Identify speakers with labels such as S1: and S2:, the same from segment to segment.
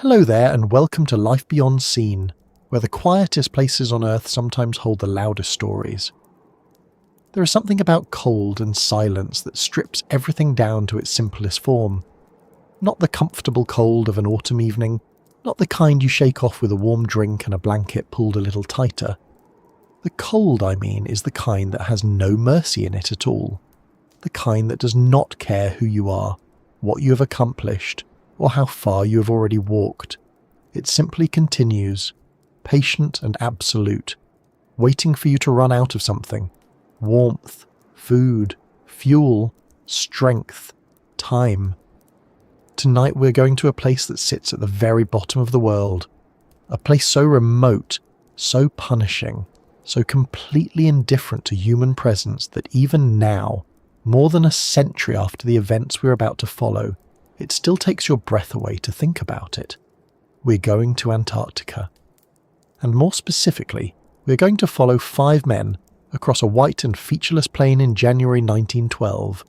S1: Hello there and welcome to Life Beyond Seen, where the quietest places on Earth sometimes hold the loudest stories. There is something about cold and silence that strips everything down to its simplest form. Not the comfortable cold of an autumn evening, not the kind you shake off with a warm drink and a blanket pulled a little tighter. The cold, I mean, is the kind that has no mercy in it at all. The kind that does not care who you are, what you have accomplished, or how far you have already walked. It simply continues, patient and absolute, waiting for you to run out of something. Warmth, food, fuel, strength, time. Tonight we're going to a place that sits at the very bottom of the world. A place so remote, so punishing, so completely indifferent to human presence that even now, more than a century after the events we're about to follow, it still takes your breath away to think about it. We're going to Antarctica. And more specifically, we're going to follow 5 men across a white and featureless plain in January 1912,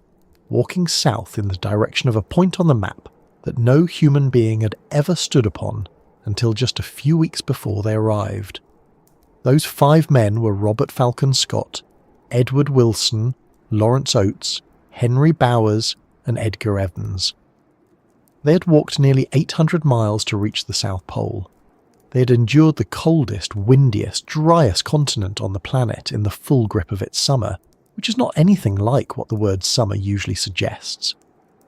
S1: walking south in the direction of a point on the map that no human being had ever stood upon until just a few weeks before they arrived. Those 5 men were Robert Falcon Scott, Edward Wilson, Lawrence Oates, Henry Bowers, and Edgar Evans. They had walked nearly 800 miles to reach the South Pole. They had endured the coldest, windiest, driest continent on the planet in the full grip of its summer, which is not anything like what the word summer usually suggests.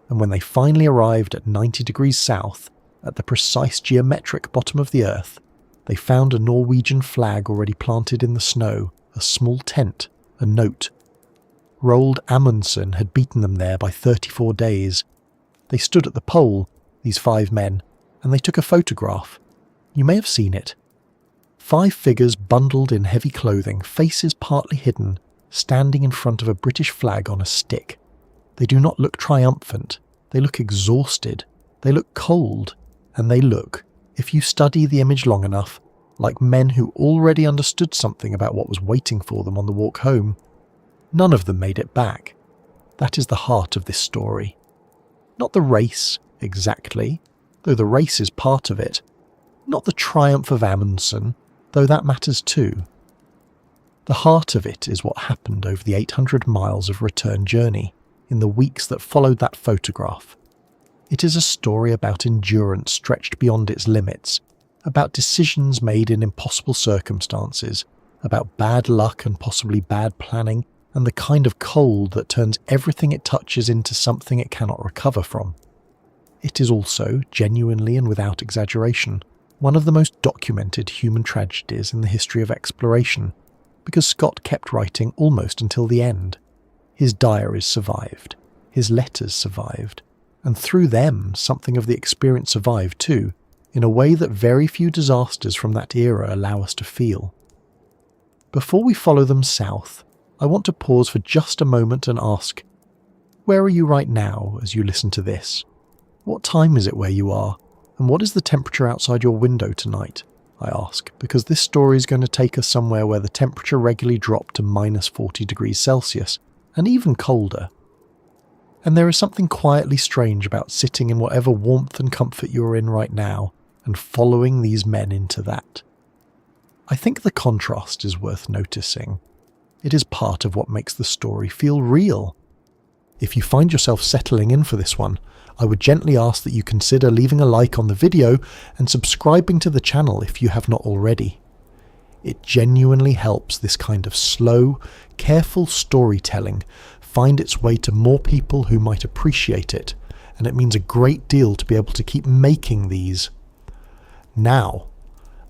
S1: And when they finally arrived at 90 degrees south, at the precise geometric bottom of the Earth, they found a Norwegian flag already planted in the snow, a small tent, a note. Roald Amundsen had beaten them there by 34 days. They stood at the pole, these 5 men, and they took a photograph. You may have seen it. 5 figures bundled in heavy clothing, faces partly hidden, standing in front of a British flag on a stick. They do not look triumphant. They look exhausted. They look cold. And they look, if you study the image long enough, like men who already understood something about what was waiting for them on the walk home. None of them made it back. That is the heart of this story. Not the race, exactly, though the race is part of it. Not the triumph of Amundsen, though that matters too. The heart of it is what happened over the 800 miles of return journey, in the weeks that followed that photograph. It is a story about endurance stretched beyond its limits, about decisions made in impossible circumstances, about bad luck and possibly bad planning, and the kind of cold that turns everything it touches into something it cannot recover from. It is also, genuinely and without exaggeration, one of the most documented human tragedies in the history of exploration, because Scott kept writing almost until the end. His diaries survived, his letters survived, and through them something of the experience survived too, in a way that very few disasters from that era allow us to feel. Before we follow them south, I want to pause for just a moment and ask, where are you right now as you listen to this? What time is it where you are? And what is the temperature outside your window tonight? I ask, because this story is going to take us somewhere where the temperature regularly dropped to minus 40 degrees Celsius, and even colder. And there is something quietly strange about sitting in whatever warmth and comfort you're in right now, and following these men into that. I think the contrast is worth noticing. It is part of what makes the story feel real. If you find yourself settling in for this one, I would gently ask that you consider leaving a like on the video and subscribing to the channel if you have not already. It genuinely helps this kind of slow, careful storytelling find its way to more people who might appreciate it, and it means a great deal to be able to keep making these. Now,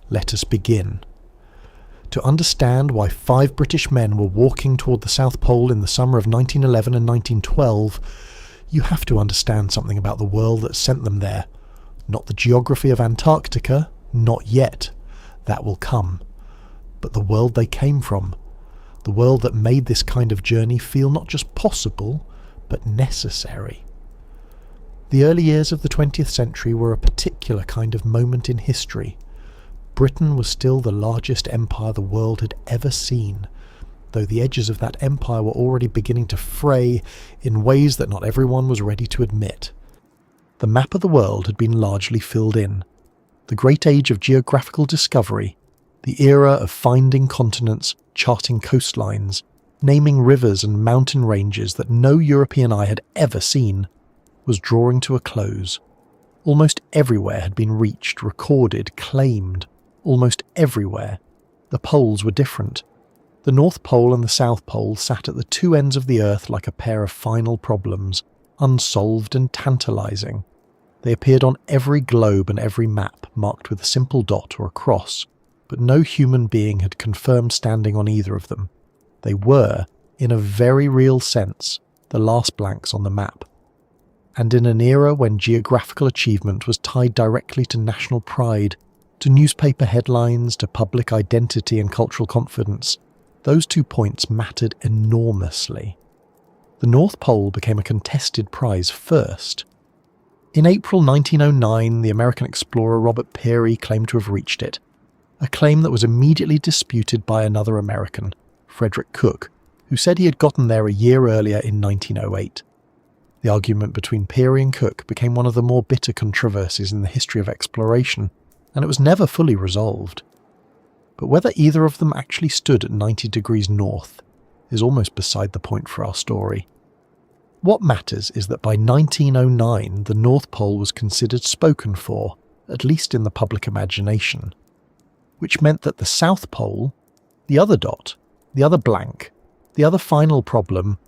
S1: let us begin. To understand why 5 British men were walking toward the South Pole in the summer of 1911 and 1912, you have to understand something about the world that sent them there. Not the geography of Antarctica, not yet. That will come. But the world they came from. The world that made this kind of journey feel not just possible, but necessary. The early years of the 20th century were a particular kind of moment in history. Britain was still the largest empire the world had ever seen, though the edges of that empire were already beginning to fray in ways that not everyone was ready to admit. The map of the world had been largely filled in. the great age of geographical discovery, the era of finding continents, charting coastlines, naming rivers and mountain ranges that no European eye had ever seen, was drawing to a close. Almost everywhere had been reached, recorded, claimed. Almost everywhere. The poles were different. The North Pole and the South Pole sat at the two ends of the Earth like a pair of final problems, unsolved and tantalizing. They appeared on every globe and every map, marked with a simple dot or a cross, but no human being had confirmed standing on either of them. They were, in a very real sense, the last blanks on the map. And in an era when geographical achievement was tied directly to national pride, to newspaper headlines, to public identity and cultural confidence, those 2 points mattered enormously. The North Pole became a contested prize first. In April 1909, the American explorer Robert Peary claimed to have reached it, a claim that was immediately disputed by another American, Frederick Cook, who said he had gotten there a year earlier in 1908. The argument between Peary and Cook became one of the more bitter controversies in the history of exploration, and it was never fully resolved. But whether either of them actually stood at 90 degrees north is almost beside the point for our story. What matters is that by 1909 the North Pole was considered spoken for, at least in the public imagination, which meant that the South Pole, the other dot, the other blank, the other final problem,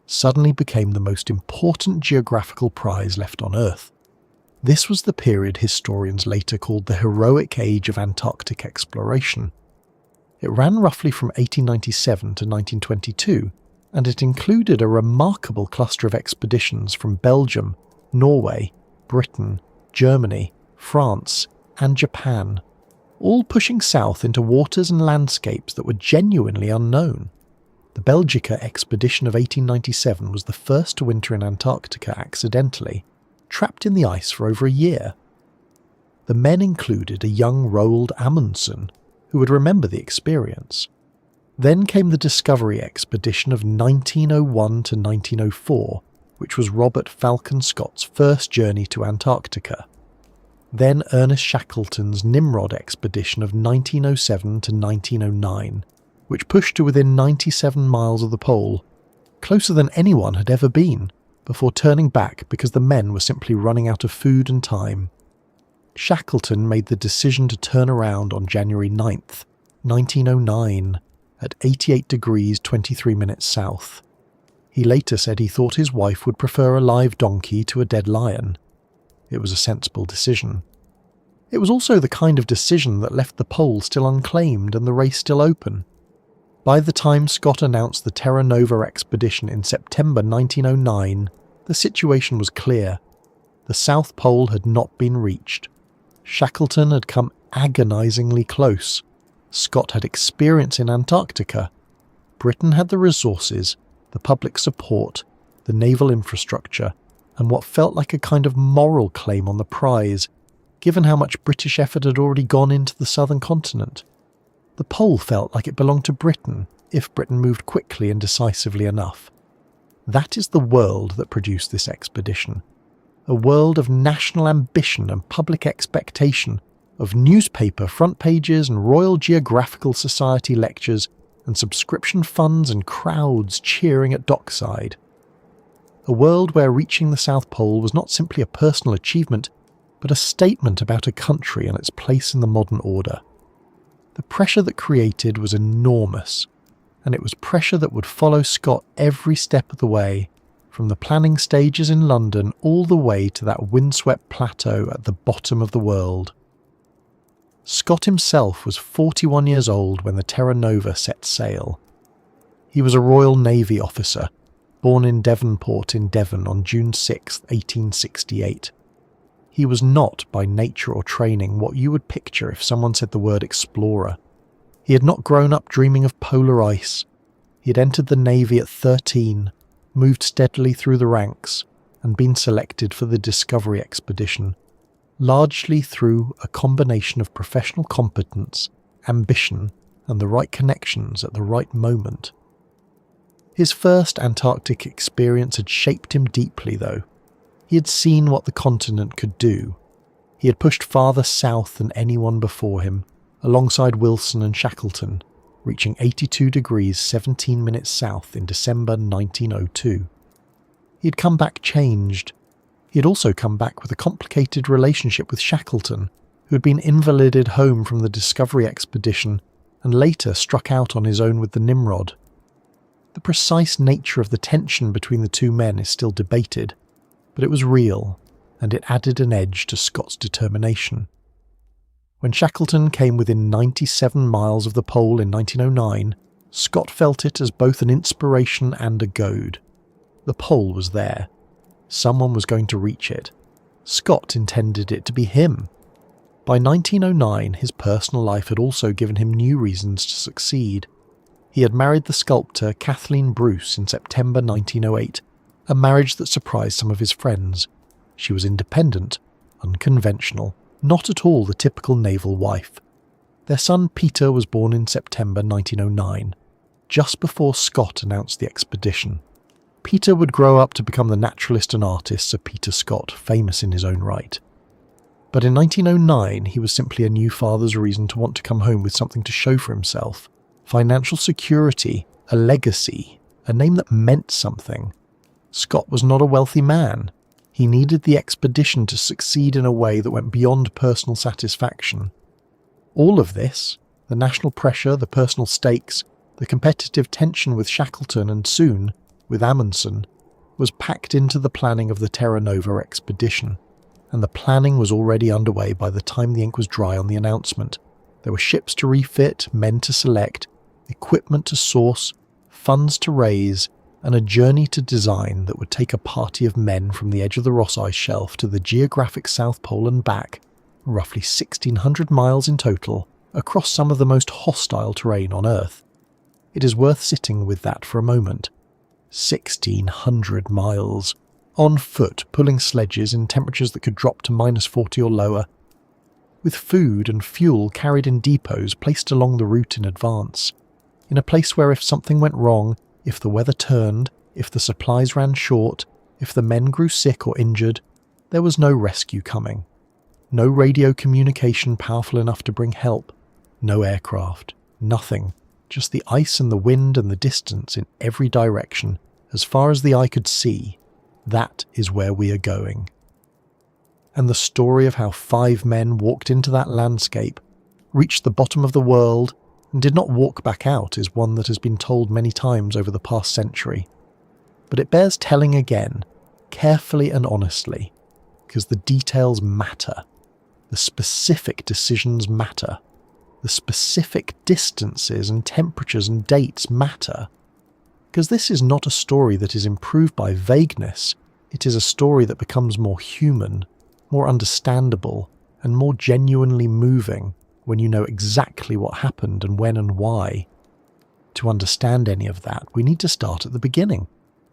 S1: suddenly became the most important geographical prize left on Earth. This was the period historians later called the heroic age of Antarctic exploration. It ran roughly from 1897 to 1922, and it included a remarkable cluster of expeditions from Belgium, Norway, Britain, Germany, France, and Japan, all pushing south into waters and landscapes that were genuinely unknown. The Belgica expedition of 1897 was the first to winter in Antarctica accidentally, trapped in the ice for over a year. The men included a young Roald Amundsen, who would remember the experience. Then came the Discovery expedition of 1901 to 1904, which was Robert Falcon Scott's first journey to Antarctica. Then Ernest Shackleton's Nimrod expedition of 1907 to 1909, which pushed to within 97 miles of the pole, closer than anyone had ever been, before turning back because the men were simply running out of food and time. Shackleton made the decision to turn around on January 9th, 1909, at 88 degrees 23 minutes south. He later said he thought his wife would prefer a live donkey to a dead lion. It was a sensible decision. It was also the kind of decision that left the pole still unclaimed and the race still open. By the time Scott announced the Terra Nova expedition in September 1909, the situation was clear. The South Pole had not been reached. Shackleton had come agonizingly close. Scott had experience in Antarctica. Britain had the resources, the public support, the naval infrastructure, and what felt like a kind of moral claim on the prize, given how much British effort had already gone into the southern continent. The pole felt like it belonged to Britain, if Britain moved quickly and decisively enough. That is the world that produced this expedition. A world of national ambition and public expectation, of newspaper front pages and Royal Geographical Society lectures and subscription funds and crowds cheering at dockside. A world where reaching the South Pole was not simply a personal achievement, but a statement about a country and its place in the modern order. The pressure that created was enormous, and it was pressure that would follow Scott every step of the way, from the planning stages in London all the way to that windswept plateau at the bottom of the world. Scott himself was 41 years old when the Terra Nova set sail. He was a Royal Navy officer, born in Devonport in Devon on June 6, 1868. He was not, by nature or training, what you would picture if someone said the word explorer. He had not grown up dreaming of polar ice. He had entered the Navy at 13, moved steadily through the ranks, and been selected for the Discovery expedition, largely through a combination of professional competence, ambition, and the right connections at the right moment. His first Antarctic experience had shaped him deeply, though. He had seen what the continent could do. He had pushed farther south than anyone before him, alongside Wilson and Shackleton, reaching 82 degrees 17 minutes south in December 1902. He had come back changed. He had also come back with a complicated relationship with Shackleton, who had been invalided home from the Discovery expedition and later struck out on his own with the Nimrod. The precise nature of the tension between the two men is still debated, but it was real, and it added an edge to Scott's determination. When Shackleton came within 97 miles of the pole in 1909, Scott felt it as both an inspiration and a goad. The pole was there. Someone was going to reach it. Scott intended it to be him. By 1909, his personal life had also given him new reasons to succeed. He had married the sculptor Kathleen Bruce in September 1908, a marriage that surprised some of his friends. She was independent, unconventional, not at all the typical naval wife. Their son Peter was born in September 1909, just before Scott announced the expedition. Peter would grow up to become the naturalist and artist Sir Peter Scott, famous in his own right. But in 1909, he was simply a new father's reason to want to come home with something to show for himself. Financial security, a legacy, a name that meant something. Scott was not a wealthy man. He needed the expedition to succeed in a way that went beyond personal satisfaction. All of this, the national pressure, the personal stakes, the competitive tension with Shackleton and soon, with Amundsen, was packed into the planning of the Terra Nova expedition, and the planning was already underway by the time the ink was dry on the announcement. There were ships to refit, men to select, equipment to source, funds to raise, and a journey to design that would take a party of men from the edge of the Ross Ice Shelf to the geographic South Pole and back, roughly 1,600 miles in total, across some of the most hostile terrain on Earth. It is worth sitting with that for a moment. 1,600 miles. On foot, pulling sledges in temperatures that could drop to -40 or lower, with food and fuel carried in depots placed along the route in advance, in a place where if something went wrong, if the weather turned, if the supplies ran short, if the men grew sick or injured, there was no rescue coming. No radio communication powerful enough to bring help. No aircraft. Nothing. Just the ice and the wind and the distance in every direction, as far as the eye could see. That is where we are going. And the story of how 5 men walked into that landscape, reached the bottom of the world, and did not walk back out is one that has been told many times over the past century. But it bears telling again, carefully and honestly, because the details matter. The specific decisions matter. The specific distances and temperatures and dates matter. Because this is not a story that is improved by vagueness, it is a story that becomes more human, more understandable, and more genuinely moving when you know exactly what happened and when and why. To understand any of that, we need to start at the beginning,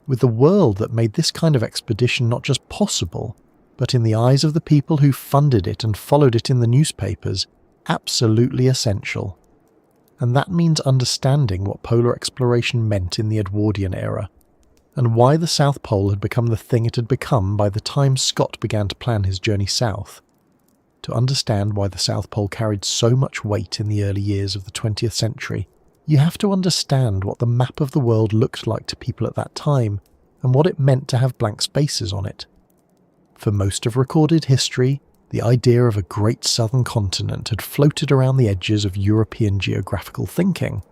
S1: with the world that made this kind of expedition not just possible, but in the eyes of the people who funded it and followed it in the newspapers, absolutely essential. And that means understanding what polar exploration meant in the Edwardian era, and why the South Pole had become the thing it had become by the time Scott began to plan his journey south. To understand why the South Pole carried so much weight in the early years of the 20th century, you have to understand what the map of the world looked like to people at that time, and what it meant to have blank spaces on it. For most of recorded history, the idea of a great southern continent had floated around the edges of European geographical thinking.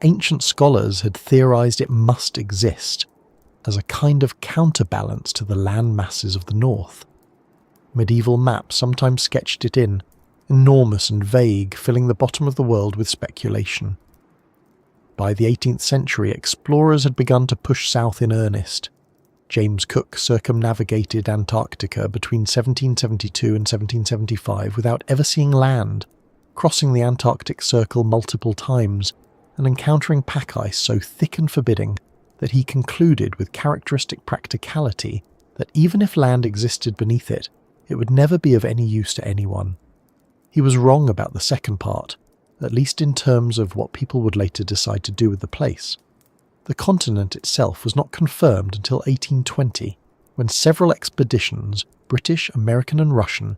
S1: Ancient scholars had theorized it must exist, as a kind of counterbalance to the land masses of the north. Medieval maps sometimes sketched it in, enormous and vague, filling the bottom of the world with speculation. By the 18th century, explorers had begun to push south in earnest. James Cook circumnavigated Antarctica between 1772 and 1775 without ever seeing land, crossing the Antarctic Circle multiple times and encountering pack ice so thick and forbidding that he concluded with characteristic practicality that even if land existed beneath it, it would never be of any use to anyone. He was wrong about the second part, at least in terms of what people would later decide to do with the place. The continent itself was not confirmed until 1820, when several expeditions, British, American and Russian,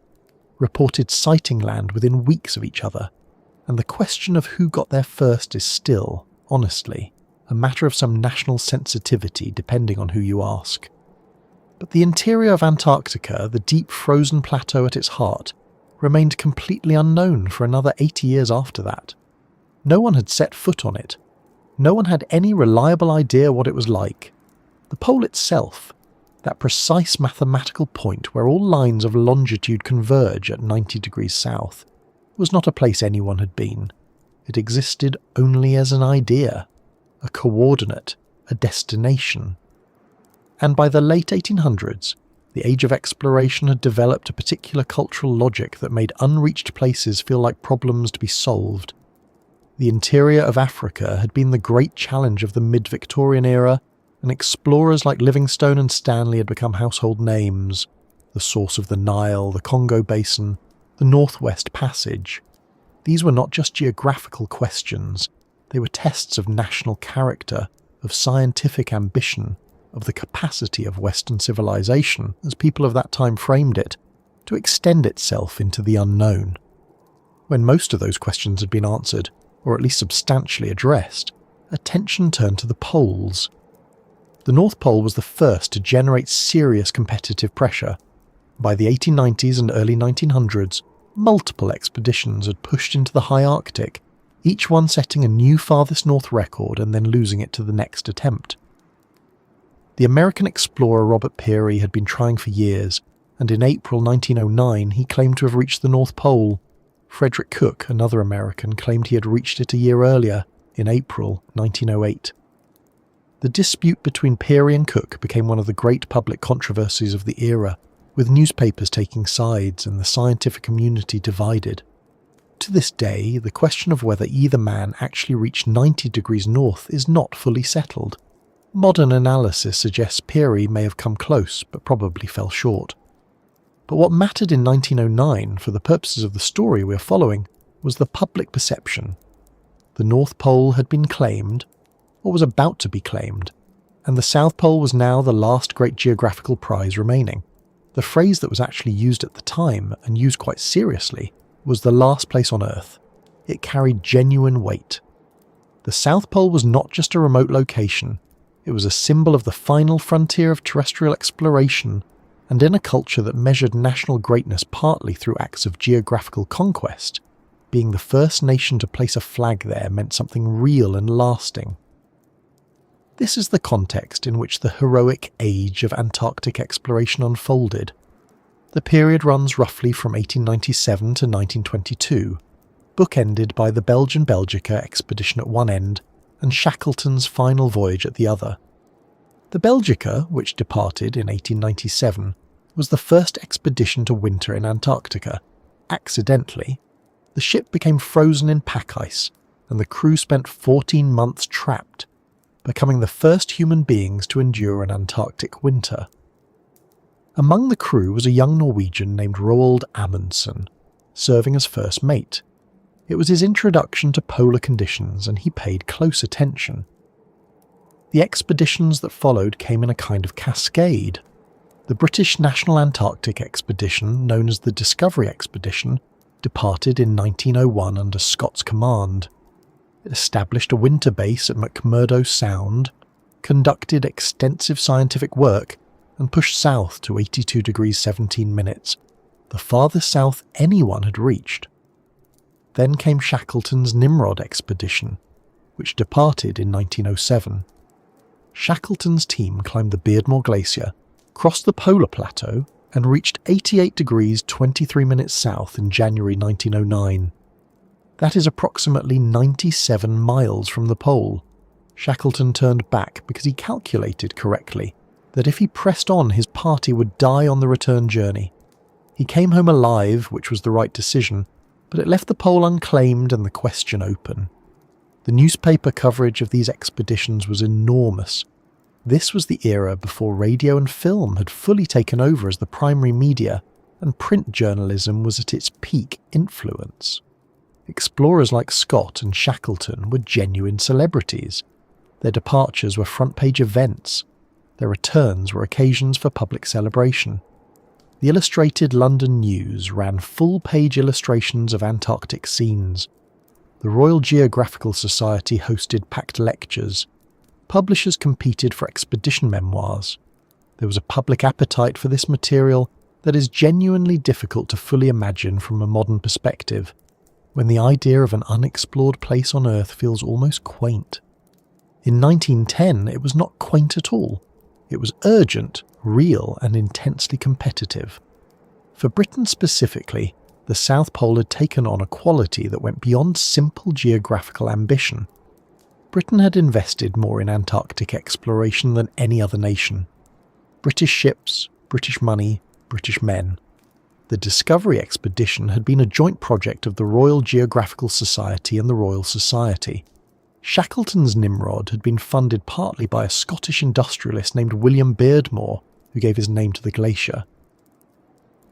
S1: reported sighting land within weeks of each other, and the question of who got there first is still, honestly, a matter of some national sensitivity depending on who you ask. But the interior of Antarctica, the deep frozen plateau at its heart, remained completely unknown for another 80 years after that. No one had set foot on it. No one had any reliable idea what it was like. The pole itself, that precise mathematical point where all lines of longitude converge at 90 degrees south, was not a place anyone had been. It existed only as an idea, a coordinate, a destination. And by the late 1800s, the age of exploration had developed a particular cultural logic that made unreached places feel like problems to be solved. The interior of Africa had been the great challenge of the mid-Victorian era, and explorers like Livingstone and Stanley had become household names. The source of the Nile, the Congo Basin, the Northwest Passage. These were not just geographical questions, they were tests of national character, of scientific ambition, of the capacity of Western civilization, as people of that time framed it, to extend itself into the unknown. When most of those questions had been answered, or at least substantially addressed, attention turned to the poles. The North Pole was the first to generate serious competitive pressure. By the 1890s and early 1900s, multiple expeditions had pushed into the high Arctic, each one setting a new farthest north record and then losing it to the next attempt. The American explorer Robert Peary had been trying for years, and in April 1909 he claimed to have reached the North Pole. Frederick Cook, another American, claimed he had reached it a year earlier, in April 1908. The dispute between Peary and Cook became one of the great public controversies of the era, with newspapers taking sides and the scientific community divided. To this day, the question of whether either man actually reached 90 degrees north is not fully settled. Modern analysis suggests Peary may have come close, but probably fell short. But what mattered in 1909, for the purposes of the story we are following, was the public perception. The North Pole had been claimed, or was about to be claimed, and the South Pole was now the last great geographical prize remaining. The phrase that was actually used at the time, and used quite seriously, was the last place on Earth. It carried genuine weight. The South Pole was not just a remote location, it was a symbol of the final frontier of terrestrial exploration, and in a culture that measured national greatness partly through acts of geographical conquest, being the first nation to place a flag there meant something real and lasting. This is the context in which the heroic age of Antarctic exploration unfolded. The period runs roughly from 1897 to 1922, bookended by the Belgica expedition at one end and Shackleton's final voyage at the other. The Belgica, which departed in 1897, was the first expedition to winter in Antarctica. Accidentally, the ship became frozen in pack ice, and the crew spent 14 months trapped, becoming the first human beings to endure an Antarctic winter. Among the crew was a young Norwegian named Roald Amundsen, serving as first mate. It was his introduction to polar conditions, and he paid close attention. The expeditions that followed came in a kind of cascade. The British National Antarctic Expedition, known as the Discovery Expedition, departed in 1901 under Scott's command. It established a winter base at McMurdo Sound, conducted extensive scientific work, and pushed south to 82 degrees 17 minutes, the farthest south anyone had reached. Then came Shackleton's Nimrod expedition, which departed in 1907. Shackleton's team climbed the Beardmore Glacier, crossed the polar plateau, and reached 88 degrees 23 minutes south in January 1909. That is approximately 97 miles from the pole. Shackleton turned back because he calculated correctly that if he pressed on, his party would die on the return journey. He came home alive, which was the right decision, but it left the pole unclaimed and the question open. The newspaper coverage of these expeditions was enormous. This was the era before radio and film had fully taken over as the primary media, and print journalism was at its peak influence. Explorers like Scott and Shackleton were genuine celebrities. Their departures were front-page events. Their returns were occasions for public celebration. The Illustrated London News ran full-page illustrations of Antarctic scenes. The Royal Geographical Society hosted packed lectures. Publishers competed for expedition memoirs. There was a public appetite for this material that is genuinely difficult to fully imagine from a modern perspective, when the idea of an unexplored place on Earth feels almost quaint. In 1910, it was not quaint at all. It was urgent, real, and intensely competitive. For Britain specifically, the South Pole had taken on a quality that went beyond simple geographical ambition. Britain had invested more in Antarctic exploration than any other nation. British ships, British money, British men. The Discovery Expedition had been a joint project of the Royal Geographical Society and the Royal Society. Shackleton's Nimrod had been funded partly by a Scottish industrialist named William Beardmore, who gave his name to the glacier.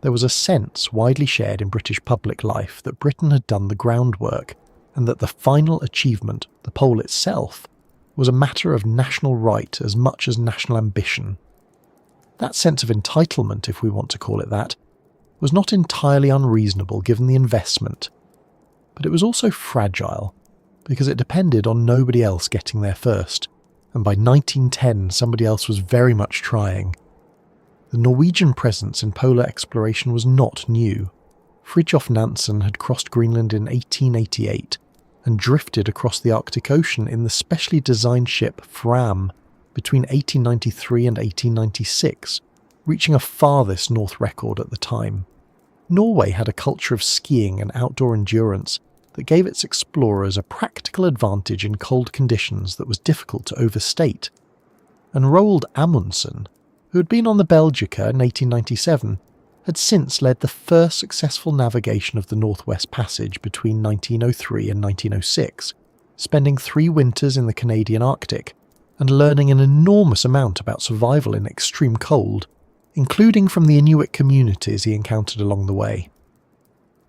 S1: There was a sense widely shared in British public life that Britain had done the groundwork, and that the final achievement, the pole itself, was a matter of national right as much as national ambition. That sense of entitlement, if we want to call it that, was not entirely unreasonable given the investment, but it was also fragile, because it depended on nobody else getting there first, and by 1910 somebody else was very much trying. The Norwegian presence in polar exploration was not new. Fridtjof Nansen had crossed Greenland in 1888 and drifted across the Arctic Ocean in the specially designed ship Fram between 1893 and 1896, reaching a farthest north record at the time. Norway had a culture of skiing and outdoor endurance that gave its explorers a practical advantage in cold conditions that was difficult to overstate. And Roald Amundsen, who had been on the Belgica in 1897, had since led the first successful navigation of the Northwest Passage between 1903 and 1906, spending 3 winters in the Canadian Arctic and learning an enormous amount about survival in extreme cold, including from the Inuit communities he encountered along the way.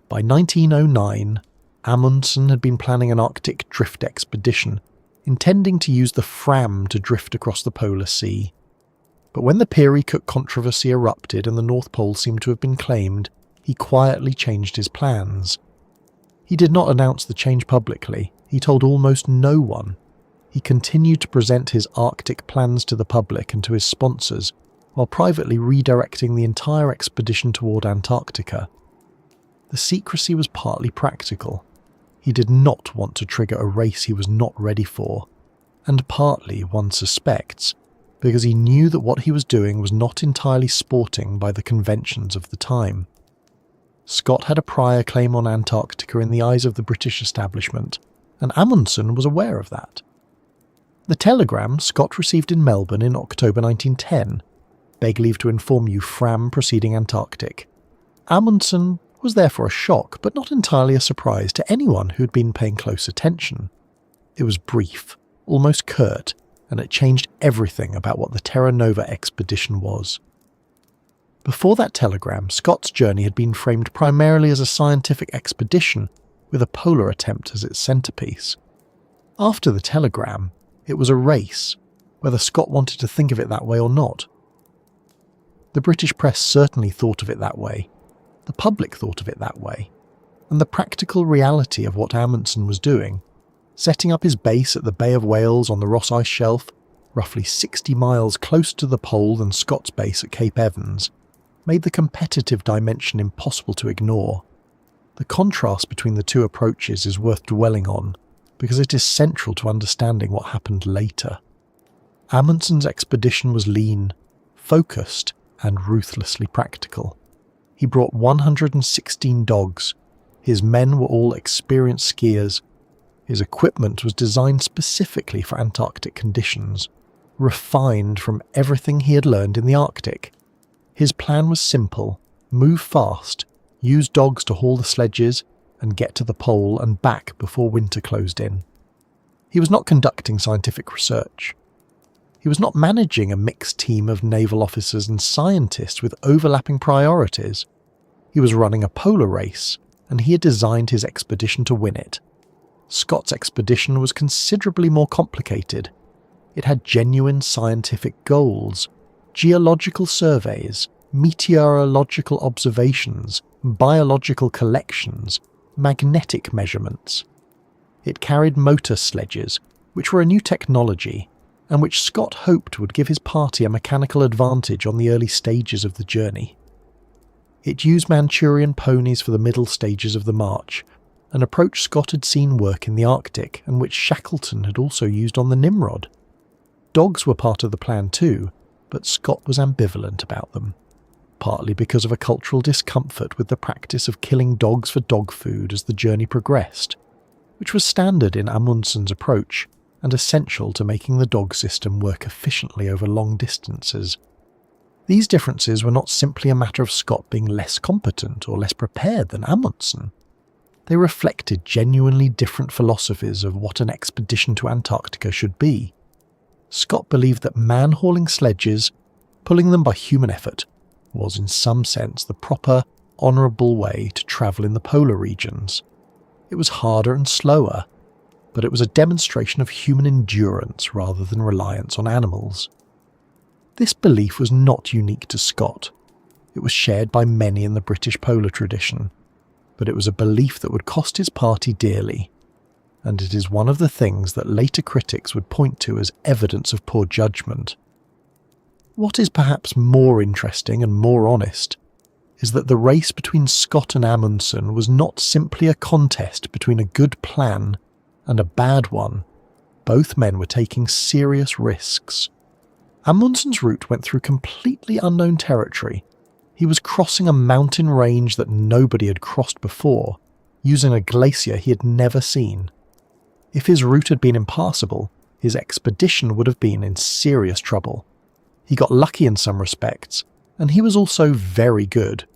S1: By 1909, Amundsen had been planning an Arctic drift expedition, intending to use the Fram to drift across the Polar Sea. But when the Peary Cook controversy erupted and the North Pole seemed to have been claimed, he quietly changed his plans. He did not announce the change publicly. He told almost no one. He continued to present his Arctic plans to the public and to his sponsors, while privately redirecting the entire expedition toward Antarctica. The secrecy was partly practical. He did not want to trigger a race he was not ready for, and partly, one suspects, because he knew that what he was doing was not entirely sporting by the conventions of the time. Scott had a prior claim on Antarctica in the eyes of the British establishment, and Amundsen was aware of that. The telegram Scott received in Melbourne in October 1910, beg leave to inform you Fram proceeding Antarctic. Amundsen was therefore a shock, but not entirely a surprise to anyone who had been paying close attention. It was brief, almost curt, and it changed everything about what the Terra Nova expedition was. Before that telegram, Scott's journey had been framed primarily as a scientific expedition, with a polar attempt as its centrepiece. After the telegram, it was a race, whether Scott wanted to think of it that way or not. The British press certainly thought of it that way. The public thought of it that way. And the practical reality of what Amundsen was doing, setting up his base at the Bay of Whales on the Ross Ice Shelf, roughly 60 miles closer to the pole than Scott's base at Cape Evans, made the competitive dimension impossible to ignore. The contrast between the two approaches is worth dwelling on, because it is central to understanding what happened later. Amundsen's expedition was lean, focused, and ruthlessly practical. He brought 116 dogs. His men were all experienced skiers. His equipment was designed specifically for Antarctic conditions, refined from everything he had learned in the Arctic. His plan was simple: move fast, use dogs to haul the sledges, and get to the pole and back before winter closed in. He was not conducting scientific research. He was not managing a mixed team of naval officers and scientists with overlapping priorities. He was running a polar race, and he had designed his expedition to win it. Scott's expedition was considerably more complicated. It had genuine scientific goals, geological surveys, meteorological observations, biological collections, magnetic measurements. It carried motor sledges, which were a new technology, and which Scott hoped would give his party a mechanical advantage on the early stages of the journey. It used Manchurian ponies for the middle stages of the march, an approach Scott had seen work in the Arctic and which Shackleton had also used on the Nimrod. Dogs were part of the plan too, but Scott was ambivalent about them, partly because of a cultural discomfort with the practice of killing dogs for dog food as the journey progressed, which was standard in Amundsen's approach and essential to making the dog system work efficiently over long distances. These differences were not simply a matter of Scott being less competent or less prepared than Amundsen. They reflected genuinely different philosophies of what an expedition to Antarctica should be. Scott believed that man-hauling sledges, pulling them by human effort, was in some sense the proper, honourable way to travel in the polar regions. It was harder and slower, but it was a demonstration of human endurance rather than reliance on animals. This belief was not unique to Scott. It was shared by many in the British polar tradition, but it was a belief that would cost his party dearly, and it is one of the things that later critics would point to as evidence of poor judgment. What is perhaps more interesting and more honest is that the race between Scott and Amundsen was not simply a contest between a good plan and a bad one. Both men were taking serious risks. Amundsen's route went through completely unknown territory. He was crossing a mountain range that nobody had crossed before, using a glacier he had never seen. If his route had been impassable, his expedition would have been in serious trouble. He got lucky in some respects, and he was also very good.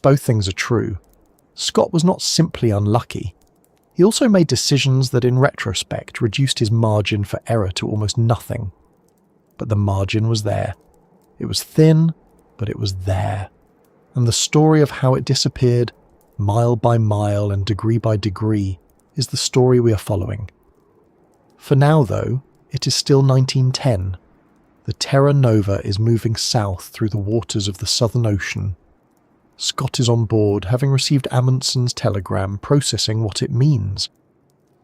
S1: Both things are true. Scott was not simply unlucky. He also made decisions that in retrospect reduced his margin for error to almost nothing. But the margin was there. It was thin, but it was there. And the story of how it disappeared, mile by mile and degree by degree, is the story we are following. For now, though, it is still 1910. The Terra Nova is moving south through the waters of the Southern Ocean. Scott is on board, having received Amundsen's telegram processing what it means.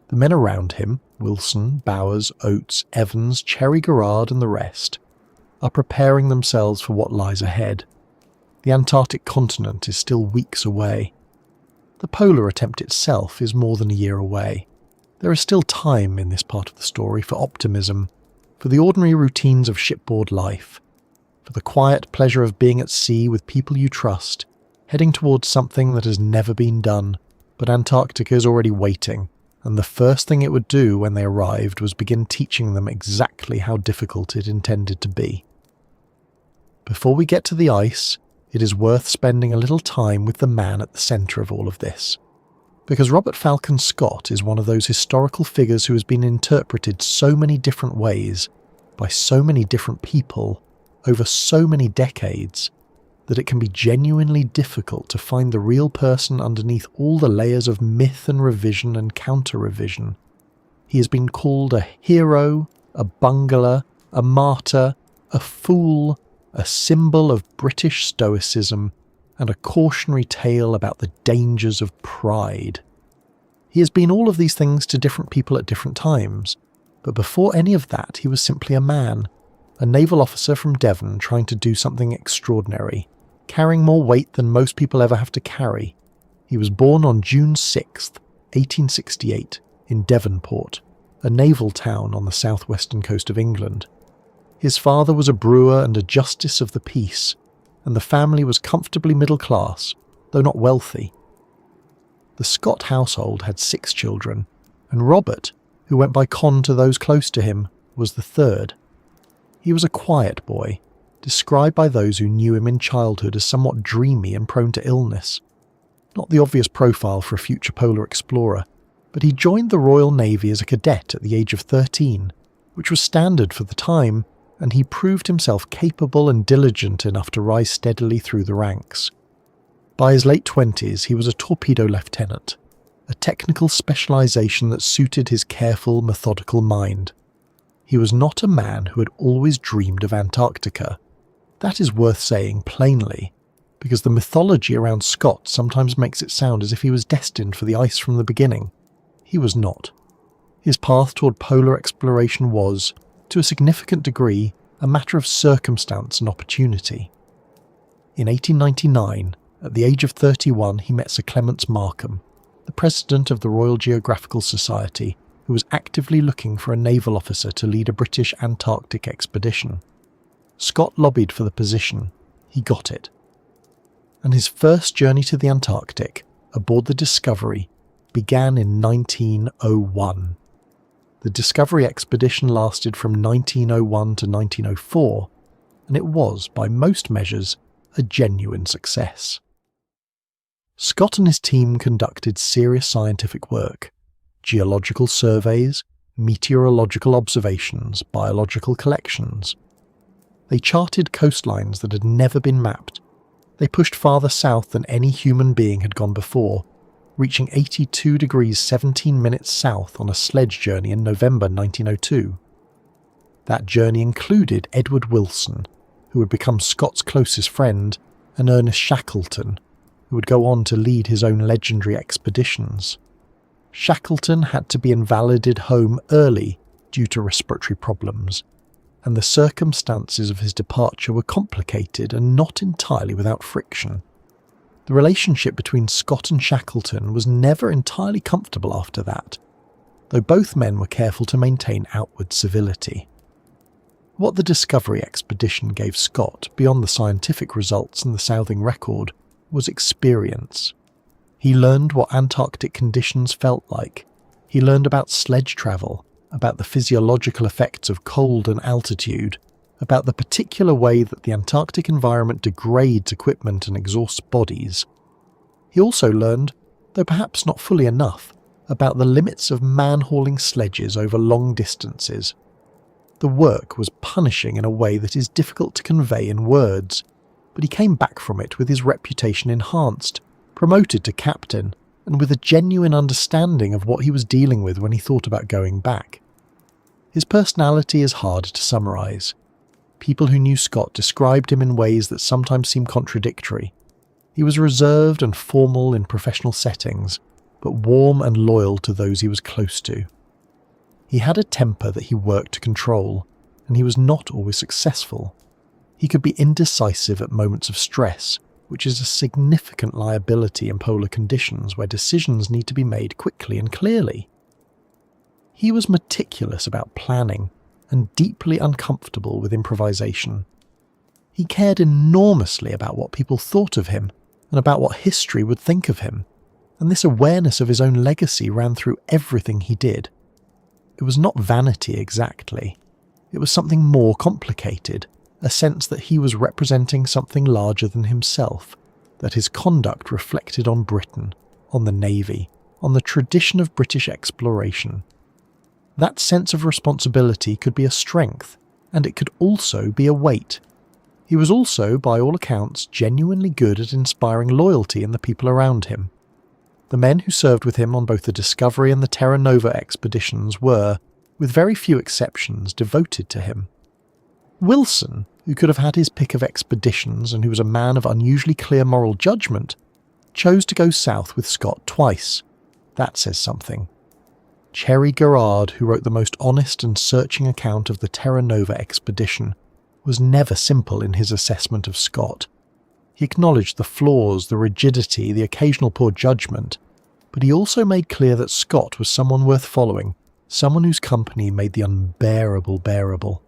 S1: The men around him, Wilson, Bowers, Oates, Evans, Cherry Garrard and the rest, are preparing themselves for what lies ahead. The Antarctic continent is still weeks away. The polar attempt itself is more than a year away. There is still time in this part of the story for optimism, for the ordinary routines of shipboard life, for the quiet pleasure of being at sea with people you trust, heading towards something that has never been done, but Antarctica is already waiting, and the first thing it would do when they arrived was begin teaching them exactly how difficult it intended to be. Before we get to the ice, it is worth spending a little time with the man at the centre of all of this, because Robert Falcon Scott is one of those historical figures who has been interpreted so many different ways, by so many different people, over so many decades, that it can be genuinely difficult to find the real person underneath all the layers of myth and revision and counter-revision. He has been called a hero, a bungler, a martyr, a fool, a symbol of British stoicism, and a cautionary tale about the dangers of pride. He has been all of these things to different people at different times, but before any of that he was simply a man, a naval officer from Devon trying to do something extraordinary, carrying more weight than most people ever have to carry. He was born on June 6th, 1868, in Devonport, a naval town on the southwestern coast of England. His father was a brewer and a justice of the peace, and the family was comfortably middle class, though not wealthy. The Scott household had 6 children, and Robert, who went by Con to those close to him, was the third. He was a quiet boy, described by those who knew him in childhood as somewhat dreamy and prone to illness. Not the obvious profile for a future polar explorer, but he joined the Royal Navy as a cadet at the age of 13, which was standard for the time, and he proved himself capable and diligent enough to rise steadily through the ranks. By his late 20s, he was a torpedo lieutenant, a technical specialisation that suited his careful, methodical mind. He was not a man who had always dreamed of Antarctica. That is worth saying plainly, because the mythology around Scott sometimes makes it sound as if he was destined for the ice from the beginning. He was not. His path toward polar exploration was, to a significant degree, a matter of circumstance and opportunity. In 1899, at the age of 31, he met Sir Clements Markham, the president of the Royal Geographical Society, who was actively looking for a naval officer to lead a British Antarctic expedition. Scott lobbied for the position. He got it. And his first journey to the Antarctic, aboard the Discovery, began in 1901. The Discovery expedition lasted from 1901 to 1904, and it was, by most measures, a genuine success. Scott and his team conducted serious scientific work: geological surveys, meteorological observations, biological collections. They charted coastlines that had never been mapped. They pushed farther south than any human being had gone before, reaching 82 degrees 17 minutes south on a sledge journey in November 1902. That journey included Edward Wilson, who would become Scott's closest friend, and Ernest Shackleton, who would go on to lead his own legendary expeditions. Shackleton had to be invalided home early due to respiratory problems, and the circumstances of his departure were complicated and not entirely without friction. The relationship between Scott and Shackleton was never entirely comfortable after that, though both men were careful to maintain outward civility. What the Discovery expedition gave Scott, beyond the scientific results and the southing record, was experience. He learned what Antarctic conditions felt like. He learned about sledge travel, about the physiological effects of cold and altitude, about the particular way that the Antarctic environment degrades equipment and exhausts bodies. He also learned, though perhaps not fully enough, about the limits of man-hauling sledges over long distances. The work was punishing in a way that is difficult to convey in words, but he came back from it with his reputation enhanced, promoted to captain, and with a genuine understanding of what he was dealing with when he thought about going back. His personality is hard to summarise. People who knew Scott described him in ways that sometimes seem contradictory. He was reserved and formal in professional settings, but warm and loyal to those he was close to. He had a temper that he worked to control, and he was not always successful. He could be indecisive at moments of stress, which is a significant liability in polar conditions where decisions need to be made quickly and clearly. He was meticulous about planning and deeply uncomfortable with improvisation. He cared enormously about what people thought of him and about what history would think of him, and this awareness of his own legacy ran through everything he did. It was not vanity exactly. It was something more complicated, a sense that he was representing something larger than himself, that his conduct reflected on Britain, on the Navy, on the tradition of British exploration. That sense of responsibility could be a strength, and it could also be a weight. He was also, by all accounts, genuinely good at inspiring loyalty in the people around him. The men who served with him on both the Discovery and the Terra Nova expeditions were, with very few exceptions, devoted to him. Wilson, who could have had his pick of expeditions and who was a man of unusually clear moral judgment, chose to go south with Scott twice. That says something. Cherry Garrard, who wrote the most honest and searching account of the Terra Nova expedition, was never simple in his assessment of Scott. He acknowledged the flaws, the rigidity, the occasional poor judgment, but he also made clear that Scott was someone worth following, someone whose company made the unbearable bearable.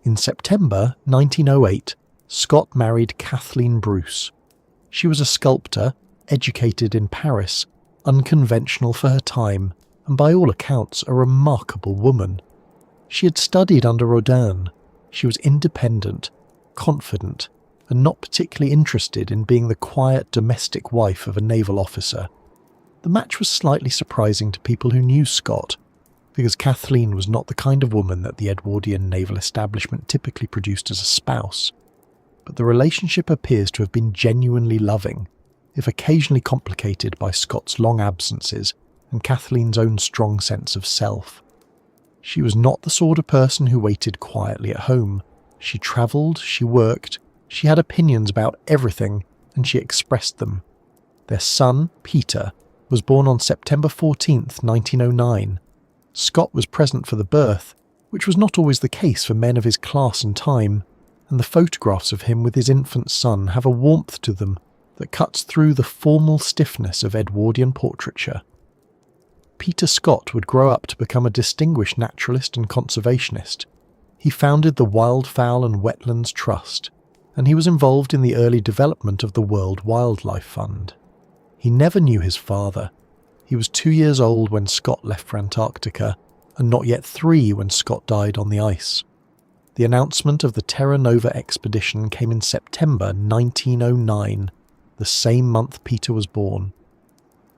S1: In September 1908, Scott married Kathleen Bruce. She was a sculptor, educated in Paris, unconventional for her time, and by all accounts a remarkable woman. She had studied under Rodin. She was independent, confident, and not particularly interested in being the quiet domestic wife of a naval officer. The match was slightly surprising to people who knew Scott, because Kathleen was not the kind of woman that the Edwardian naval establishment typically produced as a spouse. But the relationship appears to have been genuinely loving, if occasionally complicated by Scott's long absences and Kathleen's own strong sense of self. She was not the sort of person who waited quietly at home. She travelled, she worked, she had opinions about everything, and she expressed them. Their son, Peter, was born on September 14th, 1909. Scott was present for the birth, which was not always the case for men of his class and time, and the photographs of him with his infant son have a warmth to them that cuts through the formal stiffness of Edwardian portraiture. Peter Scott would grow up to become a distinguished naturalist and conservationist. He founded the Wildfowl and Wetlands Trust, and he was involved in the early development of the World Wildlife Fund. He never knew his father. He was 2 years old when Scott left for Antarctica, and not yet 3 when Scott died on the ice. The announcement of the Terra Nova expedition came in September 1909, the same month Peter was born.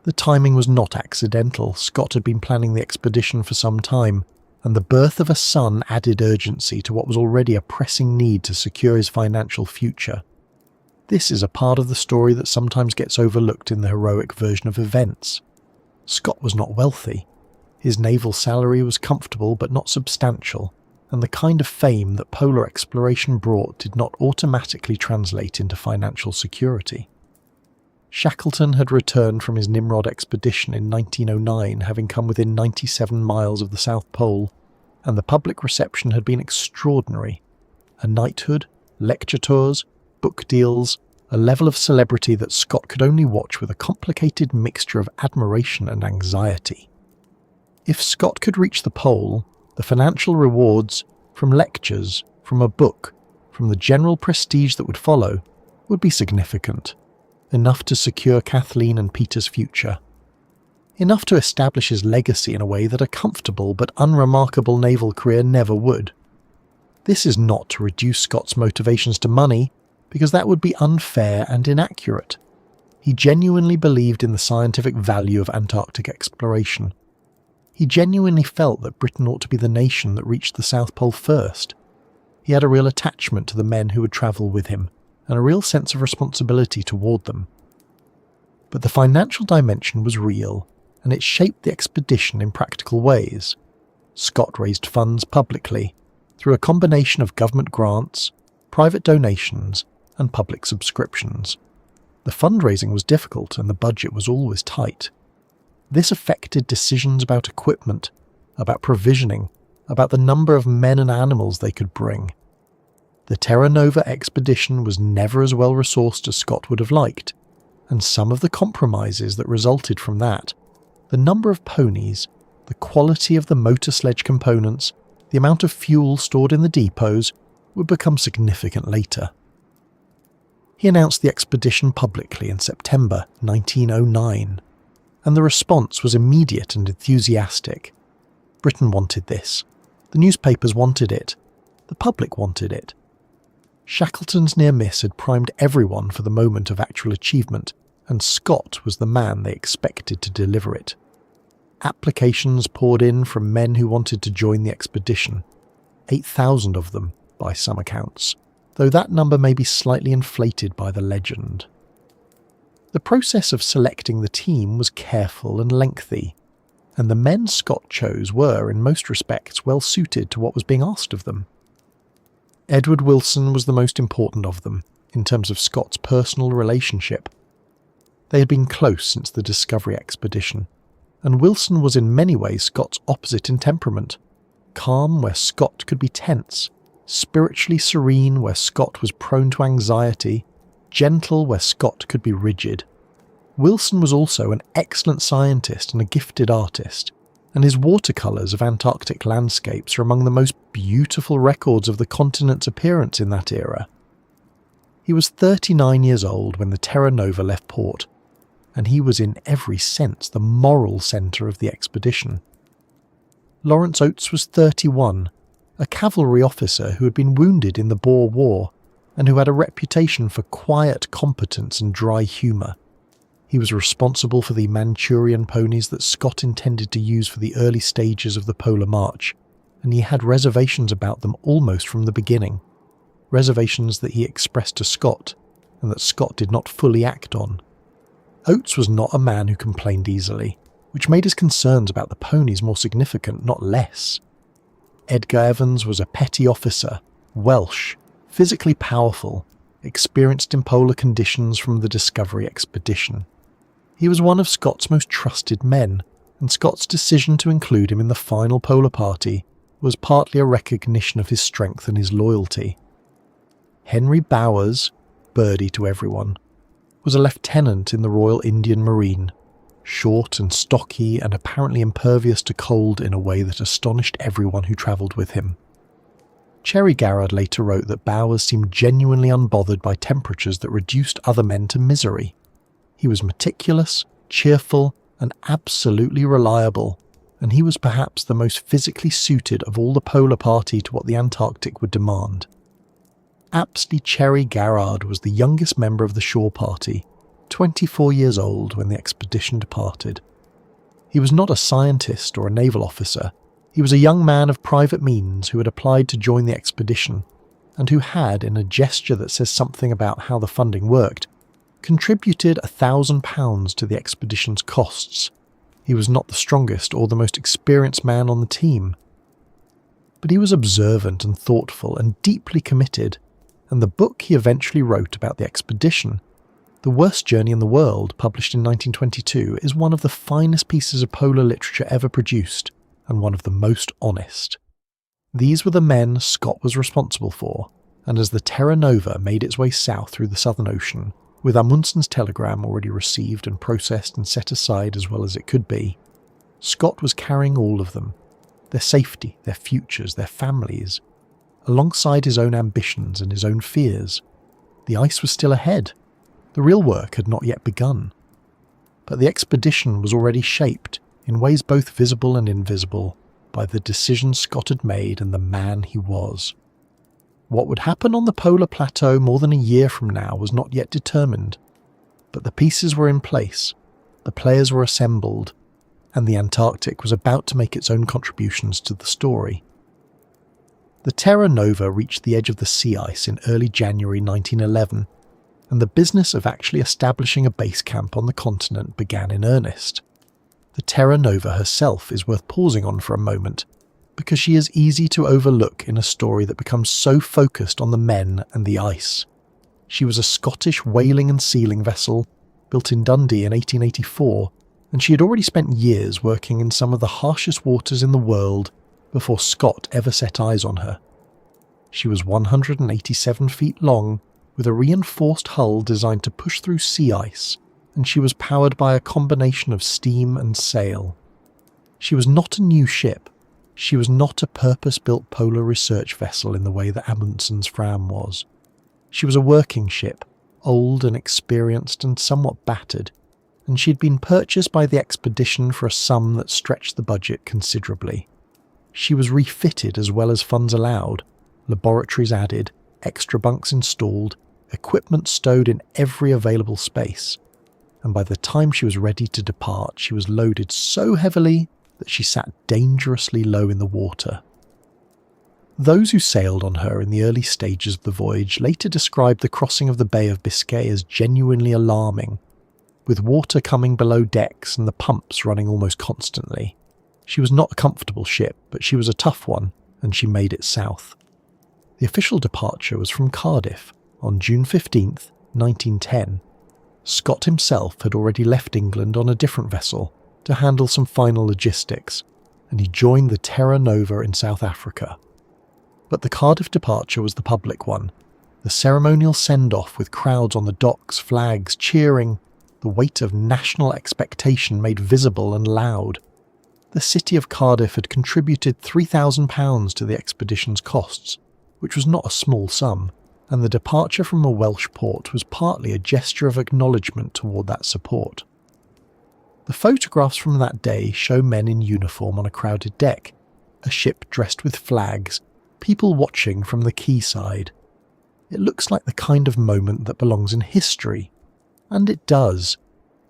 S1: The timing was not accidental. Scott had been planning the expedition for some time, and the birth of a son added urgency to what was already a pressing need to secure his financial future. This is a part of the story that sometimes gets overlooked in the heroic version of events. Scott was not wealthy. His naval salary was comfortable but not substantial, and the kind of fame that polar exploration brought did not automatically translate into financial security. Shackleton had returned from his Nimrod expedition in 1909, having come within 97 miles of the South Pole, and the public reception had been extraordinary. A knighthood, lecture tours, book deals, a level of celebrity that Scott could only watch with a complicated mixture of admiration and anxiety. If Scott could reach the pole, the financial rewards, from lectures, from a book, from the general prestige that would follow, would be significant. Enough to secure Kathleen and Peter's future. Enough to establish his legacy in a way that a comfortable but unremarkable naval career never would. This is not to reduce Scott's motivations to money, because that would be unfair and inaccurate. He genuinely believed in the scientific value of Antarctic exploration. He genuinely felt that Britain ought to be the nation that reached the South Pole first. He had a real attachment to the men who would travel with him, and a real sense of responsibility toward them. But the financial dimension was real, and it shaped the expedition in practical ways. Scott raised funds publicly, through a combination of government grants, private donations, and public subscriptions. The fundraising was difficult and the budget was always tight. This affected decisions about equipment, about provisioning, about the number of men and animals they could bring. The Terra Nova expedition was never as well resourced as Scott would have liked, and some of the compromises that resulted from that, the number of ponies, the quality of the motor sledge components, the amount of fuel stored in the depots, would become significant later. He announced the expedition publicly in September 1909, and the response was immediate and enthusiastic. Britain wanted this. The newspapers wanted it. The public wanted it. Shackleton's near miss had primed everyone for the moment of actual achievement, and Scott was the man they expected to deliver it. Applications poured in from men who wanted to join the expedition, 8,000 of them by some accounts, though that number may be slightly inflated by the legend. The process of selecting the team was careful and lengthy, and the men Scott chose were, in most respects, well suited to what was being asked of them. Edward Wilson was the most important of them, in terms of Scott's personal relationship. They had been close since the Discovery expedition, and Wilson was in many ways Scott's opposite in temperament, calm where Scott could be tense, spiritually serene where Scott was prone to anxiety, gentle where Scott could be rigid. Wilson was also an excellent scientist and a gifted artist, and his watercolours of Antarctic landscapes are among the most beautiful records of the continent's appearance in that era. He was 39 years old when the Terra Nova left port, and he was in every sense the moral centre of the expedition. Lawrence Oates was 31, a cavalry officer who had been wounded in the Boer War, and who had a reputation for quiet competence and dry humour. He was responsible for the Manchurian ponies that Scott intended to use for the early stages of the Polar March, and he had reservations about them almost from the beginning. Reservations that he expressed to Scott, and that Scott did not fully act on. Oates was not a man who complained easily, which made his concerns about the ponies more significant, not less. Edgar Evans was a petty officer, Welsh, physically powerful, experienced in polar conditions from the Discovery expedition. He was one of Scott's most trusted men, and Scott's decision to include him in the final polar party was partly a recognition of his strength and his loyalty. Henry Bowers, Birdie to everyone, was a lieutenant in the Royal Indian Marine, short and stocky and apparently impervious to cold in a way that astonished everyone who travelled with him. Cherry Garrard later wrote that Bowers seemed genuinely unbothered by temperatures that reduced other men to misery. He was meticulous, cheerful, and absolutely reliable, and he was perhaps the most physically suited of all the polar party to what the Antarctic would demand. Apsley Cherry Garrard was the youngest member of the shore party, 24 years old when the expedition departed. He was not a scientist or a naval officer. He was a young man of private means who had applied to join the expedition, and who had, in a gesture that says something about how the funding worked, contributed £1,000 to the expedition's costs. He was not the strongest or the most experienced man on the team. But he was observant and thoughtful and deeply committed, and the book he eventually wrote about the expedition, The Worst Journey in the World, published in 1922, is one of the finest pieces of polar literature ever produced, and one of the most honest. These were the men Scott was responsible for, and as the Terra Nova made its way south through the Southern Ocean, with Amundsen's telegram already received and processed and set aside as well as it could be, Scott was carrying all of them, their safety, their futures, their families, alongside his own ambitions and his own fears. The ice was still ahead. The real work had not yet begun. But the expedition was already shaped, in ways both visible and invisible, by the decisions Scott had made and the man he was. What would happen on the polar plateau more than a year from now was not yet determined, but the pieces were in place, the players were assembled, and the Antarctic was about to make its own contributions to the story. The Terra Nova reached the edge of the sea ice in early January 1911, and the business of actually establishing a base camp on the continent began in earnest. The Terra Nova herself is worth pausing on for a moment, because she is easy to overlook in a story that becomes so focused on the men and the ice. She was a Scottish whaling and sealing vessel, built in Dundee in 1884, and she had already spent years working in some of the harshest waters in the world before Scott ever set eyes on her. She was 187 feet long, with a reinforced hull designed to push through sea ice, and she was powered by a combination of steam and sail. She was not a new ship. She was not a purpose-built polar research vessel in the way that Amundsen's Fram was. She was a working ship, old and experienced and somewhat battered, and she had been purchased by the expedition for a sum that stretched the budget considerably. She was refitted as well as funds allowed, laboratories added, extra bunks installed, equipment stowed in every available space, and by the time she was ready to depart, she was loaded so heavily that she sat dangerously low in the water. Those who sailed on her in the early stages of the voyage later described the crossing of the Bay of Biscay as genuinely alarming, with water coming below decks and the pumps running almost constantly. She was not a comfortable ship, but she was a tough one, and she made it south. The official departure was from Cardiff on June 15th, 1910. Scott himself had already left England on a different vessel to handle some final logistics, and he joined the Terra Nova in South Africa. But the Cardiff departure was the public one, the ceremonial send-off with crowds on the docks, flags, cheering, the weight of national expectation made visible and loud. The city of Cardiff had contributed £3,000 to the expedition's costs, which was not a small sum, and the departure from a Welsh port was partly a gesture of acknowledgement toward that support. The photographs from that day show men in uniform on a crowded deck, a ship dressed with flags, people watching from the quayside. It looks like the kind of moment that belongs in history, and it does,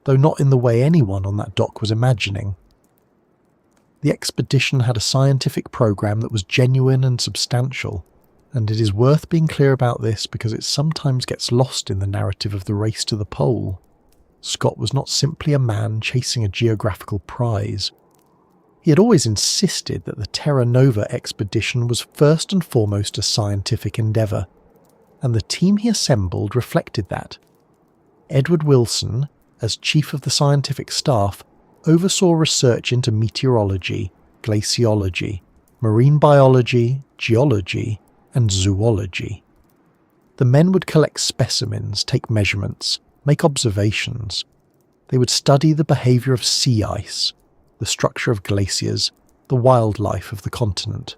S1: though not in the way anyone on that dock was imagining. The expedition had a scientific program that was genuine and substantial, and it is worth being clear about this because it sometimes gets lost in the narrative of the race to the pole. Scott was not simply a man chasing a geographical prize. He had always insisted that the Terra Nova expedition was first and foremost a scientific endeavour, and the team he assembled reflected that. Edward Wilson, as chief of the scientific staff, oversaw research into meteorology, glaciology, marine biology, geology, and zoology. The men would collect specimens, take measurements, make observations. They would study the behaviour of sea ice, the structure of glaciers, the wildlife of the continent.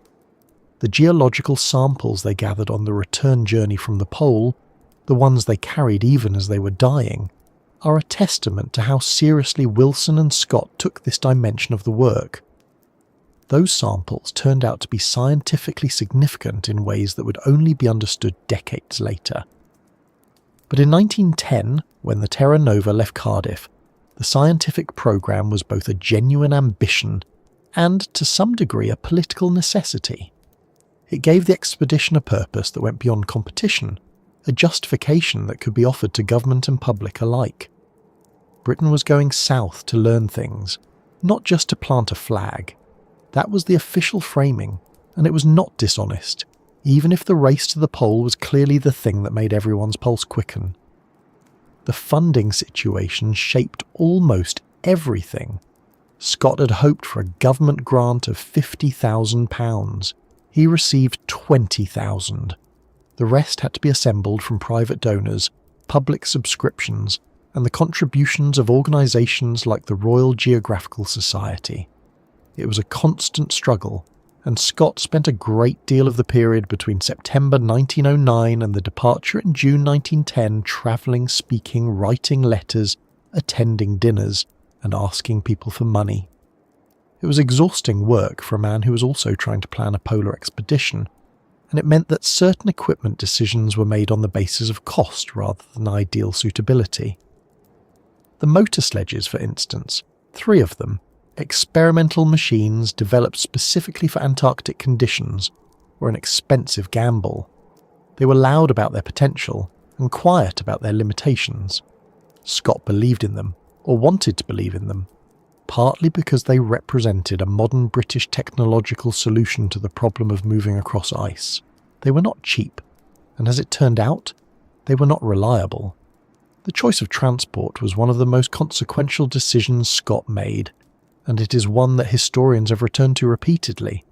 S1: The geological samples they gathered on the return journey from the pole, the ones they carried even as they were dying, are a testament to how seriously Wilson and Scott took this dimension of the work. Those samples turned out to be scientifically significant in ways that would only be understood decades later. But in 1910, when the Terra Nova left Cardiff, the scientific programme was both a genuine ambition and, to some degree, a political necessity. It gave the expedition a purpose that went beyond competition, a justification that could be offered to government and public alike. Britain was going south to learn things, not just to plant a flag. That was the official framing, and it was not dishonest, even if the race to the pole was clearly the thing that made everyone's pulse quicken. The funding situation shaped almost everything. Scott had hoped for a government grant of £50,000. He received £20,000. The rest had to be assembled from private donors, public subscriptions, and the contributions of organisations like the Royal Geographical Society. It was a constant struggle, and Scott spent a great deal of the period between September 1909 and the departure in June 1910 travelling, speaking, writing letters, attending dinners, and asking people for money. It was exhausting work for a man who was also trying to plan a polar expedition, and it meant that certain equipment decisions were made on the basis of cost rather than ideal suitability. The motor sledges, for instance, 3 of them, experimental machines developed specifically for Antarctic conditions, were an expensive gamble. They were loud about their potential and quiet about their limitations. Scott believed in them, or wanted to believe in them, partly because they represented a modern British technological solution to the problem of moving across ice. They were not cheap, and as it turned out, they were not reliable. The choice of transport was one of the most consequential decisions Scott made, and it is one that historians have returned to repeatedly.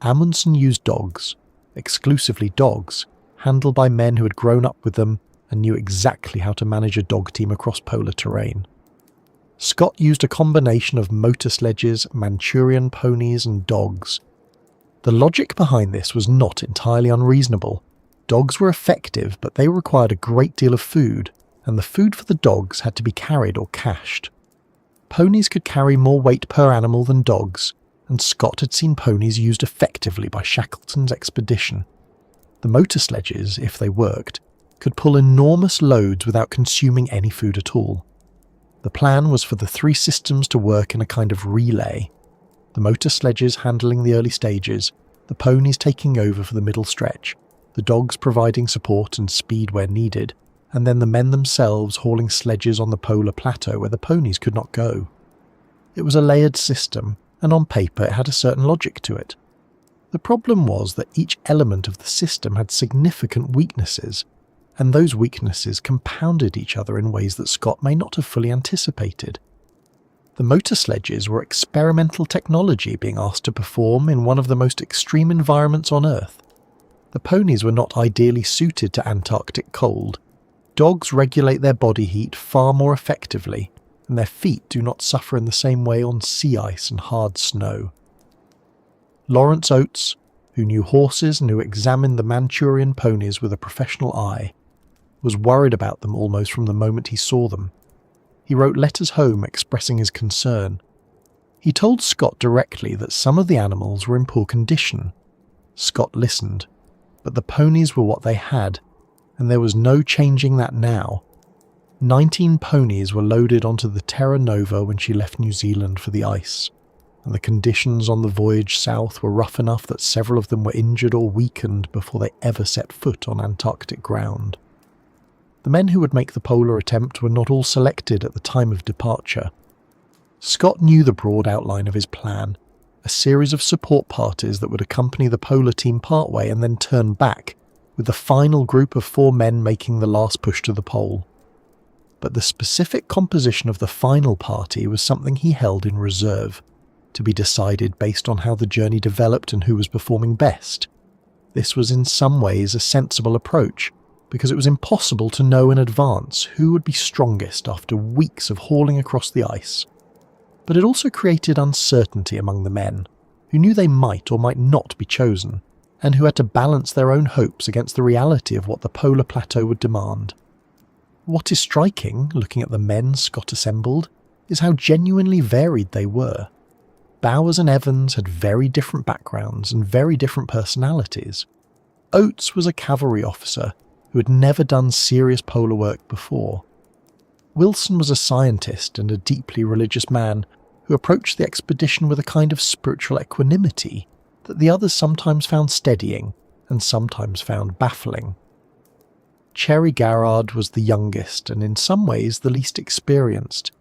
S1: Amundsen used dogs, exclusively dogs, handled by men who had grown up with them and knew exactly how to manage a dog team across polar terrain. Scott used a combination of motor sledges, Manchurian ponies and dogs. The logic behind this was not entirely unreasonable. Dogs were effective, but they required a great deal of food, and the food for the dogs had to be carried or cached. Ponies could carry more weight per animal than dogs, and Scott had seen ponies used effectively by Shackleton's expedition. The motor sledges, if they worked, could pull enormous loads without consuming any food at all. The plan was for the 3 systems to work in a kind of relay, the motor sledges handling the early stages, the ponies taking over for the middle stretch, the dogs providing support and speed where needed, and then the men themselves hauling sledges on the polar plateau where the ponies could not go. It was a layered system, and on paper it had a certain logic to it. The problem was that each element of the system had significant weaknesses, and those weaknesses compounded each other in ways that Scott may not have fully anticipated. The motor sledges were experimental technology being asked to perform in one of the most extreme environments on Earth. The ponies were not ideally suited to Antarctic cold. Dogs regulate their body heat far more effectively, and their feet do not suffer in the same way on sea ice and hard snow. Lawrence Oates, who knew horses and who examined the Manchurian ponies with a professional eye, was worried about them almost from the moment he saw them. He wrote letters home expressing his concern. He told Scott directly that some of the animals were in poor condition. Scott listened, but the ponies were what they had, and there was no changing that now. 19 ponies were loaded onto the Terra Nova when she left New Zealand for the ice, and the conditions on the voyage south were rough enough that several of them were injured or weakened before they ever set foot on Antarctic ground. The men who would make the polar attempt were not all selected at the time of departure. Scott knew the broad outline of his plan, a series of support parties that would accompany the polar team partway and then turn back, with the final group of 4 men making the last push to the pole. But the specific composition of the final party was something he held in reserve, to be decided based on how the journey developed and who was performing best. This was in some ways a sensible approach, because it was impossible to know in advance who would be strongest after weeks of hauling across the ice. But it also created uncertainty among the men, who knew they might or might not be chosen, and who had to balance their own hopes against the reality of what the polar plateau would demand. What is striking, looking at the men Scott assembled, is how genuinely varied they were. Bowers and Evans had very different backgrounds and very different personalities. Oates was a cavalry officer who had never done serious polar work before. Wilson was a scientist and a deeply religious man who approached the expedition with a kind of spiritual equanimity that the others sometimes found steadying and sometimes found baffling. Cherry Garrard was the youngest and in some ways the least experienced,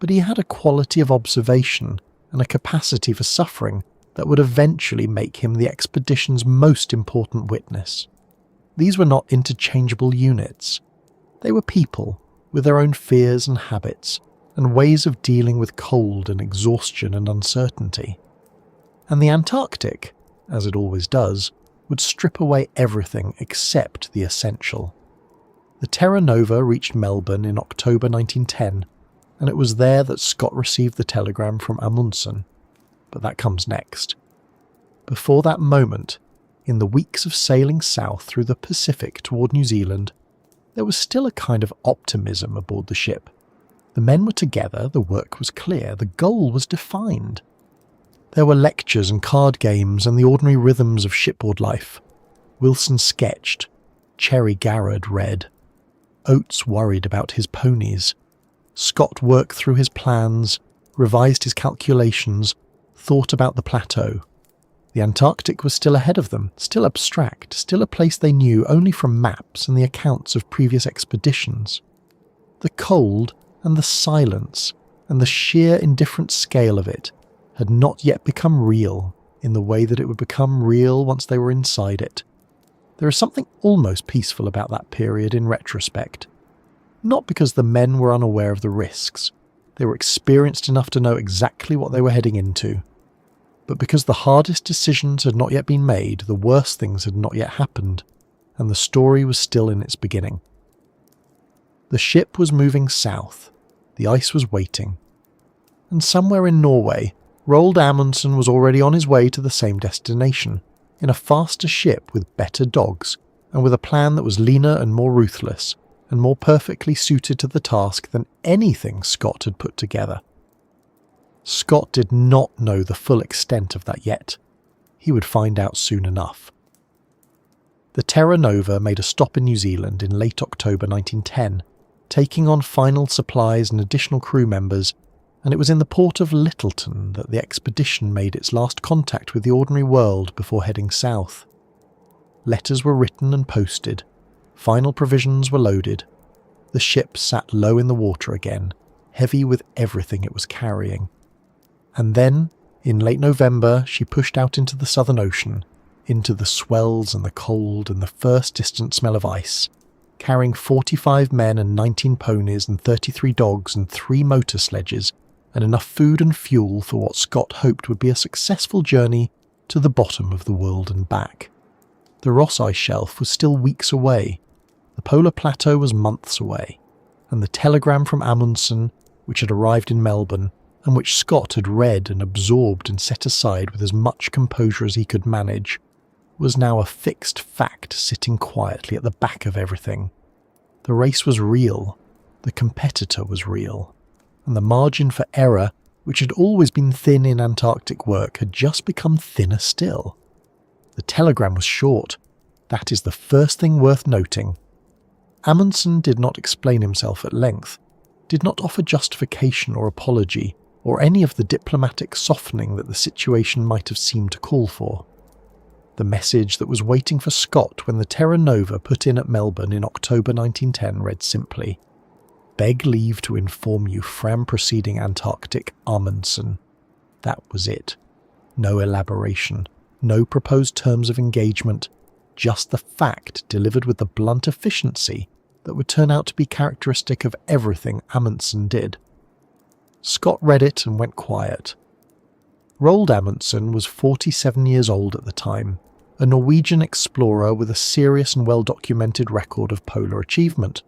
S1: but he had a quality of observation and a capacity for suffering that would eventually make him the expedition's most important witness. These were not interchangeable units. They were people, with their own fears and habits, and ways of dealing with cold and exhaustion and uncertainty. And the Antarctic, as it always does, would strip away everything except the essential. The Terra Nova reached Melbourne in October 1910, and it was there that Scott received the telegram from Amundsen. But that comes next. Before that moment, in the weeks of sailing south through the Pacific toward New Zealand, there was still a kind of optimism aboard the ship. The men were together, the work was clear, the goal was defined. There were lectures and card games and the ordinary rhythms of shipboard life. Wilson sketched. Cherry Garrard read. Oates worried about his ponies. Scott worked through his plans, revised his calculations, thought about the plateau. The Antarctic was still ahead of them, still abstract, still a place they knew only from maps and the accounts of previous expeditions. The cold and the silence and the sheer indifferent scale of it had not yet become real in the way that it would become real once they were inside it. There is something almost peaceful about that period in retrospect. Not because the men were unaware of the risks, they were experienced enough to know exactly what they were heading into, but because the hardest decisions had not yet been made, the worst things had not yet happened, and the story was still in its beginning. The ship was moving south, the ice was waiting, and somewhere in Norway, Roald Amundsen was already on his way to the same destination, in a faster ship with better dogs, and with a plan that was leaner and more ruthless, and more perfectly suited to the task than anything Scott had put together. Scott did not know the full extent of that yet. He would find out soon enough. The Terra Nova made a stop in New Zealand in late October 1910, taking on final supplies and additional crew members, and it was in the port of Lyttelton that the expedition made its last contact with the ordinary world before heading south. Letters were written and posted. Final provisions were loaded. The ship sat low in the water again, heavy with everything it was carrying. And then, in late November, she pushed out into the Southern Ocean, into the swells and the cold and the first distant smell of ice, carrying 45 men and 19 ponies and 33 dogs and 3 motor sledges, and enough food and fuel for what Scott hoped would be a successful journey to the bottom of the world and back. The Ross Ice Shelf was still weeks away, the polar plateau was months away, and the telegram from Amundsen, which had arrived in Melbourne, and which Scott had read and absorbed and set aside with as much composure as he could manage, was now a fixed fact sitting quietly at the back of everything. The race was real, the competitor was real, and the margin for error, which had always been thin in Antarctic work, had just become thinner still. The telegram was short. That is the first thing worth noting. Amundsen did not explain himself at length, did not offer justification or apology, or any of the diplomatic softening that the situation might have seemed to call for. The message that was waiting for Scott when the Terra Nova put in at Melbourne in October 1910 read simply, "Beg leave to inform you fram proceeding Antarctic Amundsen." That was it. No elaboration, no proposed terms of engagement, just the fact delivered with the blunt efficiency that would turn out to be characteristic of everything Amundsen did. Scott read it and went quiet. Roald Amundsen was 47 years old at the time, a Norwegian explorer with a serious and well-documented record of polar achievement.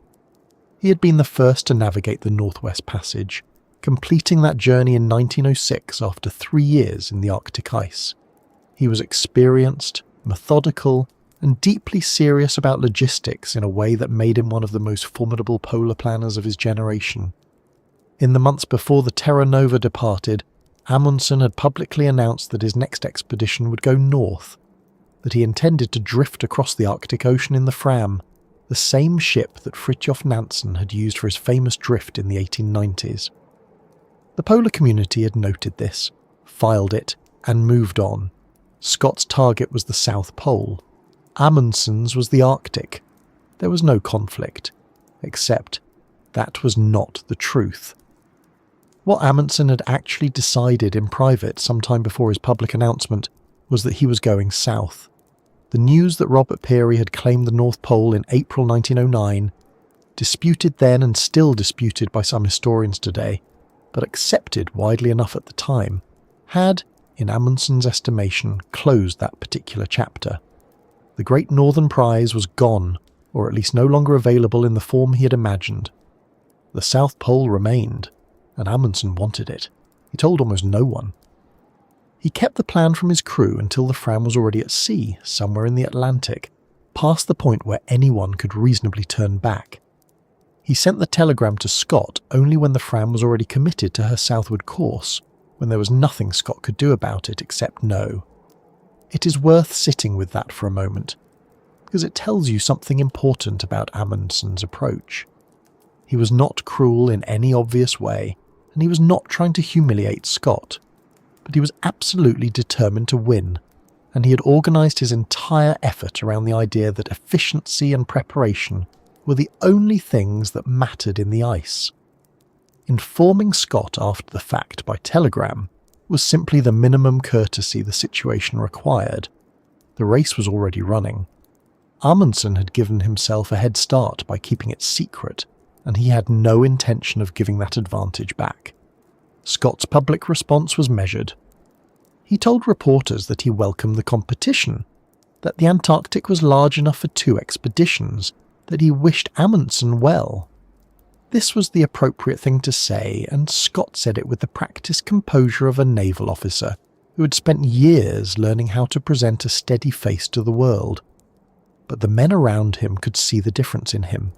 S1: He had been the first to navigate the Northwest Passage, completing that journey in 1906 after 3 years in the Arctic ice. He was experienced, methodical, and deeply serious about logistics in a way that made him one of the most formidable polar planners of his generation. In the months before the Terra Nova departed, Amundsen had publicly announced that his next expedition would go north, that he intended to drift across the Arctic Ocean in the Fram, the same ship that Fridtjof Nansen had used for his famous drift in the 1890s. The polar community had noted this, filed it, and moved on. Scott's target was the South Pole. Amundsen's was the Arctic. There was no conflict, except that was not the truth. What Amundsen had actually decided in private sometime before his public announcement was that he was going south. The news that Robert Peary had claimed the North Pole in April 1909, disputed then and still disputed by some historians today, but accepted widely enough at the time, had, in Amundsen's estimation, closed that particular chapter. The Great Northern Prize was gone, or at least no longer available in the form he had imagined. The South Pole remained, and Amundsen wanted it. He told almost no one. He kept the plan from his crew until the Fram was already at sea, somewhere in the Atlantic, past the point where anyone could reasonably turn back. He sent the telegram to Scott only when the Fram was already committed to her southward course, when there was nothing Scott could do about it except no. It is worth sitting with that for a moment, because it tells you something important about Amundsen's approach. He was not cruel in any obvious way, and he was not trying to humiliate Scott, but he was absolutely determined to win, and he had organised his entire effort around the idea that efficiency and preparation were the only things that mattered in the ice. Informing Scott after the fact by telegram was simply the minimum courtesy the situation required. The race was already running. Amundsen had given himself a head start by keeping it secret, and he had no intention of giving that advantage back. Scott's public response was measured. He told reporters that he welcomed the competition, that the Antarctic was large enough for 2 expeditions, that he wished Amundsen well. This was the appropriate thing to say, and Scott said it with the practiced composure of a naval officer who had spent years learning how to present a steady face to the world. But the men around him could see the difference in him.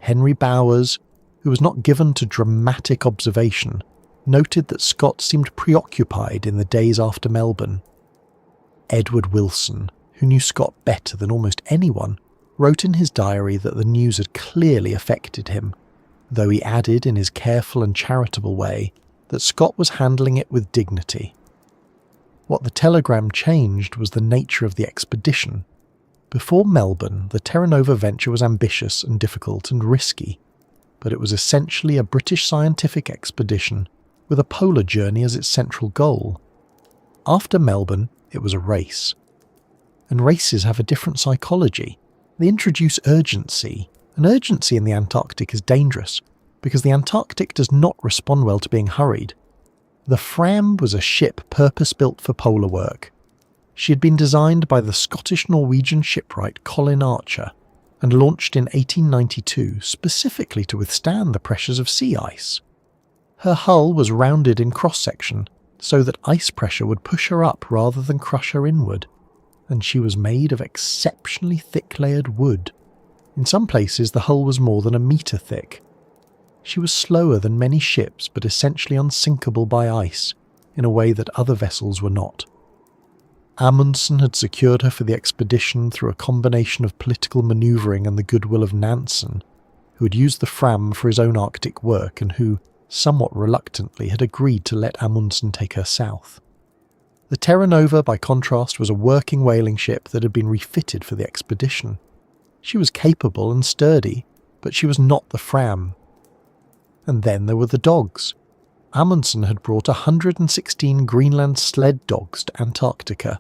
S1: Henry Bowers, who was not given to dramatic observation, noted that Scott seemed preoccupied in the days after Melbourne. Edward Wilson, who knew Scott better than almost anyone, wrote in his diary that the news had clearly affected him, though he added in his careful and charitable way that Scott was handling it with dignity. What the telegram changed was the nature of the expedition. Before Melbourne, the Terra Nova venture was ambitious and difficult and risky, but it was essentially a British scientific expedition with a polar journey as its central goal. After Melbourne, it was a race. And races have a different psychology. They introduce urgency, and urgency in the Antarctic is dangerous, because the Antarctic does not respond well to being hurried. The Fram was a ship purpose-built for polar work. She had been designed by the Scottish-Norwegian shipwright Colin Archer, and launched in 1892 specifically to withstand the pressures of sea ice. Her hull was rounded in cross-section, so that ice pressure would push her up rather than crush her inward, and she was made of exceptionally thick-layered wood. In some places the hull was more than a metre thick. She was slower than many ships but essentially unsinkable by ice, in a way that other vessels were not. Amundsen had secured her for the expedition through a combination of political manoeuvring and the goodwill of Nansen, who had used the Fram for his own Arctic work and who, somewhat reluctantly, had agreed to let Amundsen take her south. The Terra Nova, by contrast, was a working whaling ship that had been refitted for the expedition. She was capable and sturdy, but she was not the Fram. And then there were the dogs. Amundsen had brought 116 Greenland sled dogs to Antarctica.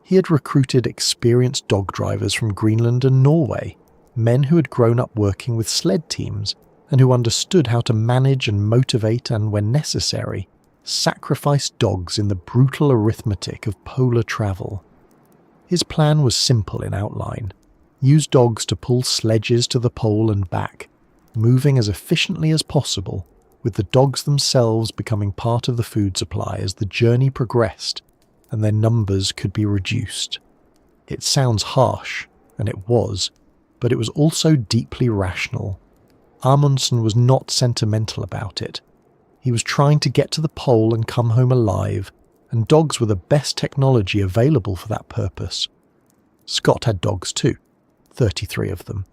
S1: He had recruited experienced dog drivers from Greenland and Norway, men who had grown up working with sled teams and who understood how to manage and motivate and, when necessary, sacrifice dogs in the brutal arithmetic of polar travel. His plan was simple in outline. Use dogs to pull sledges to the pole and back, moving as efficiently as possible, with the dogs themselves becoming part of the food supply as the journey progressed and their numbers could be reduced. It sounds harsh, and it was, but it was also deeply rational. Amundsen was not sentimental about it. He was trying to get to the pole and come home alive, and dogs were the best technology available for that purpose. Scott had dogs too, 33 of them,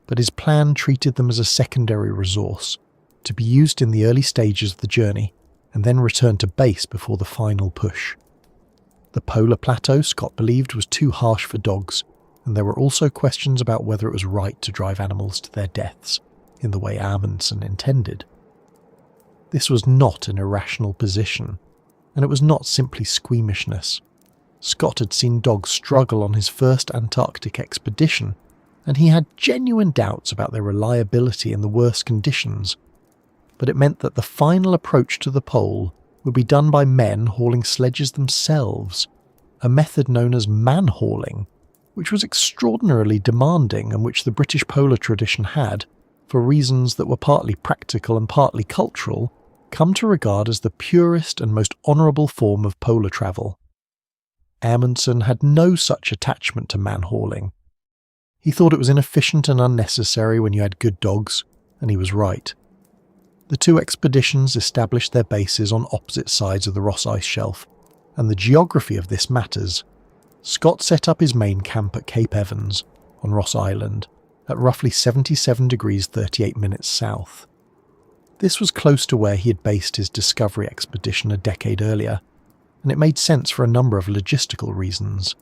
S1: but his plan treated them as a secondary resource, to be used in the early stages of the journey, and then returned to base before the final push. The polar plateau, Scott believed, was too harsh for dogs, and there were also questions about whether it was right to drive animals to their deaths, in the way Amundsen intended. This was not an irrational position, and it was not simply squeamishness. Scott had seen dogs struggle on his first Antarctic expedition, and he had genuine doubts about their reliability in the worst conditions. But it meant that the final approach to the pole would be done by men hauling sledges themselves, a method known as man-hauling, which was extraordinarily demanding and which the British polar tradition had, for reasons that were partly practical and partly cultural, come to regard as the purest and most honourable form of polar travel. Amundsen had no such attachment to man-hauling. He thought it was inefficient and unnecessary when you had good dogs, and he was right. The two expeditions established their bases on opposite sides of the Ross Ice Shelf, and the geography of this matters. Scott set up his main camp at Cape Evans, on Ross Island, at roughly 77 degrees 38 minutes south. This was close to where he had based his Discovery expedition a decade earlier, and it made sense for a number of logistical reasons.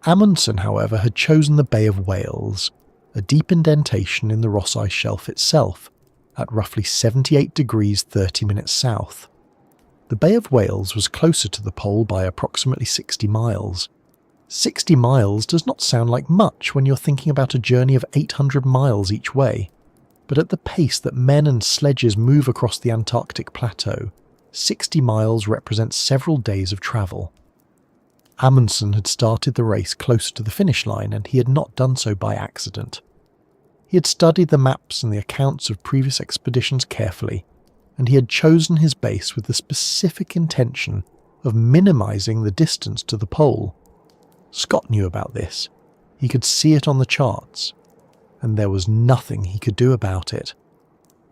S1: Amundsen, however, had chosen the Bay of Whales, a deep indentation in the Ross Ice Shelf itself, at roughly 78 degrees 30 minutes south. The Bay of Whales was closer to the pole by approximately 60 miles. 60 miles does not sound like much when you're thinking about a journey of 800 miles each way, but at the pace that men and sledges move across the Antarctic plateau, 60 miles represents several days of travel. Amundsen had started the race closer to the finish line, and he had not done so by accident. He had studied the maps and the accounts of previous expeditions carefully, and he had chosen his base with the specific intention of minimising the distance to the pole. Scott knew about this. He could see it on the charts, and there was nothing he could do about it.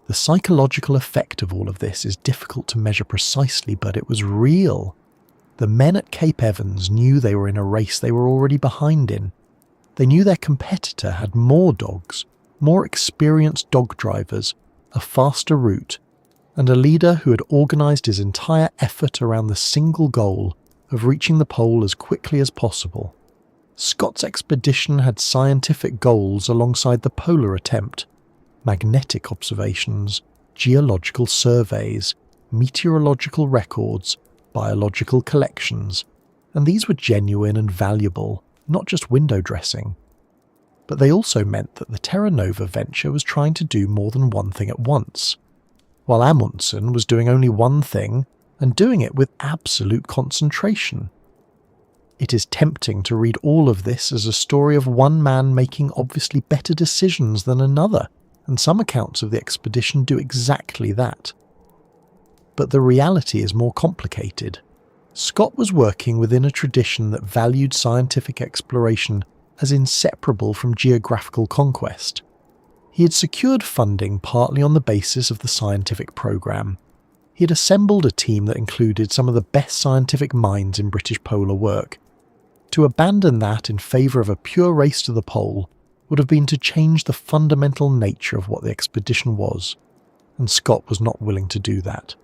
S1: The psychological effect of all of this is difficult to measure precisely, but it was real. The men at Cape Evans knew they were in a race they were already behind in. They knew their competitor had more dogs, more experienced dog drivers, a faster route, and a leader who had organised his entire effort around the single goal of reaching the pole as quickly as possible. Scott's expedition had scientific goals alongside the polar attempt: magnetic observations, geological surveys, meteorological records, biological collections, and these were genuine and valuable, not just window dressing. But they also meant that the Terra Nova venture was trying to do more than one thing at once, while Amundsen was doing only one thing and doing it with absolute concentration. It is tempting to read all of this as a story of one man making obviously better decisions than another, and some accounts of the expedition do exactly that. But the reality is more complicated. Scott was working within a tradition that valued scientific exploration as inseparable from geographical conquest. He had secured funding partly on the basis of the scientific programme. He had assembled a team that included some of the best scientific minds in British polar work. To abandon that in favour of a pure race to the pole would have been to change the fundamental nature of what the expedition was, and Scott was not willing to do that.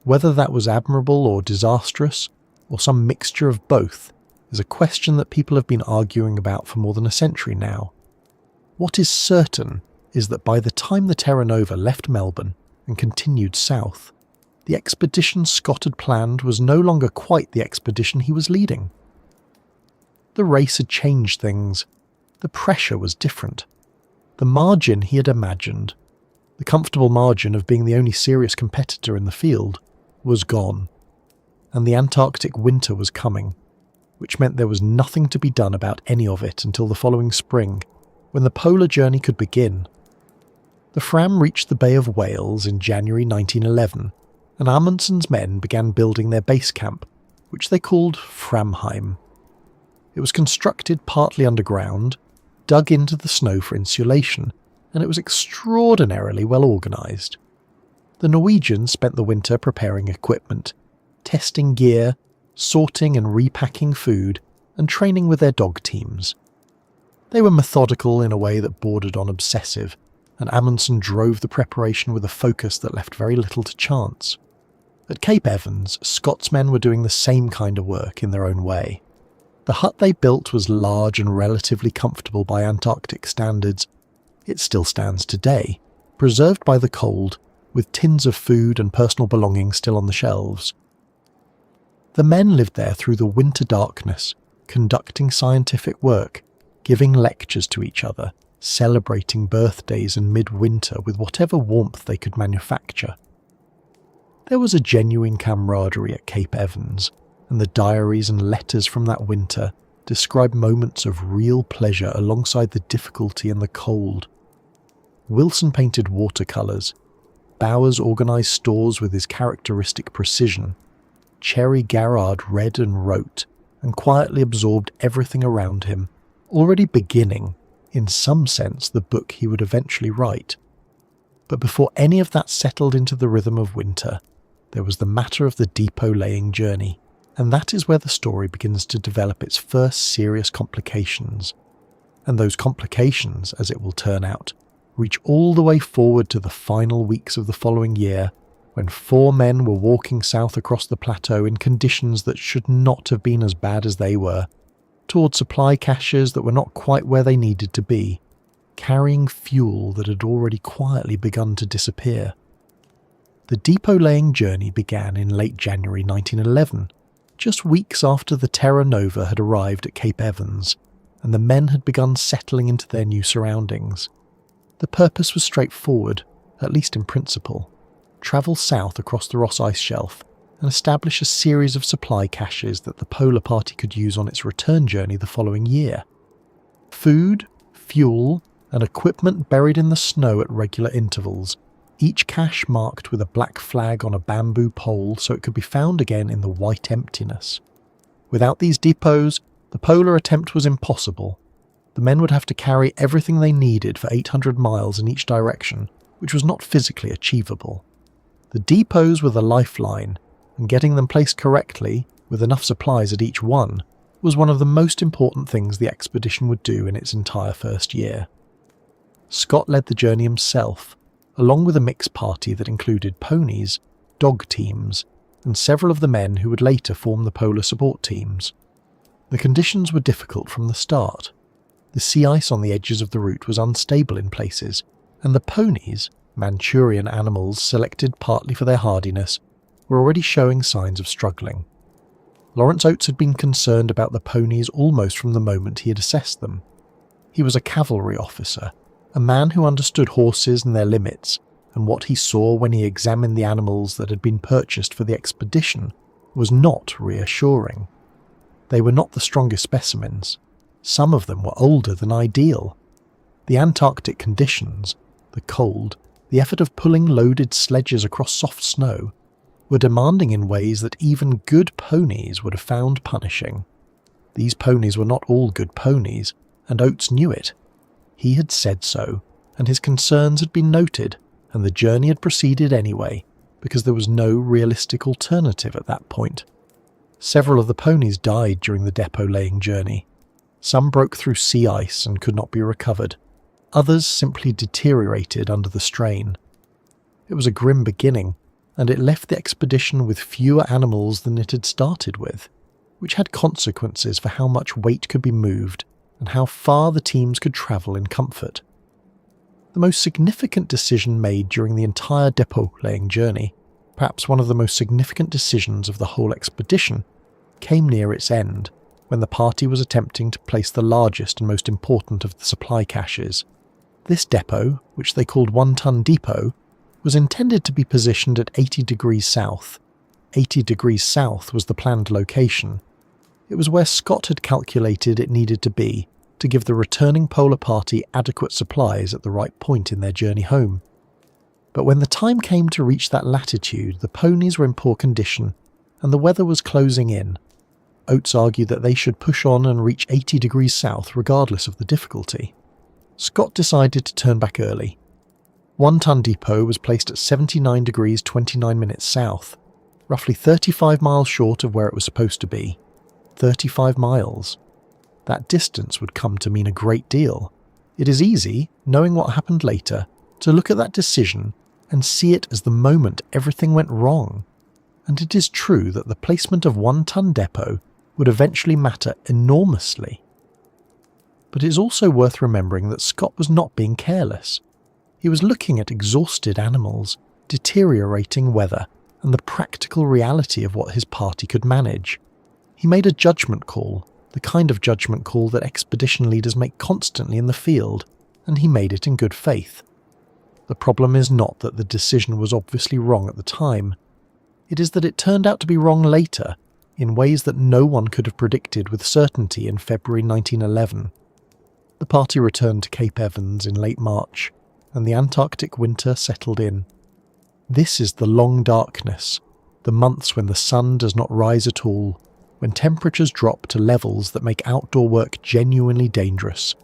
S1: Whether that was admirable or disastrous, or some mixture of both, is a question that people have been arguing about for more than a century now. What is certain is that by the time the Terra Nova left Melbourne and continued south, The expedition Scott had planned was no longer quite the expedition he was leading. The race had changed things. The pressure was different. The margin he had imagined, the comfortable margin of being the only serious competitor in the field, was gone. And the Antarctic winter was coming, which meant there was nothing to be done about any of it until the following spring, when the polar journey could begin. The Fram reached the Bay of Whales in January 1911, and Amundsen's men began building their base camp, which they called Framheim. It was constructed partly underground, dug into the snow for insulation, and it was extraordinarily well organised. The Norwegians spent the winter preparing equipment, testing gear, sorting and repacking food, and training with their dog teams. They were methodical in a way that bordered on obsessive, and Amundsen drove the preparation with a focus that left very little to chance. At Cape Evans, Scott's men were doing the same kind of work in their own way. The hut they built was large and relatively comfortable by Antarctic standards. It still stands today, preserved by the cold, with tins of food and personal belongings still on the shelves. The men lived there through the winter darkness, conducting scientific work, giving lectures to each other, celebrating birthdays and midwinter with whatever warmth they could manufacture. There was a genuine camaraderie at Cape Evans, and the diaries and letters from that winter describe moments of real pleasure alongside the difficulty and the cold. Wilson painted watercolours, Bowers organised stores with his characteristic precision, Cherry Garrard read and wrote, and quietly absorbed everything around him, already beginning, in some sense, the book he would eventually write. But before any of that settled into the rhythm of winter, there was the matter of the depot-laying journey, and that is where the story begins to develop its first serious complications. And those complications, as it will turn out, reach all the way forward to the final weeks of the following year, when 4 men were walking south across the plateau in conditions that should not have been as bad as they were, toward supply caches that were not quite where they needed to be, carrying fuel that had already quietly begun to disappear. The depot-laying journey began in late January 1911, just weeks after the Terra Nova had arrived at Cape Evans, and the men had begun settling into their new surroundings. The purpose was straightforward, at least in principle: travel south across the Ross Ice Shelf and establish a series of supply caches that the Polar Party could use on its return journey the following year. Food, fuel, and equipment buried in the snow at regular intervals, each cache marked with a black flag on a bamboo pole so it could be found again in the white emptiness. Without these depots, the polar attempt was impossible. The men would have to carry everything they needed for 800 miles in each direction, which was not physically achievable. The depots were the lifeline, and getting them placed correctly, with enough supplies at each one, was one of the most important things the expedition would do in its entire first year. Scott led the journey himself, along with a mixed party that included ponies, dog teams, and several of the men who would later form the polar support teams. The conditions were difficult from the start. The sea ice on the edges of the route was unstable in places, and the ponies, Manchurian animals selected partly for their hardiness, were already showing signs of struggling. Lawrence Oates had been concerned about the ponies almost from the moment he had assessed them. He was a cavalry officer, a man who understood horses and their limits, and what he saw when he examined the animals that had been purchased for the expedition was not reassuring. They were not the strongest specimens. Some of them were older than ideal. The Antarctic conditions, the cold, the effort of pulling loaded sledges across soft snow, were demanding in ways that even good ponies would have found punishing. These ponies were not all good ponies, and Oates knew it. He had said so, and his concerns had been noted, and the journey had proceeded anyway, because there was no realistic alternative at that point. Several of the ponies died during the depot-laying journey. Some broke through sea ice and could not be recovered. Others simply deteriorated under the strain. It was a grim beginning, and it left the expedition with fewer animals than it had started with, which had consequences for how much weight could be moved and how far the teams could travel in comfort. The most significant decision made during the entire depot-laying journey, perhaps one of the most significant decisions of the whole expedition, came near its end when the party was attempting to place the largest and most important of the supply caches. This depot, which they called 1 Ton Depot, was intended to be positioned at 80 degrees south. 80 degrees south was the planned location. It was where Scott had calculated it needed to be to give the returning polar party adequate supplies at the right point in their journey home. But when the time came to reach that latitude, the ponies were in poor condition and the weather was closing in. Oates argued that they should push on and reach 80 degrees south regardless of the difficulty. Scott decided to turn back early. 1 Ton Depot was placed at 79 degrees 29 minutes south, roughly 35 miles short of where it was supposed to be. 35 miles. That distance would come to mean a great deal. It is easy, knowing what happened later, to look at that decision and see it as the moment everything went wrong. And it is true that the placement of 1 Ton Depot would eventually matter enormously. But it is also worth remembering that Scott was not being careless. He was looking at exhausted animals, deteriorating weather, and the practical reality of what his party could manage. He made a judgment call, the kind of judgment call that expedition leaders make constantly in the field, and he made it in good faith. The problem is not that the decision was obviously wrong at the time. It is that it turned out to be wrong later, in ways that no one could have predicted with certainty in February 1911. The party returned to Cape Evans in late March, and the Antarctic winter settled in. This is the long darkness, the months when the sun does not rise at all, when temperatures drop to levels that make outdoor work genuinely dangerous,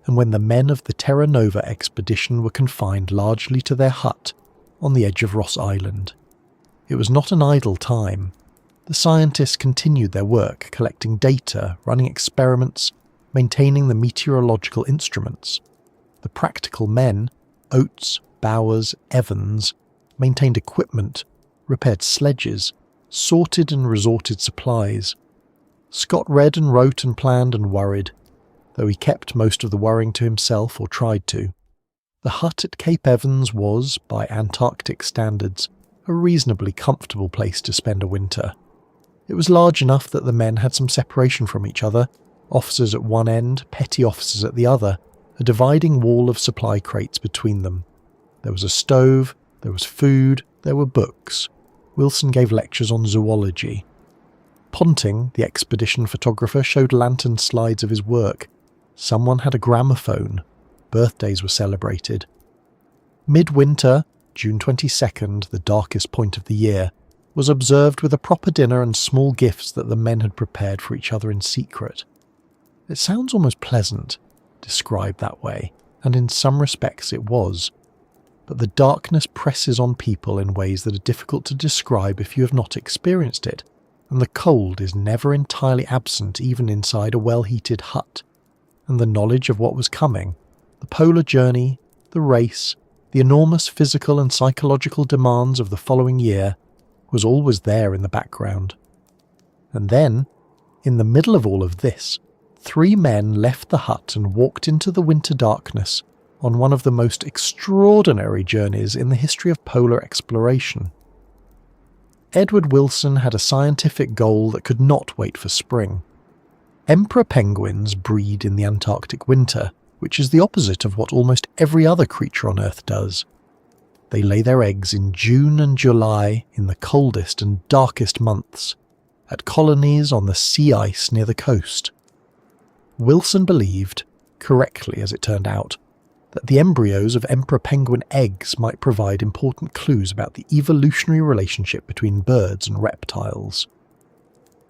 S1: and when the men of the Terra Nova expedition were confined largely to their hut on the edge of Ross Island. It was not an idle time. The scientists continued their work, collecting data, running experiments, maintaining the meteorological instruments. The practical men, Oates, Bowers, Evans, maintained equipment, repaired sledges, sorted and resorted supplies. Scott read and wrote and planned and worried, though he kept most of the worrying to himself or tried to. The hut at Cape Evans was, by Antarctic standards, a reasonably comfortable place to spend a winter. It was large enough that the men had some separation from each other, officers at one end, petty officers at the other, a dividing wall of supply crates between them. There was a stove, there was food, there were books. Wilson gave lectures on zoology. Ponting, the expedition photographer, showed lantern slides of his work. Someone had a gramophone. Birthdays were celebrated. Midwinter, June 22nd, the darkest point of the year, was observed with a proper dinner and small gifts that the men had prepared for each other in secret. It sounds almost pleasant, described that way, and in some respects it was. But the darkness presses on people in ways that are difficult to describe if you have not experienced it, and the cold is never entirely absent even inside a well-heated hut. And the knowledge of what was coming, the polar journey, the race, the enormous physical and psychological demands of the following year, was always there in the background. And then, in the middle of all of this, 3 men left the hut and walked into the winter darkness on one of the most extraordinary journeys in the history of polar exploration. Edward Wilson had a scientific goal that could not wait for spring. Emperor penguins breed in the Antarctic winter, which is the opposite of what almost every other creature on Earth does. They lay their eggs in June and July in the coldest and darkest months, at colonies on the sea ice near the coast. Wilson believed, correctly as it turned out, that the embryos of emperor penguin eggs might provide important clues about the evolutionary relationship between birds and reptiles.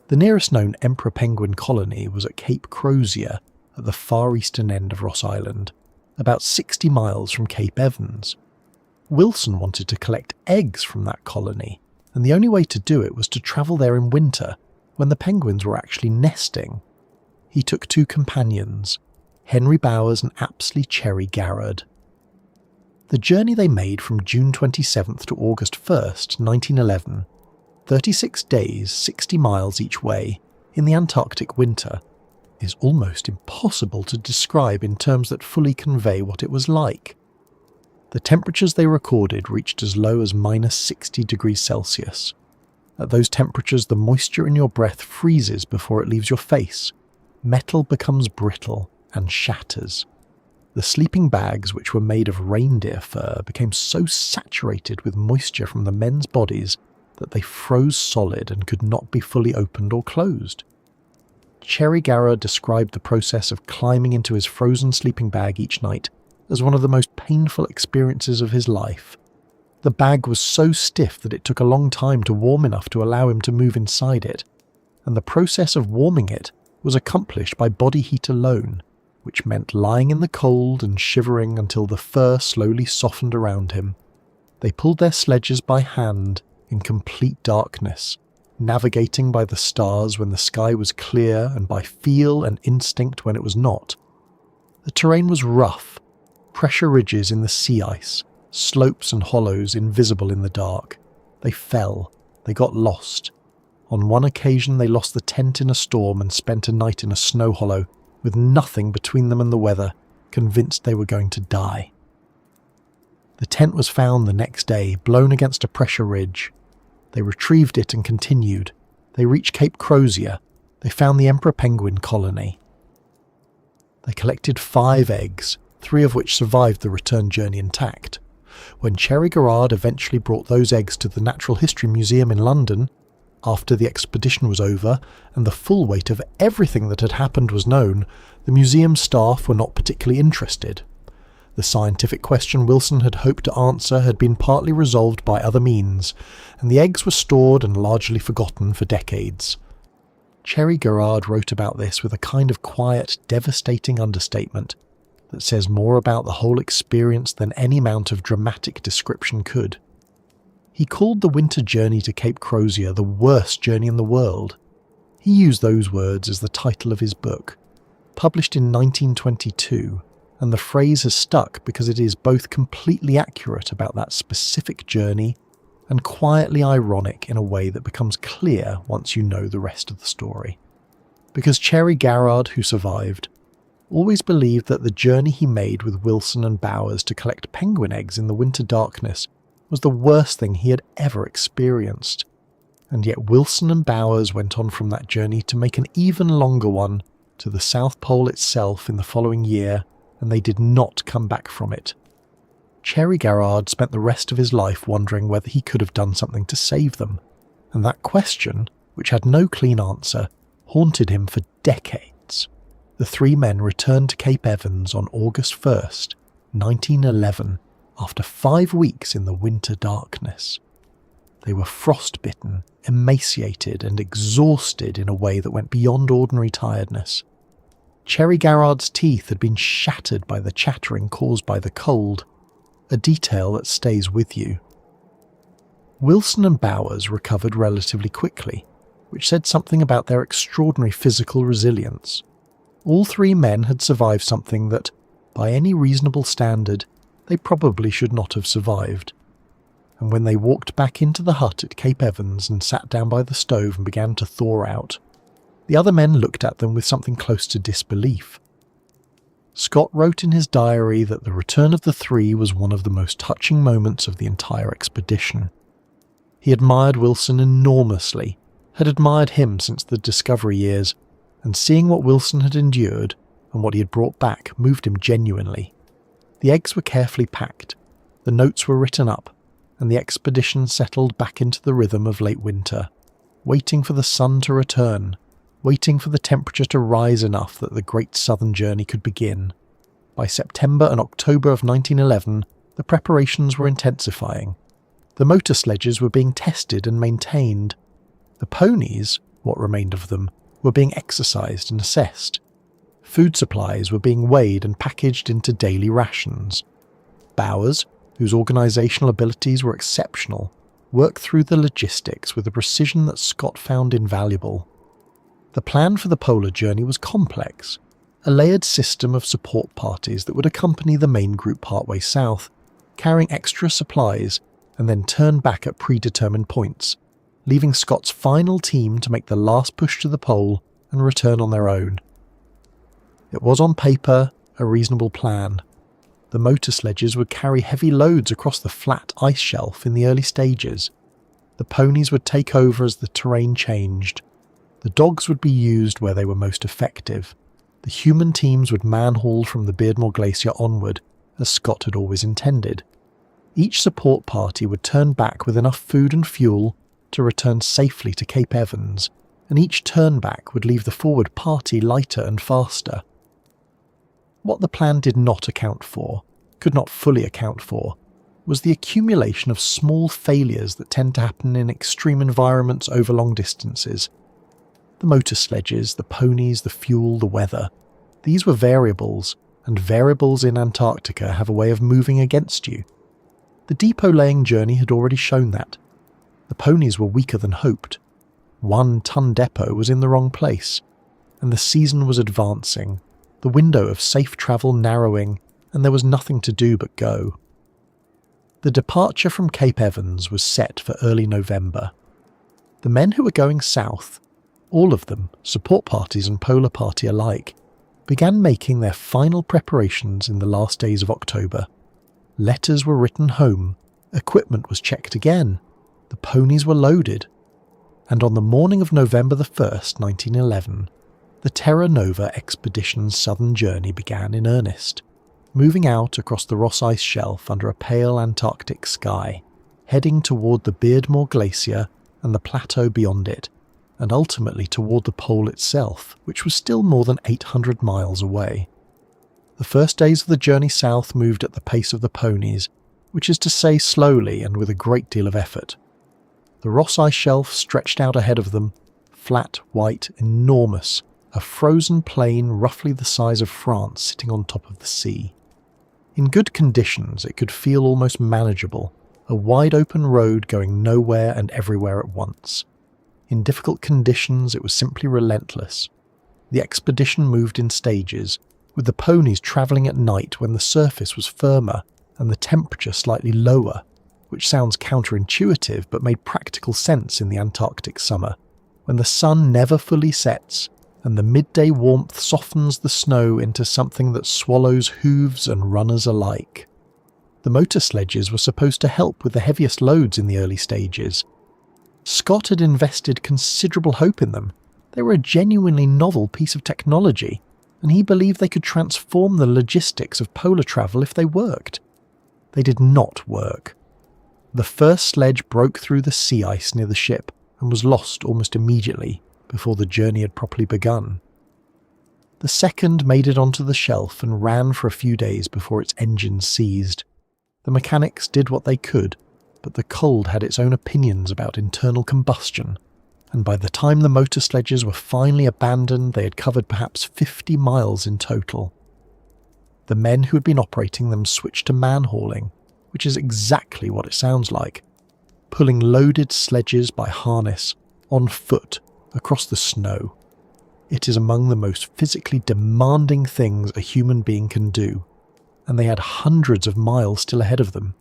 S1: The nearest known emperor penguin colony was at Cape Crozier at the far eastern end of Ross Island, about 60 miles from Cape Evans. Wilson wanted to collect eggs from that colony, and the only way to do it was to travel there in winter, when the penguins were actually nesting. He took 2 companions, Henry Bowers and Apsley Cherry Garrard. The journey they made from June 27th to August 1st, 1911, 36 days, 60 miles each way, in the Antarctic winter, is almost impossible to describe in terms that fully convey what it was like. The temperatures they recorded reached as low as minus 60 degrees Celsius. At those temperatures, the moisture in your breath freezes before it leaves your face. Metal becomes brittle and shatters. The sleeping bags, which were made of reindeer fur, became so saturated with moisture from the men's bodies that they froze solid and could not be fully opened or closed. Cherry Garrard described the process of climbing into his frozen sleeping bag each night as one of the most painful experiences of his life. The bag was so stiff that it took a long time to warm enough to allow him to move inside it, and the process of warming it was accomplished by body heat alone, which meant lying in the cold and shivering until the fur slowly softened around him. They pulled their sledges by hand in complete darkness, navigating by the stars when the sky was clear and by feel and instinct when it was not. The terrain was rough, pressure ridges in the sea ice, slopes and hollows invisible in the dark. They fell, they got lost. On one occasion they lost the tent in a storm and spent a night in a snow hollow, with nothing between them and the weather, convinced they were going to die. The tent was found the next day, blown against a pressure ridge. They retrieved it and continued. They reached Cape Crozier. They found the emperor penguin colony. They collected 5 eggs, 3 of which survived the return journey intact. When Cherry Garrard eventually brought those eggs to the Natural History Museum in London, after the expedition was over and the full weight of everything that had happened was known, the museum staff were not particularly interested. The scientific question Wilson had hoped to answer had been partly resolved by other means, and the eggs were stored and largely forgotten for decades. Cherry Garrard wrote about this with a kind of quiet, devastating understatement that says more about the whole experience than any amount of dramatic description could. He called the winter journey to Cape Crozier the worst journey in the world. He used those words as the title of his book, published in 1922, and the phrase has stuck because it is both completely accurate about that specific journey and quietly ironic in a way that becomes clear once you know the rest of the story. Because Cherry Garrard, who survived, always believed that the journey he made with Wilson and Bowers to collect penguin eggs in the winter darkness was the worst thing he had ever experienced. And yet Wilson and Bowers went on from that journey to make an even longer one to the South Pole itself in the following year, and they did not come back from it. Cherry Garrard spent the rest of his life wondering whether he could have done something to save them, and that question, which had no clean answer, haunted him for decades. The 3 men returned to Cape Evans on August 1st, 1911, after 5 weeks in the winter darkness. They were frostbitten, emaciated and exhausted in a way that went beyond ordinary tiredness. Cherry Garrard's teeth had been shattered by the chattering caused by the cold, a detail that stays with you. Wilson and Bowers recovered relatively quickly, which said something about their extraordinary physical resilience. All 3 men had survived something that, by any reasonable standard, they probably should not have survived. And when they walked back into the hut at Cape Evans and sat down by the stove and began to thaw out, the other men looked at them with something close to disbelief. Scott wrote in his diary that the return of the 3 was one of the most touching moments of the entire expedition. He admired Wilson enormously, had admired him since the Discovery years, and seeing what Wilson had endured and what he had brought back moved him genuinely. The eggs were carefully packed, the notes were written up, and the expedition settled back into the rhythm of late winter, waiting for the sun to return, waiting for the temperature to rise enough that the great southern journey could begin. By September and October of 1911, the preparations were intensifying. The motor sledges were being tested and maintained. The ponies, what remained of them, were being exercised and assessed. Food supplies were being weighed and packaged into daily rations. Bowers, whose organisational abilities were exceptional, worked through the logistics with a precision that Scott found invaluable. The plan for the polar journey was complex, a layered system of support parties that would accompany the main group partway south, carrying extra supplies and then turn back at predetermined points, leaving Scott's final team to make the last push to the pole and return on their own. It was on paper a reasonable plan, The motor sledges would carry heavy loads across the flat ice shelf in the early stages. The ponies would take over as the terrain changed. The dogs would be used where they were most effective. The human teams would man-haul from the Beardmore Glacier onward, as Scott had always intended. Each support party would turn back with enough food and fuel to return safely to Cape Evans, and each turn back would leave the forward party lighter and faster. What the plan did not account for, could not fully account for, was the accumulation of small failures that tend to happen in extreme environments over long distances. The motor sledges, the ponies, the fuel, the weather. These were variables, and variables in Antarctica have a way of moving against you. The depot-laying journey had already shown that. The ponies were weaker than hoped. 1 ton depot was in the wrong place, and the season was advancing, the window of safe travel narrowing, and there was nothing to do but go. The departure from Cape Evans was set for early November. The men who were going south, all of them, support parties and polar party alike, began making their final preparations in the last days of October. Letters were written home, equipment was checked again, the ponies were loaded, and on the morning of November the 1st, 1911, the Terra Nova expedition's southern journey began in earnest, moving out across the Ross Ice Shelf under a pale Antarctic sky, heading toward the Beardmore Glacier and the plateau beyond it, and ultimately toward the pole itself, which was still more than 800 miles away. The first days of the journey south moved at the pace of the ponies, which is to say slowly and with a great deal of effort. The Ross Ice Shelf stretched out ahead of them, flat, white, enormous, a frozen plain roughly the size of France sitting on top of the sea. In good conditions it could feel almost manageable, a wide open road going nowhere and everywhere at once. In difficult conditions it was simply relentless. The expedition moved in stages, with the ponies travelling at night when the surface was firmer and the temperature slightly lower, which sounds counterintuitive but made practical sense in the Antarctic summer, when the sun never fully sets and the midday warmth softens the snow into something that swallows hooves and runners alike. The motor sledges were supposed to help with the heaviest loads in the early stages. Scott had invested considerable hope in them. They were a genuinely novel piece of technology, and he believed they could transform the logistics of polar travel if they worked. They did not work. The first sledge broke through the sea ice near the ship and was lost almost immediately before the journey had properly begun. The second made it onto the shelf and ran for a few days before its engines seized. The mechanics did what they could, but the cold had its own opinions about internal combustion, and by the time the motor sledges were finally abandoned they had covered perhaps 50 miles in total. The men who had been operating them switched to man-hauling, which is exactly what it sounds like, pulling loaded sledges by harness, on foot, across the snow. It is among the most physically demanding things a human being can do, and they had hundreds of miles still ahead of them.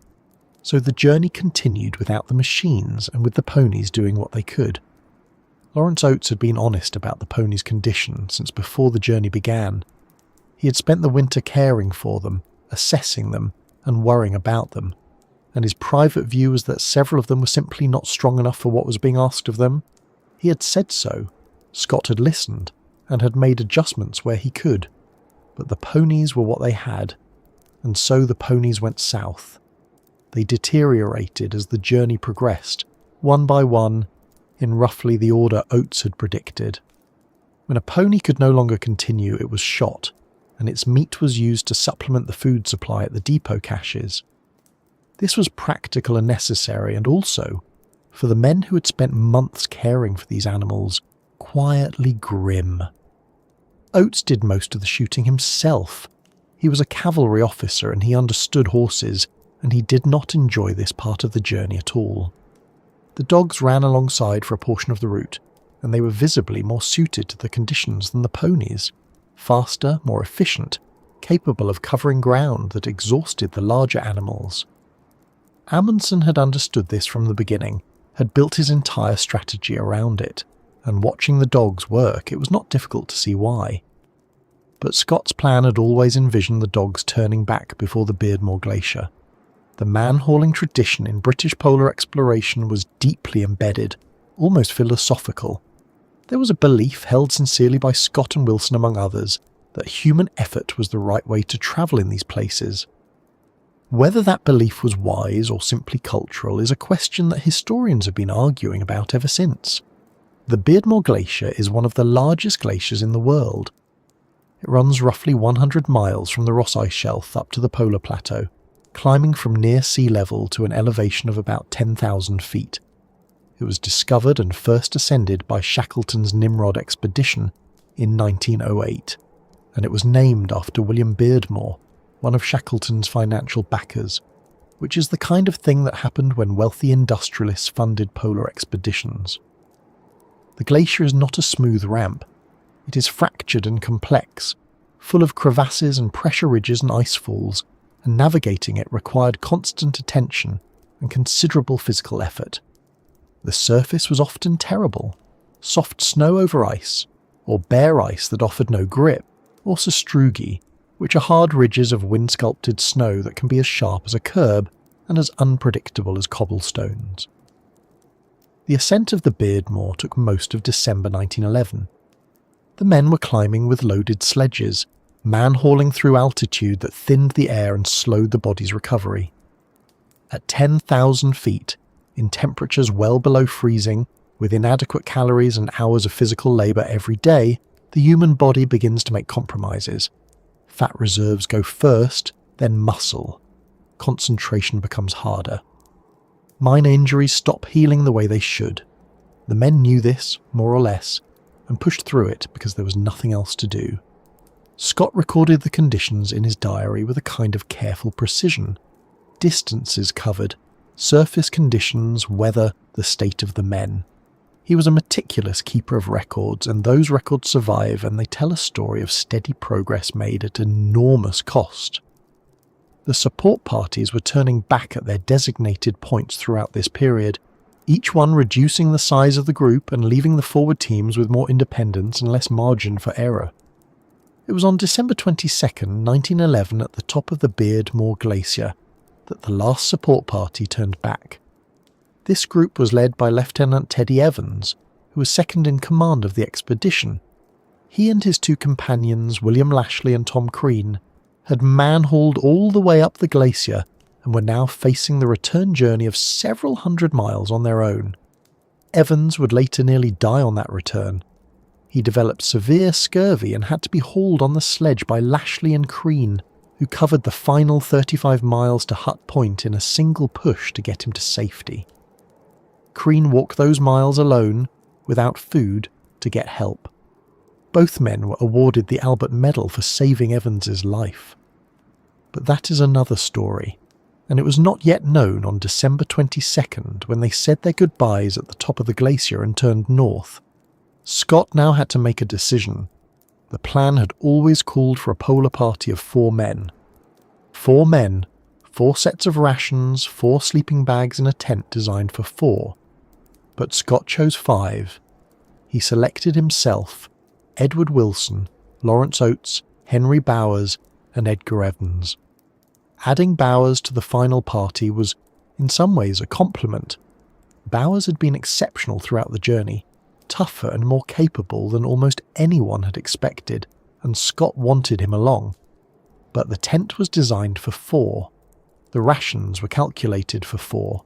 S1: So the journey continued without the machines and with the ponies doing what they could. Lawrence Oates had been honest about the ponies' condition since before the journey began. He had spent the winter caring for them, assessing them, and worrying about them, and his private view was that several of them were simply not strong enough for what was being asked of them. He had said so. Scott had listened, and had made adjustments where he could. But the ponies were what they had, and so the ponies went south. They deteriorated as the journey progressed, one by one, in roughly the order Oates had predicted. When a pony could no longer continue, it was shot, and its meat was used to supplement the food supply at the depot caches. This was practical and necessary, and also, for the men who had spent months caring for these animals, quietly grim. Oates did most of the shooting himself. He was a cavalry officer and he understood horses, and he did not enjoy this part of the journey at all. The dogs ran alongside for a portion of the route, and they were visibly more suited to the conditions than the ponies. Faster, more efficient, capable of covering ground that exhausted the larger animals. Amundsen had understood this from the beginning, had built his entire strategy around it, and watching the dogs work, it was not difficult to see why. But Scott's plan had always envisioned the dogs turning back before the Beardmore Glacier. The man-hauling tradition in British polar exploration was deeply embedded, almost philosophical. There was a belief, held sincerely by Scott and Wilson among others, that human effort was the right way to travel in these places. Whether that belief was wise or simply cultural is a question that historians have been arguing about ever since. The Beardmore Glacier is one of the largest glaciers in the world. It runs roughly 100 miles from the Ross Ice Shelf up to the polar plateau, climbing from near sea level to an elevation of about 10,000 feet. It was discovered and first ascended by Shackleton's Nimrod expedition in 1908, and it was named after William Beardmore, one of Shackleton's financial backers, which is the kind of thing that happened when wealthy industrialists funded polar expeditions. The glacier is not a smooth ramp. It is fractured and complex, full of crevasses and pressure ridges and ice falls, and navigating it required constant attention and considerable physical effort. The surface was often terrible: soft snow over ice, or bare ice that offered no grip, or sastrugi, which are hard ridges of wind-sculpted snow that can be as sharp as a curb and as unpredictable as cobblestones. The ascent of the Beardmore took most of December 1911. The men were climbing with loaded sledges, man-hauling through altitude that thinned the air and slowed the body's recovery. At 10,000 feet, in temperatures well below freezing, with inadequate calories and hours of physical labour every day, the human body begins to make compromises. Fat reserves go first, then muscle. Concentration becomes harder. Minor injuries stop healing the way they should. The men knew this, more or less, and pushed through it because there was nothing else to do. Scott recorded the conditions in his diary with a kind of careful precision. Distances covered, surface conditions, weather, the state of the men. He was a meticulous keeper of records, and those records survive, and they tell a story of steady progress made at enormous cost. The support parties were turning back at their designated points throughout this period, each one reducing the size of the group and leaving the forward teams with more independence and less margin for error. It was on December 22nd, 1911, at the top of the Beardmore Glacier, that the last support party turned back. This group was led by Lieutenant Teddy Evans, who was second in command of the expedition. He and his two companions, William Lashley and Tom Crean, had man-hauled all the way up the glacier and were now facing the return journey of several hundred miles on their own. Evans would later nearly die on that return. He developed severe scurvy and had to be hauled on the sledge by Lashley and Crean, who covered the final 35 miles to Hut Point in a single push to get him to safety. Crean walked those miles alone, without food, to get help. Both men were awarded the Albert Medal for saving Evans's life. But that is another story, and it was not yet known on December 22nd when they said their goodbyes at the top of the glacier and turned north. Scott now had to make a decision. The plan had always called for a polar party of 4 men. 4 men, 4 sets of rations, 4 sleeping bags in a tent designed for 4. But Scott chose 5. He selected himself, Edward Wilson, Lawrence Oates, Henry Bowers, and Edgar Evans. Adding Bowers to the final party was, in some ways, a compliment. Bowers had been exceptional throughout the journey, tougher and more capable than almost anyone had expected, and Scott wanted him along. But the tent was designed for 4. The rations were calculated for 4.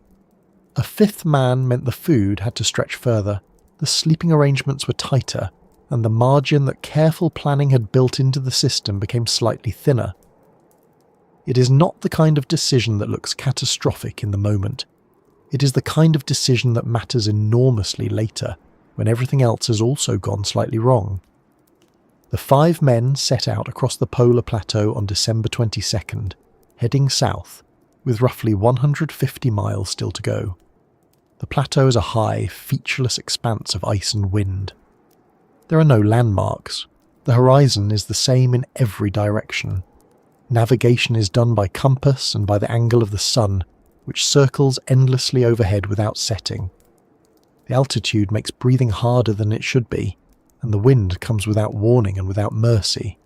S1: A 5th man meant the food had to stretch further, the sleeping arrangements were tighter, and the margin that careful planning had built into the system became slightly thinner. It is not the kind of decision that looks catastrophic in the moment. It is the kind of decision that matters enormously later, when everything else has also gone slightly wrong. The 5 men set out across the polar plateau on December 22nd, heading south, with roughly 150 miles still to go. The plateau is a high, featureless expanse of ice and wind. There are no landmarks. The horizon is the same in every direction. Navigation is done by compass and by the angle of the sun, which circles endlessly overhead without setting. The altitude makes breathing harder than it should be, and the wind comes without warning and without mercy.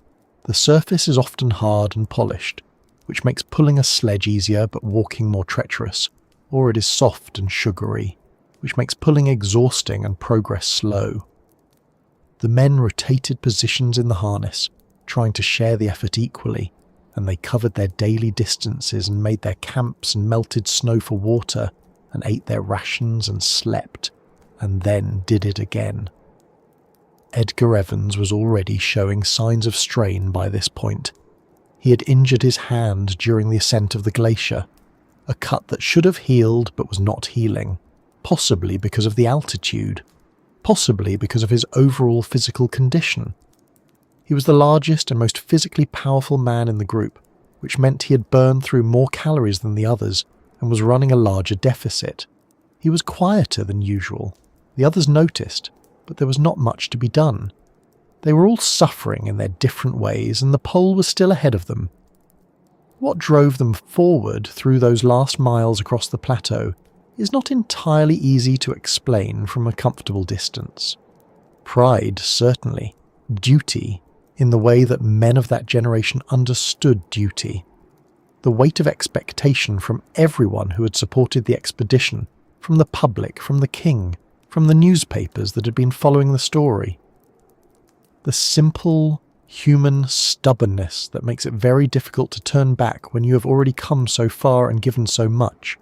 S1: The surface is often hard and polished, which makes pulling a sledge easier but walking more treacherous, or it is soft and sugary, which makes pulling exhausting and progress slow. The men rotated positions in the harness, trying to share the effort equally, and they covered their daily distances and made their camps and melted snow for water and ate their rations and slept, and then did it again. Edgar Evans was already showing signs of strain by this point. He had injured his hand during the ascent of the glacier, a cut that should have healed but was not healing, possibly because of the altitude, possibly because of his overall physical condition. He was the largest and most physically powerful man in the group, which meant he had burned through more calories than the others and was running a larger deficit. He was quieter than usual. The others noticed, but there was not much to be done. They were all suffering in their different ways, and the pole was still ahead of them. What drove them forward through those last miles across the plateau is not entirely easy to explain from a comfortable distance. Pride, certainly. Duty, in the way that men of that generation understood duty. The weight of expectation from everyone who had supported the expedition, from the public, from the king, from the newspapers that had been following the story. The simple, human stubbornness that makes it very difficult to turn back when you have already come so far and given so much.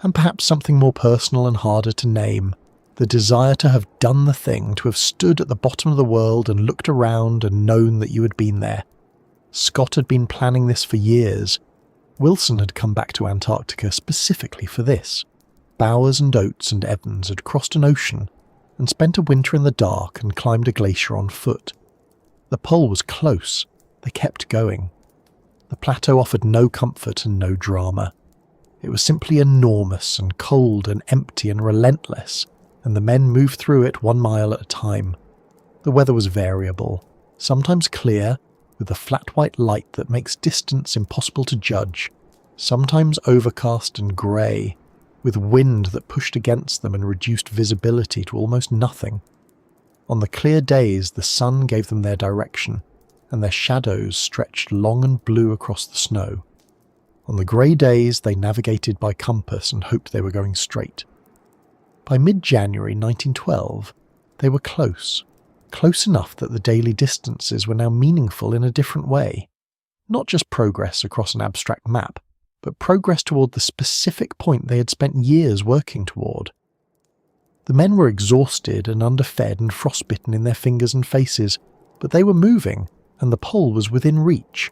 S1: And perhaps something more personal and harder to name, the desire to have done the thing, to have stood at the bottom of the world and looked around and known that you had been there. Scott had been planning this for years. Wilson had come back to Antarctica specifically for this. Bowers and Oates and Evans had crossed an ocean and spent a winter in the dark and climbed a glacier on foot. The pole was close. They kept going. The plateau offered no comfort and no drama. It was simply enormous and cold and empty and relentless, and the men moved through it 1 mile at a time. The weather was variable, sometimes clear, with a flat white light that makes distance impossible to judge, sometimes overcast and grey, with wind that pushed against them and reduced visibility to almost nothing. On the clear days, the sun gave them their direction, and their shadows stretched long and blue across the snow. On the grey days, they navigated by compass and hoped they were going straight. By mid-January 1912, they were close enough that the daily distances were now meaningful in a different way. Not just progress across an abstract map, but progress toward the specific point they had spent years working toward. The men were exhausted and underfed and frostbitten in their fingers and faces, but they were moving, and the pole was within reach.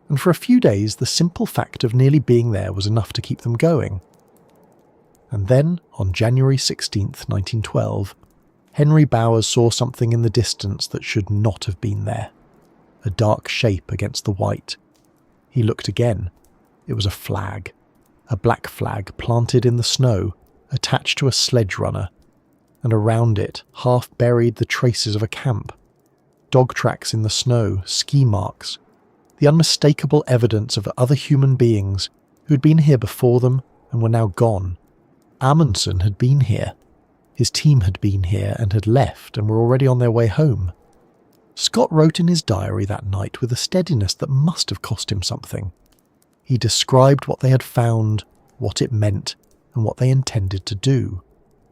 S1: And for a few days, the simple fact of nearly being there was enough to keep them going. And then, on January 16th, 1912, Henry Bowers saw something in the distance that should not have been there. A dark shape against the white. He looked again. It was a flag. A black flag planted in the snow, attached to a sledge runner, and around it, half buried, the traces of a camp. Dog tracks in the snow, ski marks, the unmistakable evidence of other human beings who had been here before them and were now gone. Amundsen had been here. His team had been here and had left and were already on their way home. Scott wrote in his diary that night with a steadiness that must have cost him something. He described what they had found, what it meant, and what they intended to do.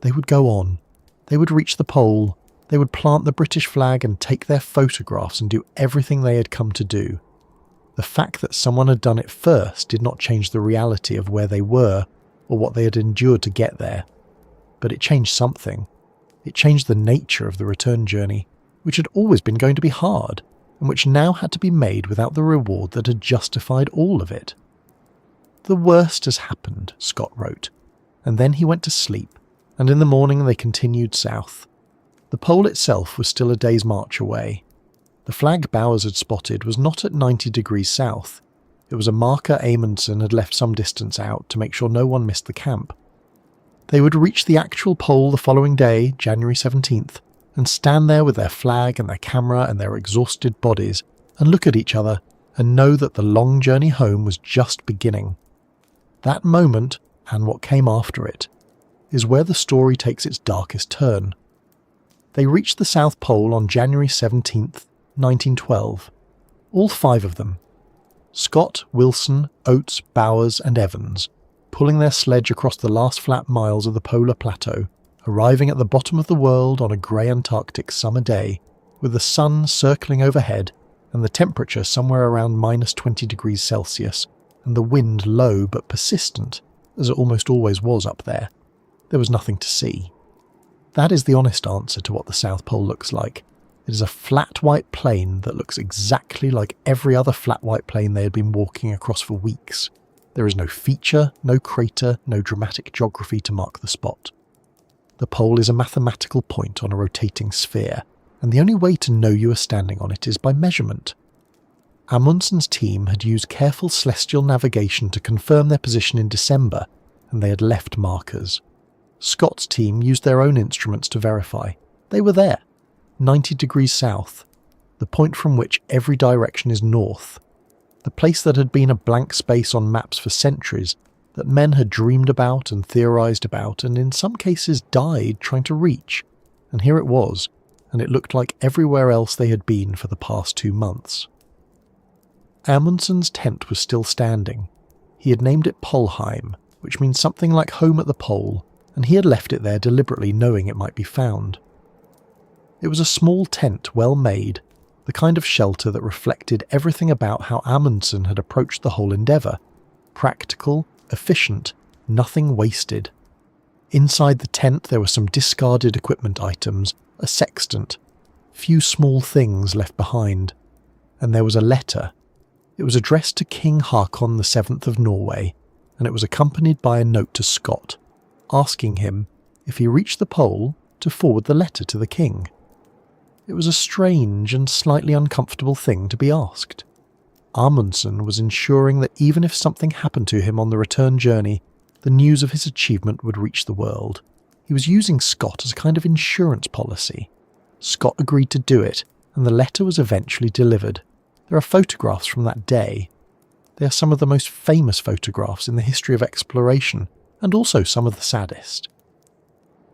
S1: They would go on. They would reach the pole. They would plant the British flag and take their photographs and do everything they had come to do. The fact that someone had done it first did not change the reality of where they were or what they had endured to get there. But it changed something. It changed the nature of the return journey, which had always been going to be hard, and which now had to be made without the reward that had justified all of it. The worst has happened, Scott wrote, and then he went to sleep, and in the morning they continued south. The pole itself was still a day's march away. The flag Bowers had spotted was not at 90 degrees south. It was a marker Amundsen had left some distance out to make sure no one missed the camp. They would reach the actual pole the following day, January 17th, and stand there with their flag and their camera and their exhausted bodies and look at each other and know that the long journey home was just beginning. That moment, and what came after it, is where the story takes its darkest turn. They reached the South Pole on January 17th, 1912. All 5 of them, Scott, Wilson, Oates, Bowers and Evans, pulling their sledge across the last flat miles of the polar plateau, arriving at the bottom of the world on a grey Antarctic summer day, with the sun circling overhead and the temperature somewhere around -20 degrees Celsius, and the wind low but persistent, as it almost always was up there. There was nothing to see. That is the honest answer to what the South Pole looks like. It is a flat white plain that looks exactly like every other flat white plain they had been walking across for weeks. There is no feature, no crater, no dramatic geography to mark the spot. The pole is a mathematical point on a rotating sphere, and the only way to know you are standing on it is by measurement. Amundsen's team had used careful celestial navigation to confirm their position in December, and they had left markers. Scott's team used their own instruments to verify. They were there, 90 degrees south, the point from which every direction is north, the place that had been a blank space on maps for centuries, that men had dreamed about and theorised about, and in some cases died trying to reach. And here it was, and it looked like everywhere else they had been for the past 2 months. Amundsen's tent was still standing. He had named it Polheim, which means something like home at the pole, and he had left it there deliberately knowing it might be found. It was a small tent, well made, the kind of shelter that reflected everything about how Amundsen had approached the whole endeavour. Practical, efficient, nothing wasted. Inside the tent there were some discarded equipment items, a sextant, few small things left behind, and there was a letter. It was addressed to King Haakon VII of Norway, and it was accompanied by a note to Scott, asking him, if he reached the pole, to forward the letter to the king. It was a strange and slightly uncomfortable thing to be asked. Amundsen was ensuring that even if something happened to him on the return journey, the news of his achievement would reach the world. He was using Scott as a kind of insurance policy. Scott agreed to do it, and the letter was eventually delivered. There are photographs from that day. They are some of the most famous photographs in the history of exploration, and also some of the saddest.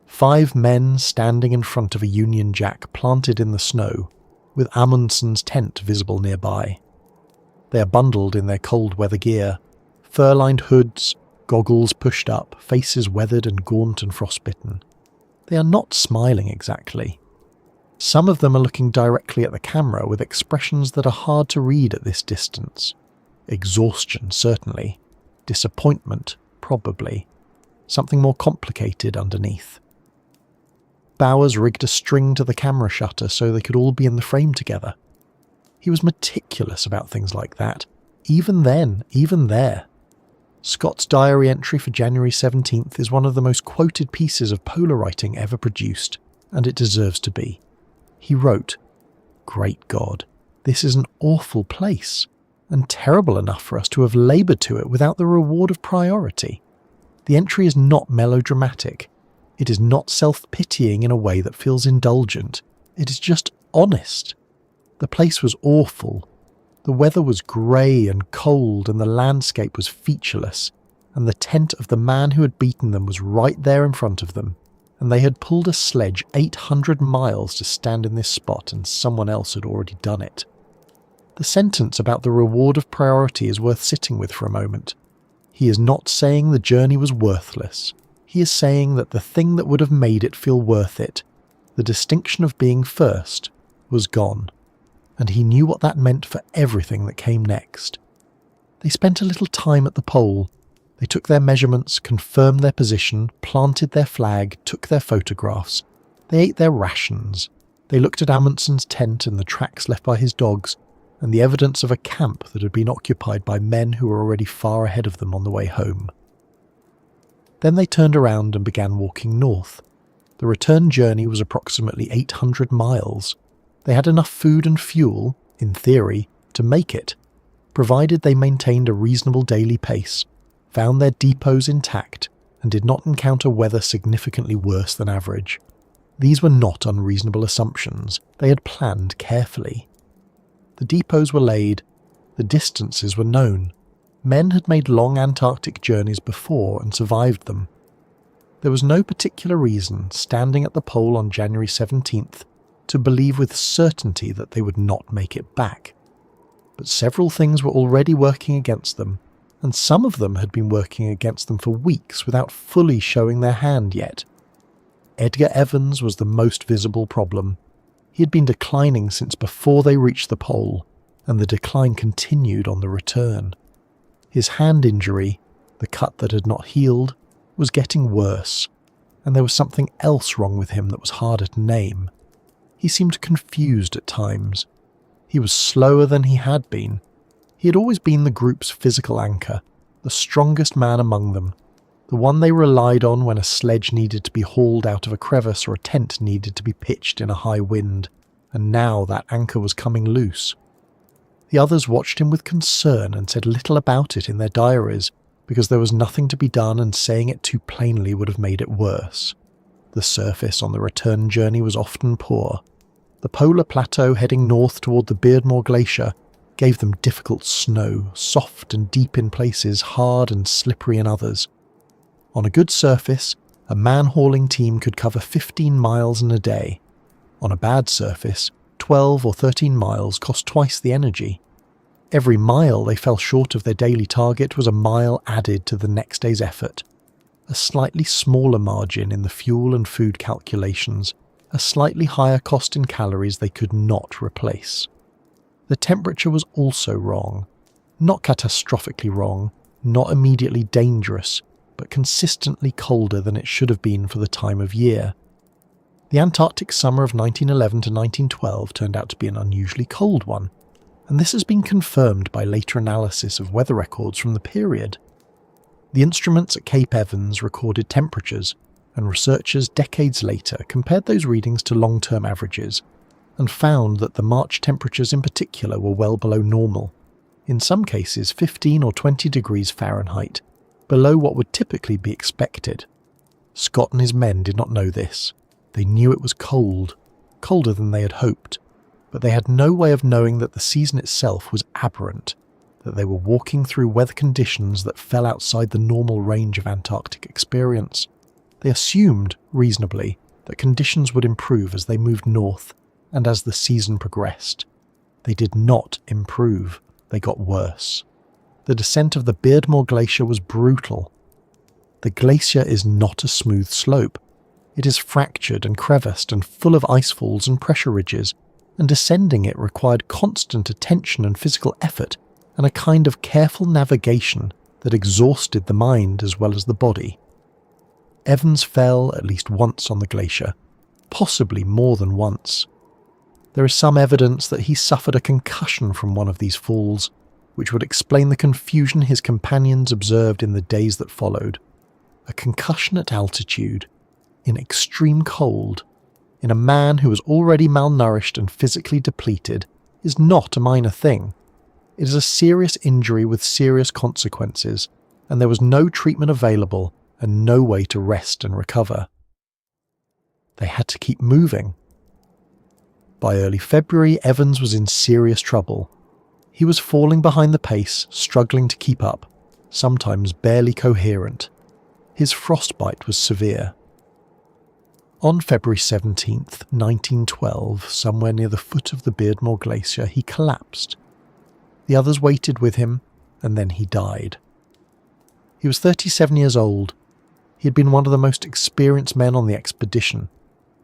S1: 5 men standing in front of a Union Jack planted in the snow, with Amundsen's tent visible nearby. They are bundled in their cold weather gear, fur-lined hoods, goggles pushed up, faces weathered and gaunt and frostbitten. They are not smiling exactly. Some of them are looking directly at the camera with expressions that are hard to read at this distance. Exhaustion, certainly. Disappointment, probably. Something more complicated underneath. Bowers rigged a string to the camera shutter so they could all be in the frame together. He was meticulous about things like that, even then, even there. Scott's diary entry for January 17th is one of the most quoted pieces of polar writing ever produced, and it deserves to be. He wrote, "Great God, this is an awful place, and terrible enough for us to have laboured to it without the reward of priority. The entry is not melodramatic. It is not self-pitying in a way that feels indulgent. It is just honest. The place was awful. The weather was grey and cold, and the landscape was featureless, and the tent of the man who had beaten them was right there in front of them, and they had pulled a sledge 800 miles to stand in this spot, and someone else had already done it." The sentence about the reward of priority is worth sitting with for a moment. He is not saying the journey was worthless. He is saying that the thing that would have made it feel worth it, the distinction of being first, was gone, and he knew what that meant for everything that came next. They spent a little time at the pole. They took their measurements, confirmed their position, planted their flag, took their photographs. They ate their rations. They looked at Amundsen's tent and the tracks left by his dogs, and the evidence of a camp that had been occupied by men who were already far ahead of them on the way home. Then they turned around and began walking north. The return journey was approximately 800 miles. They had enough food and fuel, in theory, to make it, provided they maintained a reasonable daily pace, found their depots intact, and did not encounter weather significantly worse than average. These were not unreasonable assumptions. They had planned carefully. The depots were laid. The distances were known. Men had made long Antarctic journeys before and survived them. There was no particular reason, standing at the pole on January 17th, to believe with certainty that they would not make it back. but several things were already working against them, and some of them had been working against them for weeks without fully showing their hand yet. Edgar Evans was the most visible problem. He had been declining since before they reached the pole, and the decline continued on the return. His hand injury, the cut that had not healed, was getting worse, and there was something else wrong with him that was harder to name. He seemed confused at times. He was slower than he had been. He had always been the group's physical anchor, the strongest man among them, the one they relied on when a sledge needed to be hauled out of a crevice or a tent needed to be pitched in a high wind, and now that anchor was coming loose. The others watched him with concern and said little about it in their diaries, because there was nothing to be done and saying it too plainly would have made it worse. The surface on the return journey was often poor. The polar plateau heading north toward the Beardmore Glacier gave them difficult snow, soft and deep in places, hard and slippery in others. On a good surface, a man-hauling team could cover 15 miles in a day. On a bad surface, 12 or 13 miles cost twice the energy. Every mile they fell short of their daily target was a mile added to the next day's effort. A slightly smaller margin in the fuel and food calculations, a slightly higher cost in calories they could not replace. The temperature was also wrong. Not catastrophically wrong, not immediately dangerous, but consistently colder than it should have been for the time of year. The Antarctic summer of 1911 to 1912 turned out to be an unusually cold one, and this has been confirmed by later analysis of weather records from the period. The instruments at Cape Evans recorded temperatures, and researchers decades later compared those readings to long-term averages, and found that the March temperatures in particular were well below normal, in some cases 15 or 20 degrees Fahrenheit, below what would typically be expected. Scott and his men did not know this. They knew it was cold, colder than they had hoped, but they had no way of knowing that the season itself was aberrant, that they were walking through weather conditions that fell outside the normal range of Antarctic experience. They assumed, reasonably, that conditions would improve as they moved north and as the season progressed. They did not improve, they got worse. The descent of the Beardmore Glacier was brutal. The glacier is not a smooth slope. It is fractured and creviced and full of icefalls and pressure ridges, and descending it required constant attention and physical effort and a kind of careful navigation that exhausted the mind as well as the body. Evans fell at least once on the glacier, possibly more than once. There is some evidence that he suffered a concussion from one of these falls, which would explain the confusion his companions observed in the days that followed. A concussion at altitude, in extreme cold, in a man who was already malnourished and physically depleted, is not a minor thing. It is a serious injury with serious consequences, and there was no treatment available and no way to rest and recover. They had to keep moving. By early February, Evans was in serious trouble. He was falling behind the pace, struggling to keep up, sometimes barely coherent. His frostbite was severe. On February 17th, 1912, somewhere near the foot of the Beardmore Glacier, he collapsed. The others waited with him, and then he died. He was 37 years old. He had been one of the most experienced men on the expedition,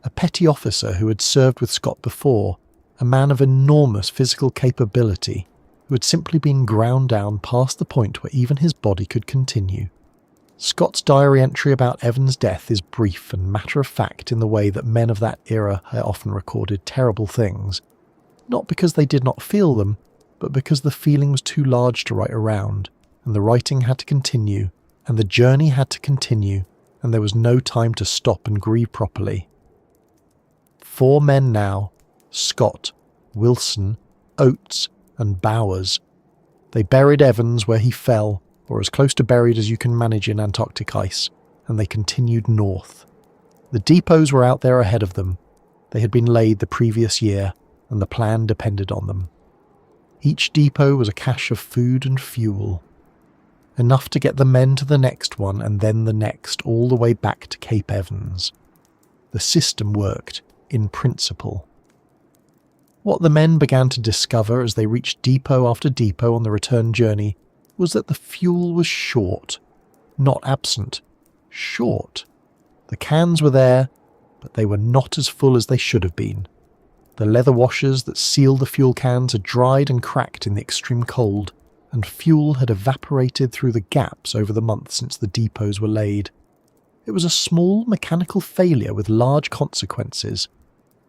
S1: a petty officer who had served with Scott before, a man of enormous physical capability, who had simply been ground down past the point where even his body could continue. Scott's diary entry about Evans' death is brief and matter-of-fact in the way that men of that era often recorded terrible things, not because they did not feel them, but because the feeling was too large to write around, and the writing had to continue, and the journey had to continue, and there was no time to stop and grieve properly. 4 men now, Scott, Wilson, Oates, and Bowers. They buried Evans where he fell, or as close to buried as you can manage in Antarctic ice, and they continued north. The depots were out there ahead of them. They had been laid the previous year, and the plan depended on them. Each depot was a cache of food and fuel. Enough to get the men to the next one and then the next, all the way back to Cape Evans. The system worked, in principle. What the men began to discover as they reached depot after depot on the return journey was that the fuel was short, not absent, short. The cans were there, but they were not as full as they should have been. The leather washers that sealed the fuel cans had dried and cracked in the extreme cold, and fuel had evaporated through the gaps over the months since the depots were laid. It was a small mechanical failure with large consequences.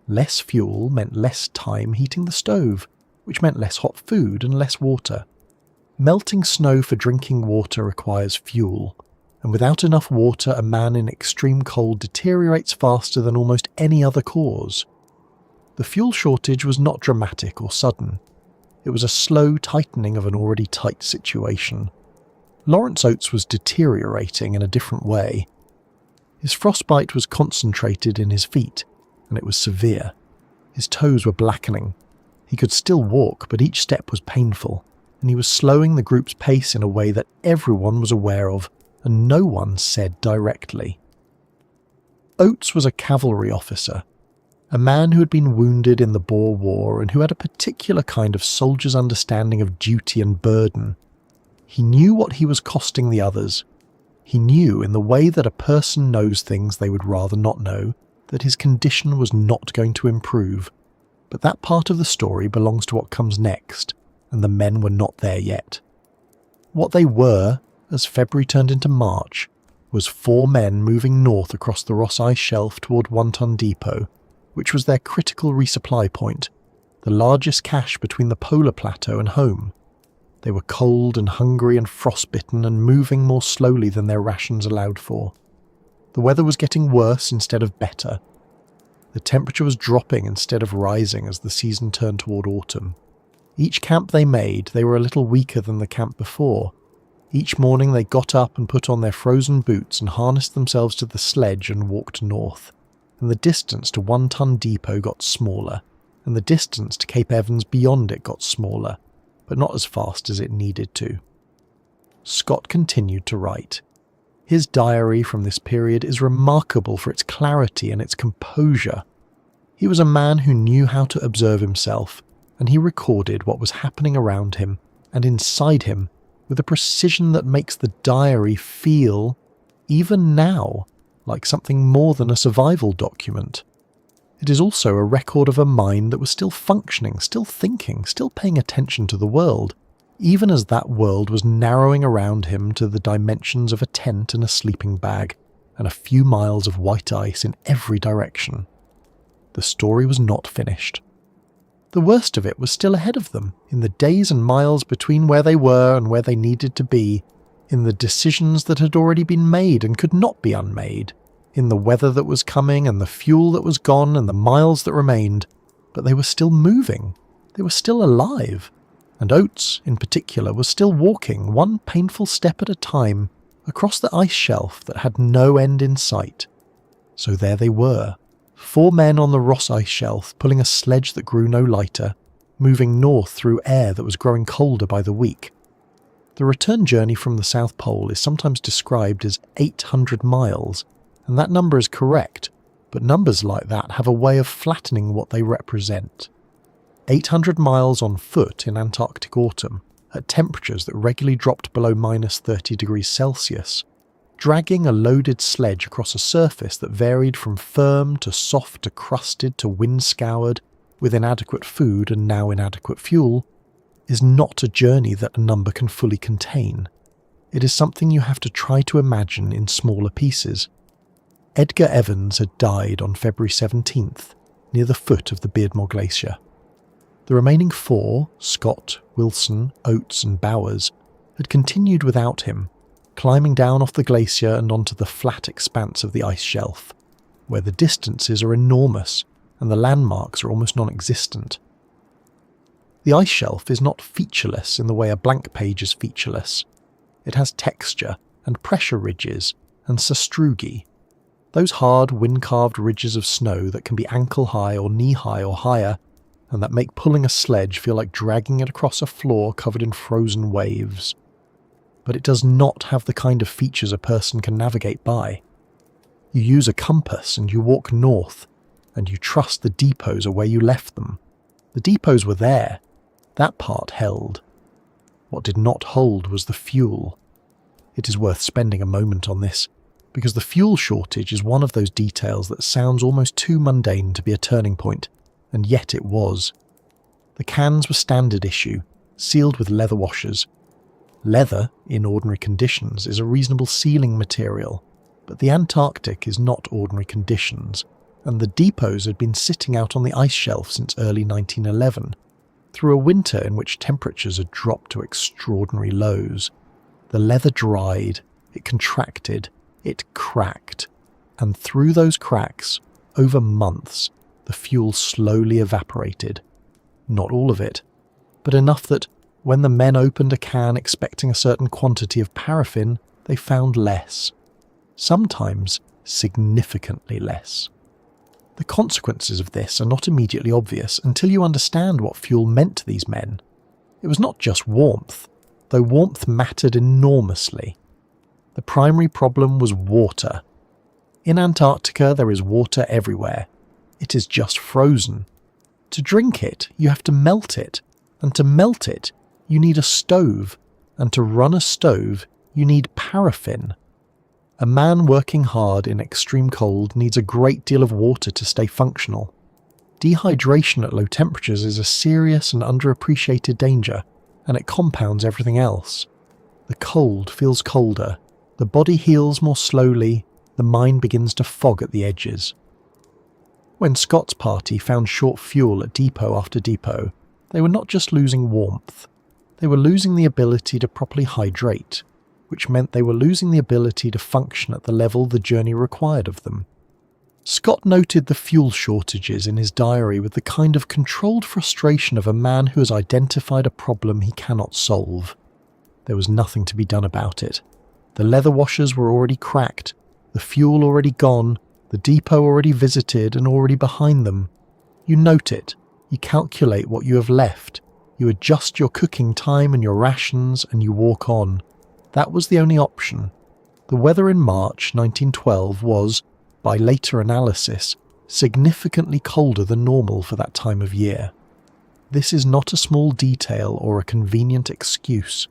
S1: Less fuel meant less time heating the stove, which meant less hot food and less water. Melting snow for drinking water requires fuel, and without enough water a man in extreme cold deteriorates faster than almost any other cause. The fuel shortage was not dramatic or sudden. It was a slow tightening of an already tight situation. Lawrence Oates was deteriorating in a different way. His frostbite was concentrated in his feet, and it was severe. His toes were blackening. He could still walk, but each step was painful, and he was slowing the group's pace in a way that everyone was aware of, and no one said directly. Oates was a cavalry officer, a man who had been wounded in the Boer War and who had a particular kind of soldier's understanding of duty and burden. He knew what he was costing the others. He knew, in the way that a person knows things they would rather not know, that his condition was not going to improve. But that part of the story belongs to what comes next, and the men were not there yet. What they were, as February turned into March, was 4 men moving north across the Ross Ice Shelf toward One Ton Depot, which was their critical resupply point, the largest cache between the polar plateau and home. They were cold and hungry and frostbitten and moving more slowly than their rations allowed for. The weather was getting worse instead of better. The temperature was dropping instead of rising as the season turned toward autumn. Each camp they made, they were a little weaker than the camp before. Each morning they got up and put on their frozen boots and harnessed themselves to the sledge and walked north. And the distance to One Ton Depot got smaller, and the distance to Cape Evans beyond it got smaller, but not as fast as it needed to. Scott continued to write. His diary from this period is remarkable for its clarity and its composure. He was a man who knew how to observe himself, and he recorded what was happening around him and inside him with a precision that makes the diary feel, even now, like something more than a survival document. It is also a record of a mind that was still functioning, still thinking, still paying attention to the world, even as that world was narrowing around him to the dimensions of a tent and a sleeping bag, and a few miles of white ice in every direction. The story was not finished. The worst of it was still ahead of them, in the days and miles between where they were and where they needed to be, in the decisions that had already been made and could not be unmade, in the weather that was coming and the fuel that was gone and the miles that remained, but they were still moving, they were still alive, and Oates, in particular, was still walking one painful step at a time across the ice shelf that had no end in sight. So there they were, 4 men on the Ross Ice Shelf pulling a sledge that grew no lighter, moving north through air that was growing colder by the week. The return journey from the South Pole is sometimes described as 800 miles, and that number is correct, but numbers like that have a way of flattening what they represent. 800 miles on foot in Antarctic autumn, at temperatures that regularly dropped below minus 30 degrees Celsius, dragging a loaded sledge across a surface that varied from firm to soft to crusted to wind-scoured, with inadequate food and now inadequate fuel, is not a journey that a number can fully contain. It is something you have to try to imagine in smaller pieces. Edgar Evans had died on February 17th, near the foot of the Beardmore Glacier. The remaining 4, Scott, Wilson, Oates and Bowers, had continued without him, climbing down off the glacier and onto the flat expanse of the ice shelf, where the distances are enormous and the landmarks are almost non-existent. The ice shelf is not featureless in the way a blank page is featureless. It has texture and pressure ridges and sastrugi, those hard wind-carved ridges of snow that can be ankle-high or knee-high or higher, and that make pulling a sledge feel like dragging it across a floor covered in frozen waves. But it does not have the kind of features a person can navigate by. You use a compass and you walk north, and you trust the depots are where you left them. The depots were there. That part held. What did not hold was the fuel. It is worth spending a moment on this, because the fuel shortage is one of those details that sounds almost too mundane to be a turning point, and yet it was. The cans were standard issue, sealed with leather washers. Leather, in ordinary conditions, is a reasonable sealing material, but the Antarctic is not ordinary conditions, and the depots had been sitting out on the ice shelf since early 1911, through a winter in which temperatures had dropped to extraordinary lows. The leather dried, it contracted, it cracked, and through those cracks, over months, the fuel slowly evaporated. Not all of it, but enough that when the men opened a can expecting a certain quantity of paraffin, they found less. Sometimes significantly less. The consequences of this are not immediately obvious until you understand what fuel meant to these men. It was not just warmth, though warmth mattered enormously. The primary problem was water. In Antarctica there is water everywhere. It is just frozen. To drink it, you have to melt it, and to melt it, you need a stove, and to run a stove, you need paraffin. A man working hard in extreme cold needs a great deal of water to stay functional. Dehydration at low temperatures is a serious and underappreciated danger, and it compounds everything else. The cold feels colder, the body heals more slowly, the mind begins to fog at the edges. When Scott's party found short fuel at depot after depot, they were not just losing warmth, they were losing the ability to properly hydrate, which meant they were losing the ability to function at the level the journey required of them. Scott noted the fuel shortages in his diary with the kind of controlled frustration of a man who has identified a problem he cannot solve. There was nothing to be done about it. The leather washers were already cracked, the fuel already gone, the depot already visited and already behind them. You note it, you calculate what you have left, you adjust your cooking time and your rations, and you walk on. That was the only option. The weather in March 1912 was, by later analysis, significantly colder than normal for that time of year. This is not a small detail or a convenient excuse.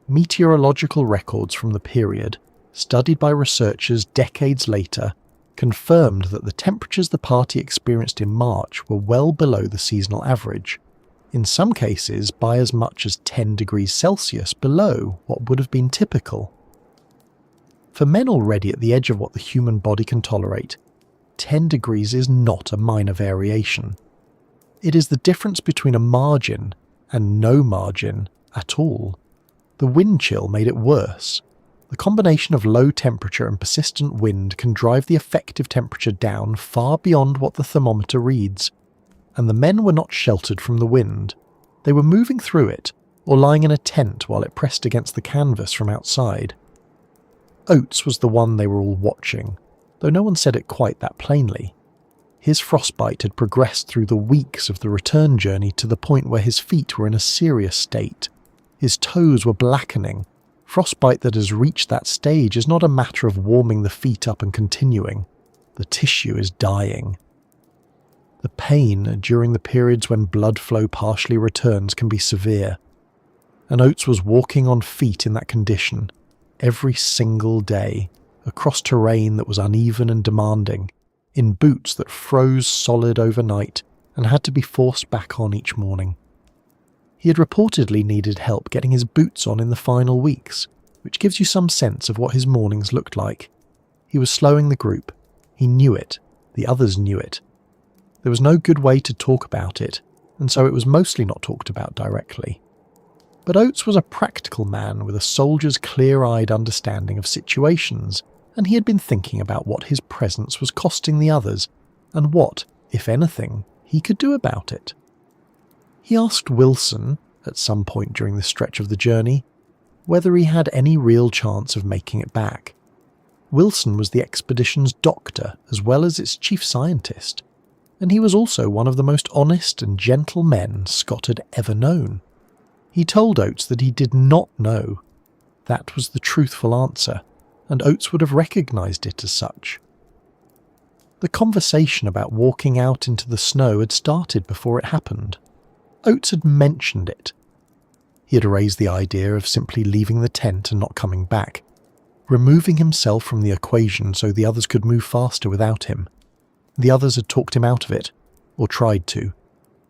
S1: Meteorological records from the period, studied by researchers decades later, confirmed that the temperatures the party experienced in March were well below the seasonal average, in some cases by as much as 10 degrees Celsius below what would have been typical. For men already at the edge of what the human body can tolerate, 10 degrees is not a minor variation. It is the difference between a margin and no margin at all. The wind chill made it worse. The combination of low temperature and persistent wind can drive the effective temperature down far beyond what the thermometer reads, and the men were not sheltered from the wind. They were moving through it, or lying in a tent while it pressed against the canvas from outside. Oates was the one they were all watching, though no one said it quite that plainly. His frostbite had progressed through the weeks of the return journey to the point where his feet were in a serious state. His toes were blackening. Frostbite that has reached that stage is not a matter of warming the feet up and continuing. The tissue is dying. The pain during the periods when blood flow partially returns can be severe, and Oates was walking on feet in that condition every single day, across terrain that was uneven and demanding, in boots that froze solid overnight and had to be forced back on each morning. He had reportedly needed help getting his boots on in the final weeks, which gives you some sense of what his mornings looked like. He was slowing the group. He knew it. The others knew it. There was no good way to talk about it, and so it was mostly not talked about directly. But Oates was a practical man with a soldier's clear-eyed understanding of situations, and he had been thinking about what his presence was costing the others, and what, if anything, he could do about it. He asked Wilson, at some point during the stretch of the journey, whether he had any real chance of making it back. Wilson was the expedition's doctor as well as its chief scientist, and he was also one of the most honest and gentle men Scott had ever known. He told Oates that he did not know. That was the truthful answer, and Oates would have recognised it as such. The conversation about walking out into the snow had started before it happened. Oates had mentioned it. He had raised the idea of simply leaving the tent and not coming back, removing himself from the equation so the others could move faster without him. The others had talked him out of it, or tried to.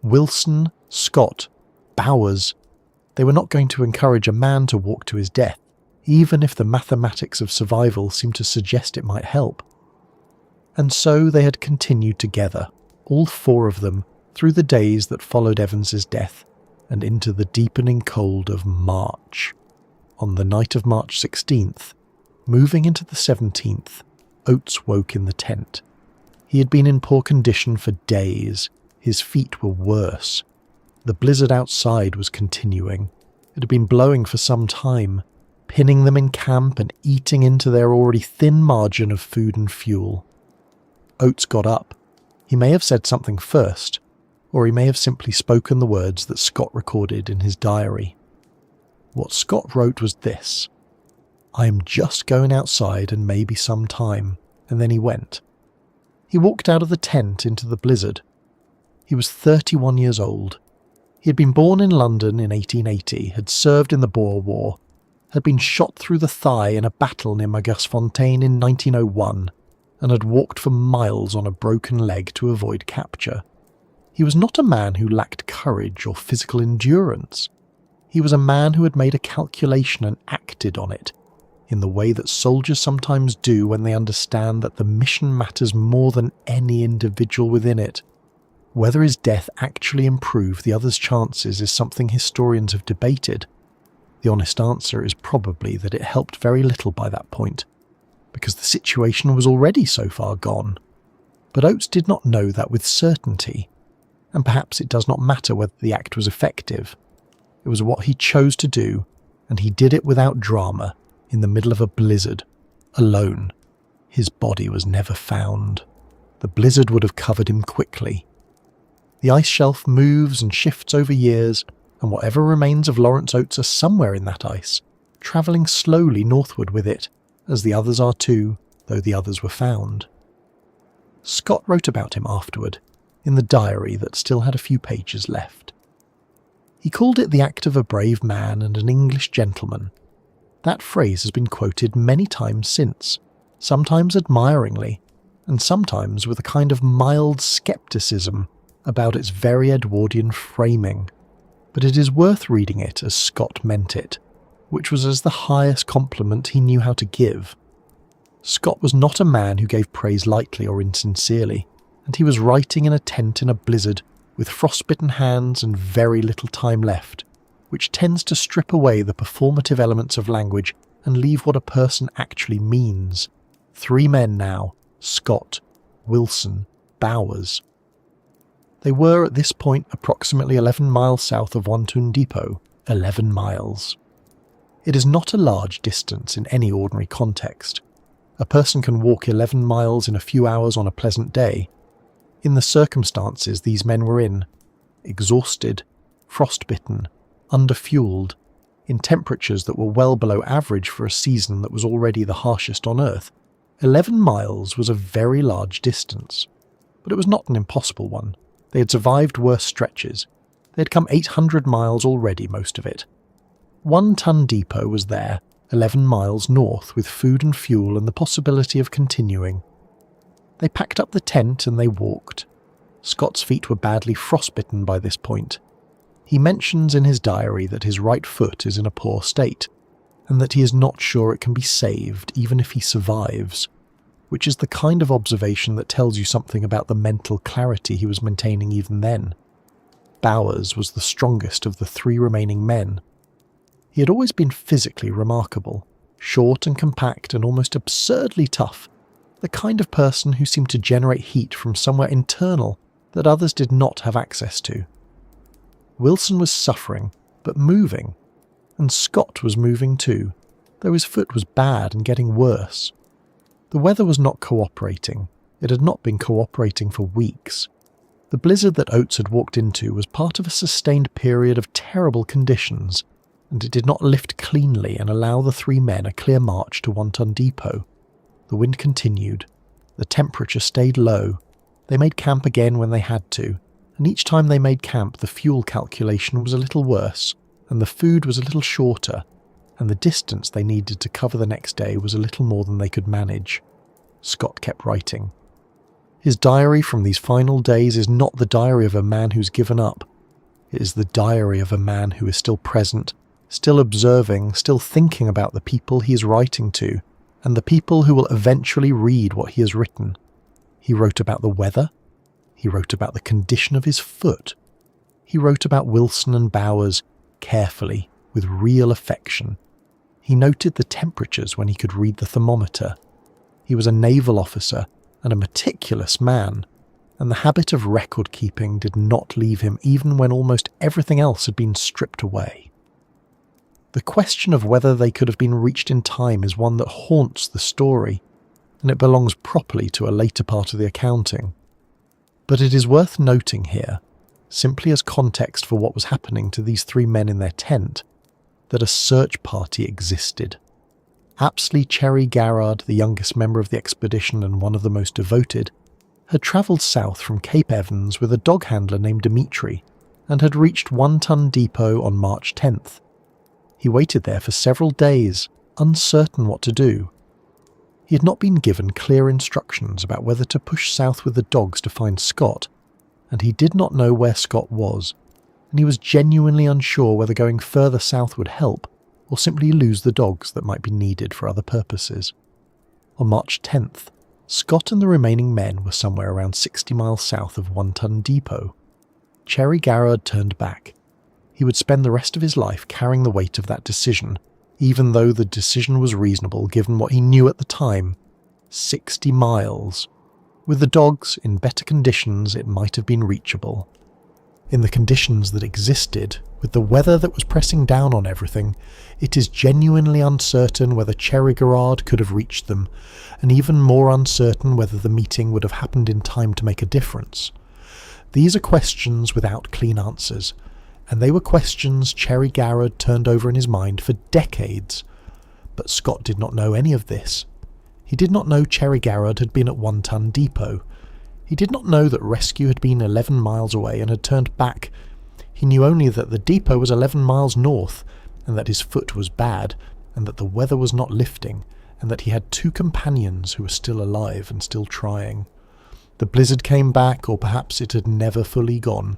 S1: Wilson, Scott, Bowers, they were not going to encourage a man to walk to his death, even if the mathematics of survival seemed to suggest it might help. And so they had continued together, all four of them, through the days that followed Evans's death and into the deepening cold of March. On the night of March 16th, moving into the 17th, Oates woke in the tent. He had been in poor condition for days. His feet were worse. The blizzard outside was continuing. It had been blowing for some time, pinning them in camp and eating into their already thin margin of food and fuel. Oates got up. He may have said something first, or he may have simply spoken the words that Scott recorded in his diary. What Scott wrote was this: "I am just going outside and maybe some time," and then he went. He walked out of the tent into the blizzard. He was 31 years old. He had been born in London in 1880, had served in the Boer War, had been shot through the thigh in a battle near Magersfontein in 1901, and had walked for miles on a broken leg to avoid capture. He was not a man who lacked courage or physical endurance. He was a man who had made a calculation and acted on it, in the way that soldiers sometimes do when they understand that the mission matters more than any individual within it. Whether his death actually improved the others' chances is something historians have debated. The honest answer is probably that it helped very little by that point, because the situation was already so far gone. But Oates did not know that with certainty, and perhaps it does not matter whether the act was effective. It was what he chose to do, and he did it without drama, in the middle of a blizzard, alone. His body was never found. The blizzard would have covered him quickly. The ice shelf moves and shifts over years, and whatever remains of Lawrence Oates are somewhere in that ice, travelling slowly northward with it, as the others are too, though the others were found. Scott wrote about him afterward, in the diary that still had a few pages left. He called it the act of a brave man and an English gentleman. That phrase has been quoted many times since, sometimes admiringly, and sometimes with a kind of mild scepticism about its very Edwardian framing. But it is worth reading it as Scott meant it, which was as the highest compliment he knew how to give. Scott was not a man who gave praise lightly or insincerely, and he was writing in a tent in a blizzard with frostbitten hands and very little time left, which tends to strip away the performative elements of language and leave what a person actually means. 3 men now: Scott, Wilson, Bowers. They were at this point approximately 11 miles south of Wantun Depot, 11 miles. It is not a large distance in any ordinary context. A person can walk 11 miles in a few hours on a pleasant day. In the circumstances these men were in, exhausted, frostbitten, underfueled, in temperatures that were well below average for a season that was already the harshest on Earth, 11 miles was a very large distance. But it was not an impossible one. They had survived worse stretches. They had come 800 miles already, most of it. One Ton Depot was there, 11 miles north, with food and fuel and the possibility of continuing. They packed up the tent and they walked. Scott's feet were badly frostbitten by this point. He mentions in his diary that his right foot is in a poor state, and that he is not sure it can be saved even if he survives, which is the kind of observation that tells you something about the mental clarity he was maintaining even then. Bowers was the strongest of the 3 remaining men. He had always been physically remarkable, short and compact and almost absurdly tough, the kind of person who seemed to generate heat from somewhere internal that others did not have access to. Wilson was suffering, but moving, and Scott was moving too, though his foot was bad and getting worse. The weather was not cooperating. It had not been cooperating for weeks. The blizzard that Oates had walked into was part of a sustained period of terrible conditions, and it did not lift cleanly and allow the 3 men a clear march to Wantun Depot. The wind continued. The temperature stayed low. They made camp again when they had to, and each time they made camp the fuel calculation was a little worse, and the food was a little shorter, and the distance they needed to cover the next day was a little more than they could manage. Scott kept writing. His diary from these final days is not the diary of a man who's given up. It is the diary of a man who is still present, still observing, still thinking about the people he is writing to, and the people who will eventually read what he has written. He wrote about the weather. He wrote about the condition of his foot. He wrote about Wilson and Bowers carefully, with real affection. He noted the temperatures when he could read the thermometer. He was a naval officer and a meticulous man, and the habit of record-keeping did not leave him even when almost everything else had been stripped away. The question of whether they could have been reached in time is one that haunts the story, and it belongs properly to a later part of the accounting. But it is worth noting here, simply as context for what was happening to these three men in their tent, that a search party existed. Apsley Cherry Garrard, the youngest member of the expedition and one of the most devoted, had travelled south from Cape Evans with a dog handler named Dimitri, and had reached One Ton Depot on March 10th. He waited there for several days, uncertain what to do. He had not been given clear instructions about whether to push south with the dogs to find Scott, and he did not know where Scott was, and he was genuinely unsure whether going further south would help, or simply lose the dogs that might be needed for other purposes. On March 10th, Scott and the remaining men were somewhere around 60 miles south of One Ton Depot. Cherry Garrard turned back. He would spend the rest of his life carrying the weight of that decision, even though the decision was reasonable given what he knew at the time. 60 miles. With the dogs in better conditions, it might have been reachable. In the conditions that existed, with the weather that was pressing down on everything, it is genuinely uncertain whether Cherry Garrard could have reached them, and even more uncertain whether the meeting would have happened in time to make a difference. These are questions without clean answers, and they were questions Cherry Garrard turned over in his mind for decades. But Scott did not know any of this. He did not know Cherry Garrard had been at One Ton Depot. He did not know that rescue had been 11 miles away and had turned back. He knew only that the depot was 11 miles north, and that his foot was bad, and that the weather was not lifting, and that he had two companions who were still alive and still trying. The blizzard came back, or perhaps it had never fully gone.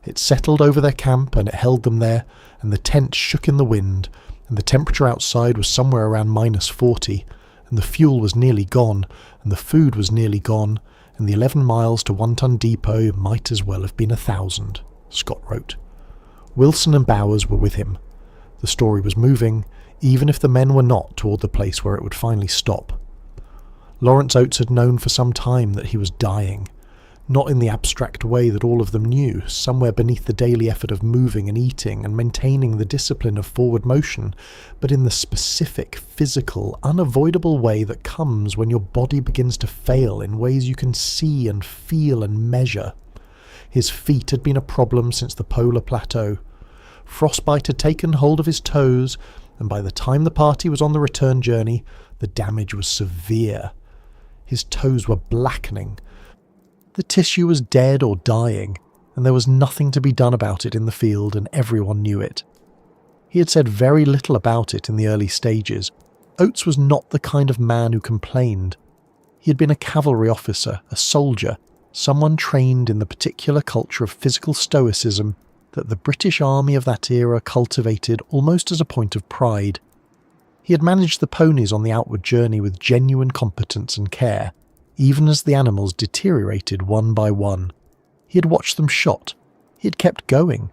S1: It settled over their camp, and it held them there, and the tent shook in the wind, and the temperature outside was somewhere around -40, and the fuel was nearly gone, and the food was nearly gone, and the 11 miles to One Ton Depot might as well have been 1,000, Scott wrote. Wilson and Bowers were with him. The story was moving, even if the men were not, toward the place where it would finally stop. Lawrence Oates had known for some time that he was dying, not in the abstract way that all of them knew, somewhere beneath the daily effort of moving and eating and maintaining the discipline of forward motion, but in the specific, physical, unavoidable way that comes when your body begins to fail in ways you can see and feel and measure. His feet had been a problem since the polar plateau. Frostbite had taken hold of his toes, and by the time the party was on the return journey, the damage was severe. His toes were blackening. The tissue was dead or dying, and there was nothing to be done about it in the field, and everyone knew it. He had said very little about it in the early stages. Oates was not the kind of man who complained. He had been a cavalry officer, a soldier, someone trained in the particular culture of physical stoicism that the British Army of that era cultivated almost as a point of pride. He had managed the ponies on the outward journey with genuine competence and care, even as the animals deteriorated one by one. He had watched them shot. He had kept going.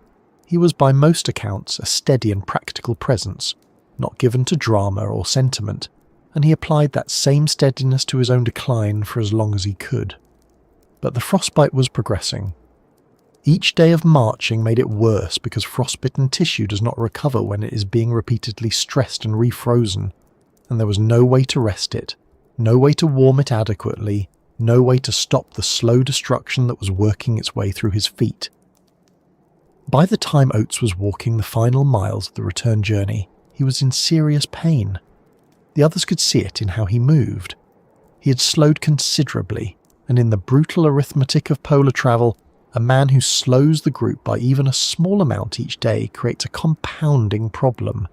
S1: He was by most accounts a steady and practical presence, not given to drama or sentiment, and he applied that same steadiness to his own decline for as long as he could. But the frostbite was progressing. Each day of marching made it worse because frostbitten tissue does not recover when it is being repeatedly stressed and refrozen, and there was no way to rest it, no way to warm it adequately, no way to stop the slow destruction that was working its way through his feet. By the time Oates was walking the final miles of the return journey, he was in serious pain. The others could see it in how he moved. He had slowed considerably, and in the brutal arithmetic of polar travel, A man who slows the group by even a small amount each day creates a compounding problem.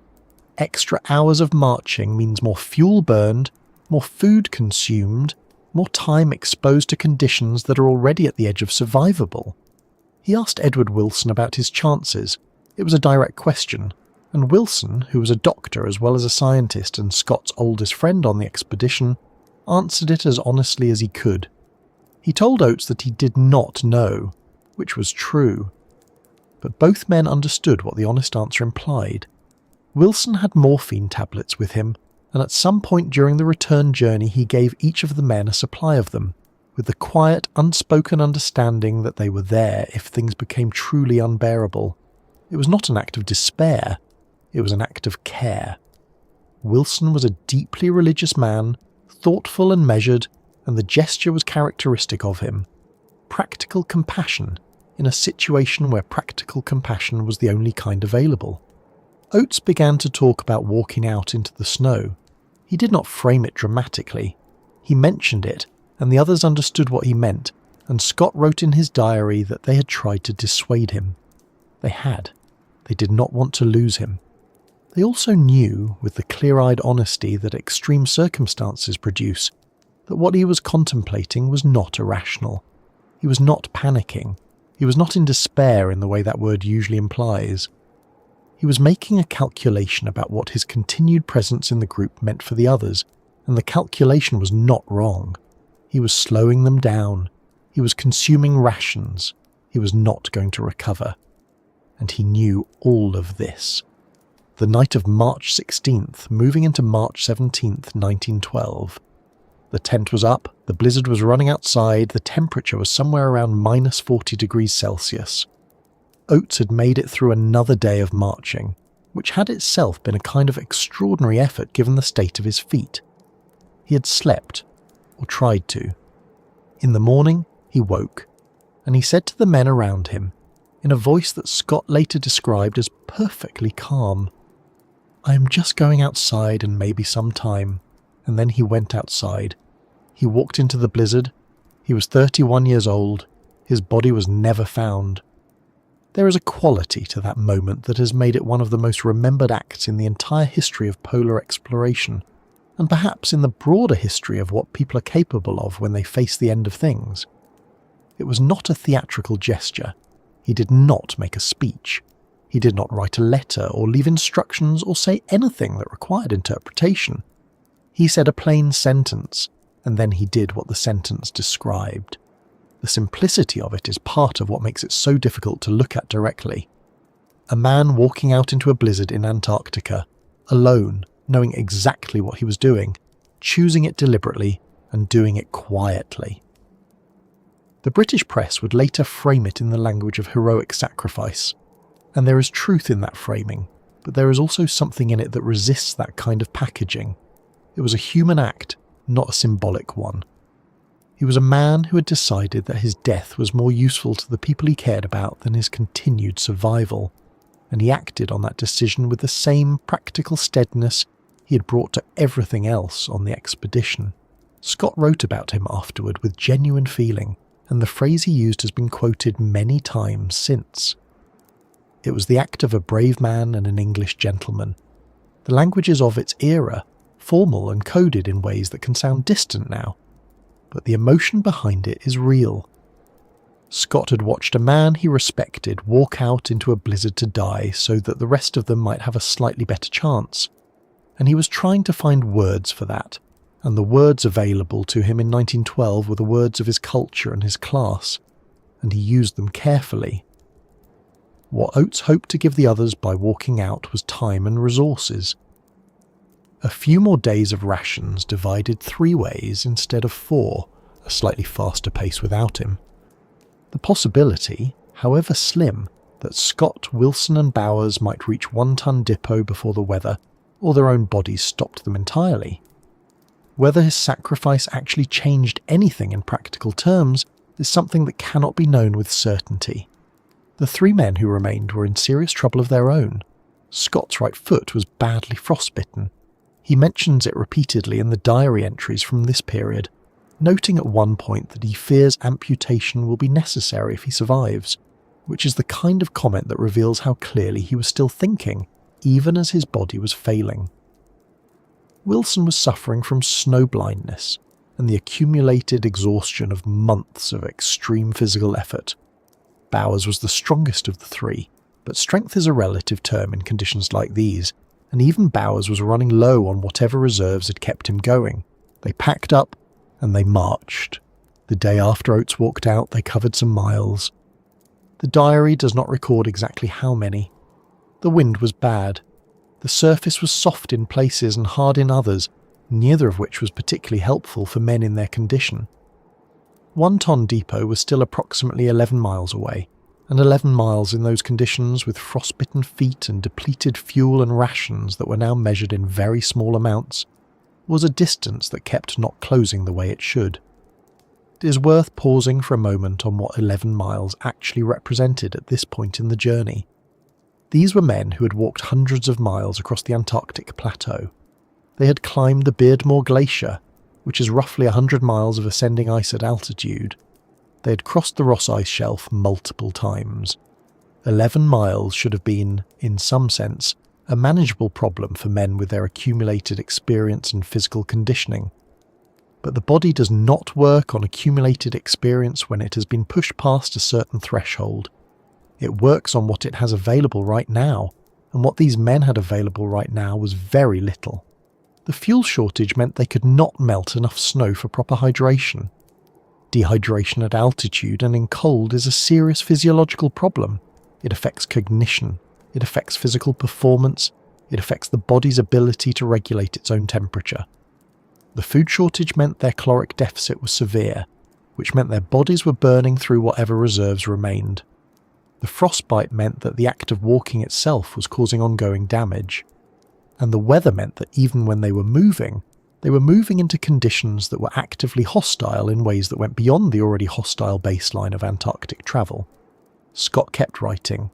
S1: Extra hours of marching means more fuel burned, more food consumed, more time exposed to conditions that are already at the edge of survivable. He asked Edward Wilson about his chances. It was a direct question, and Wilson, who was a doctor as well as a scientist and Scott's oldest friend on the expedition, answered it as honestly as he could. He told Oates that he did not know, which was true. But both men understood what the honest answer implied. Wilson had morphine tablets with him, and at some point during the return journey he gave each of the men a supply of them, with the quiet, unspoken understanding that they were there if things became truly unbearable. It was not an act of despair, it was an act of care. Wilson was a deeply religious man, thoughtful and measured, and the gesture was characteristic of him. Practical compassion, in a situation where practical compassion was the only kind available. Oates began to talk about walking out into the snow. He did not frame it dramatically. He mentioned it, and the others understood what he meant, and Scott wrote in his diary that they had tried to dissuade him. They had. They did not want to lose him. They also knew, with the clear-eyed honesty that extreme circumstances produce, that what he was contemplating was not irrational. He was not panicking. He was not in despair in the way that word usually implies. He was making a calculation about what his continued presence in the group meant for the others, and the calculation was not wrong. He was slowing them down. He was consuming rations. He was not going to recover. And he knew all of this. The night of March 16th, moving into March 17th, 1912. The tent was up, the blizzard was running outside, the temperature was somewhere around minus 40 degrees Celsius. Oates had made it through another day of marching, which had itself been a kind of extraordinary effort given the state of his feet. He had slept, or tried to. In the morning, he woke, and he said to the men around him, in a voice that Scott later described as perfectly calm, "I am just going outside and maybe some time." And then he went outside. He walked into the blizzard. He was 31 years old. His body was never found. There is a quality to that moment that has made it one of the most remembered acts in the entire history of polar exploration, and perhaps in the broader history of what people are capable of when they face the end of things. It was not a theatrical gesture. He did not make a speech. He did not write a letter or leave instructions or say anything that required interpretation. He said a plain sentence, and then he did what the sentence described. The simplicity of it is part of what makes it so difficult to look at directly. A man walking out into a blizzard in Antarctica, alone, knowing exactly what he was doing, choosing it deliberately, and doing it quietly. The British press would later frame it in the language of heroic sacrifice, and there is truth in that framing, but there is also something in it that resists that kind of packaging. It was a human act, not a symbolic one. He was a man who had decided that his death was more useful to the people he cared about than his continued survival, and he acted on that decision with the same practical steadiness he had brought to everything else on the expedition. Scott wrote about him afterward with genuine feeling, and the phrase he used has been quoted many times since. It was the act of a brave man and an English gentleman. The language is of its era, formal and coded in ways that can sound distant now, but the emotion behind it is real. Scott had watched a man he respected walk out into a blizzard to die so that the rest of them might have a slightly better chance, and he was trying to find words for that, and the words available to him in 1912 were the words of his culture and his class, and he used them carefully. What Oates hoped to give the others by walking out was time and resources. A few more days of rations divided 3 ways instead of 4, a slightly faster pace without him. The possibility, however slim, that Scott, Wilson and Bowers might reach 1-ton depot before the weather, or their own bodies stopped them entirely. Whether his sacrifice actually changed anything in practical terms is something that cannot be known with certainty. The 3 men who remained were in serious trouble of their own. Scott's right foot was badly frostbitten. He mentions it repeatedly in the diary entries from this period. noting at one point that he fears amputation will be necessary if he survives, which is the kind of comment that reveals how clearly he was still thinking, even as his body was failing. Wilson was suffering from snow blindness and the accumulated exhaustion of months of extreme physical effort. Bowers was the strongest of the three, but strength is a relative term in conditions like these, and even Bowers was running low on whatever reserves had kept him going. They packed up and they marched. The day after Oates walked out, they covered some miles. The diary does not record exactly how many. The wind was bad. The surface was soft in places and hard in others, neither of which was particularly helpful for men in their condition. One Ton Depot was still approximately 11 miles away, and 11 miles in those conditions with frostbitten feet and depleted fuel and rations that were now measured in very small amounts was a distance that kept not closing the way it should. It is worth pausing for a moment on what 11 miles actually represented at this point in the journey. These were men who had walked hundreds of miles across the Antarctic plateau. They had climbed the Beardmore Glacier, which is roughly 100 miles of ascending ice at altitude. They had crossed the Ross Ice Shelf multiple times. 11 miles should have been, in some sense, a manageable problem for men with their accumulated experience and physical conditioning. But the body does not work on accumulated experience when it has been pushed past a certain threshold. It works on what it has available right now, and what these men had available right now was very little. The fuel shortage meant they could not melt enough snow for proper hydration. Dehydration at altitude and in cold is a serious physiological problem. It affects cognition, it affects physical performance, it affects the body's ability to regulate its own temperature. The food shortage meant their caloric deficit was severe, which meant their bodies were burning through whatever reserves remained. The frostbite meant that the act of walking itself was causing ongoing damage. And the weather meant that even when they were moving into conditions that were actively hostile in ways that went beyond the already hostile baseline of Antarctic travel. Scott kept writing.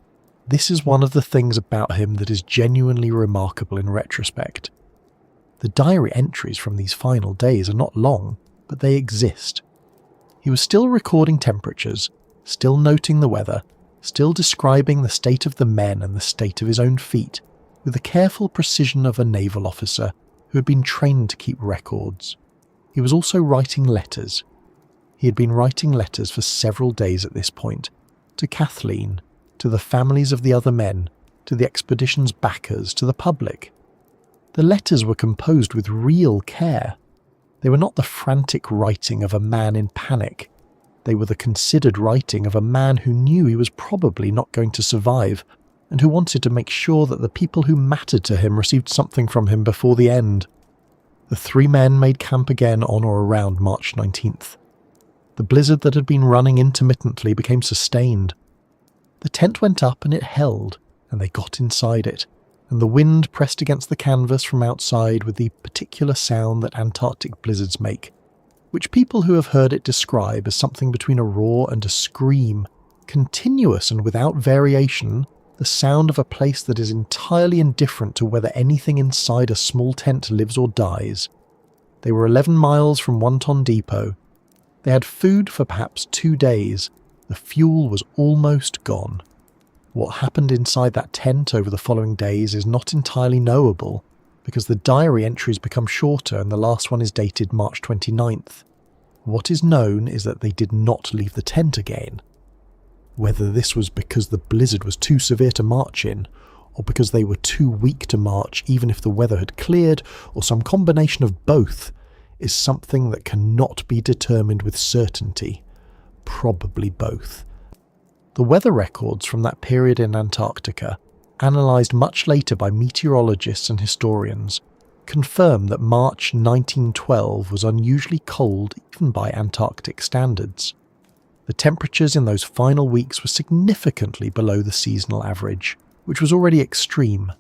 S1: This is one of the things about him that is genuinely remarkable in retrospect. The diary entries from these final days are not long, but they exist. He was still recording temperatures, still noting the weather, still describing the state of the men and the state of his own feet, with the careful precision of a naval officer who had been trained to keep records. He was also writing letters. He had been writing letters for several days at this point, to Kathleen, to the families of the other men, to the expedition's backers, to the public. The letters were composed with real care. They were not the frantic writing of a man in panic. They were the considered writing of a man who knew he was probably not going to survive, and who wanted to make sure that the people who mattered to him received something from him before the end. The three men made camp again on or around March 19th. The blizzard that had been running intermittently became sustained. The tent went up and it held, and they got inside it, and the wind pressed against the canvas from outside with the particular sound that Antarctic blizzards make, which people who have heard it describe as something between a roar and a scream, continuous and without variation, the sound of a place that is entirely indifferent to whether anything inside a small tent lives or dies. They were 11 miles from One Ton Depot. They had food for perhaps 2 days. The fuel was almost gone. What happened inside that tent over the following days is not entirely knowable, because the diary entries become shorter and the last one is dated March 29th. What is known is that they did not leave the tent again. Whether this was because the blizzard was too severe to march in, or because they were too weak to march even if the weather had cleared, or some combination of both, is something that cannot be determined with certainty. Probably both. The weather records from that period in Antarctica, analysed much later by meteorologists and historians, confirm that March 1912 was unusually cold even by Antarctic standards. The temperatures in those final weeks were significantly below the seasonal average, which was already extreme.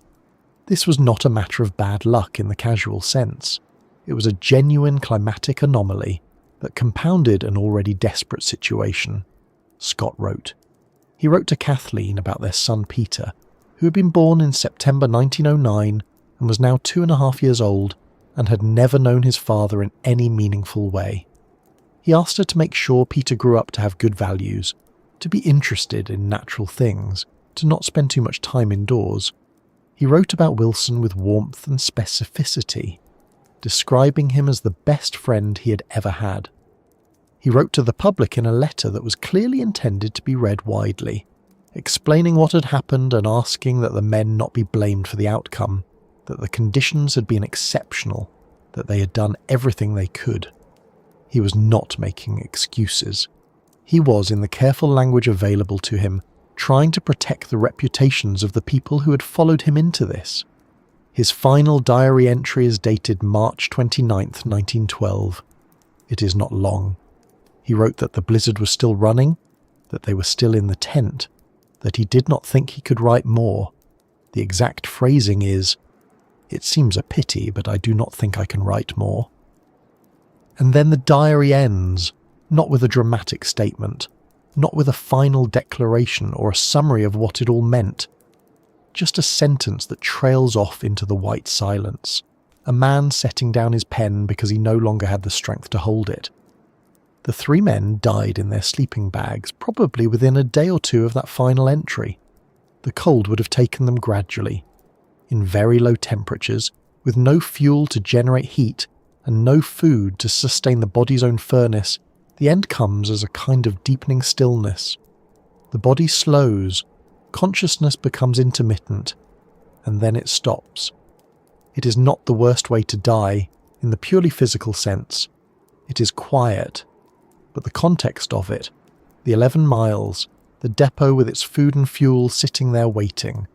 S1: This was not a matter of bad luck in the casual sense. It was a genuine climatic anomaly that compounded an already desperate situation, Scott wrote. He wrote to Kathleen about their son Peter, who had been born in September 1909 and was now 2.5 years old and had never known his father in any meaningful way. He asked her to make sure Peter grew up to have good values, to be interested in natural things, to not spend too much time indoors. He wrote about Wilson with warmth and specificity, describing him as the best friend he had ever had. He wrote to the public in a letter that was clearly intended to be read widely, explaining what had happened and asking that the men not be blamed for the outcome, that the conditions had been exceptional, that they had done everything they could. He was not making excuses. He was, in the careful language available to him, trying to protect the reputations of the people who had followed him into this. His final diary entry is dated March 29th, 1912. It is not long. He wrote that the blizzard was still running, that they were still in the tent, that he did not think he could write more. The exact phrasing is, "It seems a pity, but I do not think I can write more." And then the diary ends, not with a dramatic statement, not with a final declaration or a summary of what it all meant. Just a sentence that trails off into the white silence, a man setting down his pen because he no longer had the strength to hold it. The 3 men died in their sleeping bags, probably within a day or 2 of that final entry. The cold would have taken them gradually, in very low temperatures, with no fuel to generate heat and no food to sustain the body's own furnace. The end comes as a kind of deepening stillness. The body slows, consciousness becomes intermittent, and then it stops. It is not the worst way to die, in the purely physical sense. It is quiet, but the context of it, the 11 miles, the depot with its food and fuel sitting there waiting,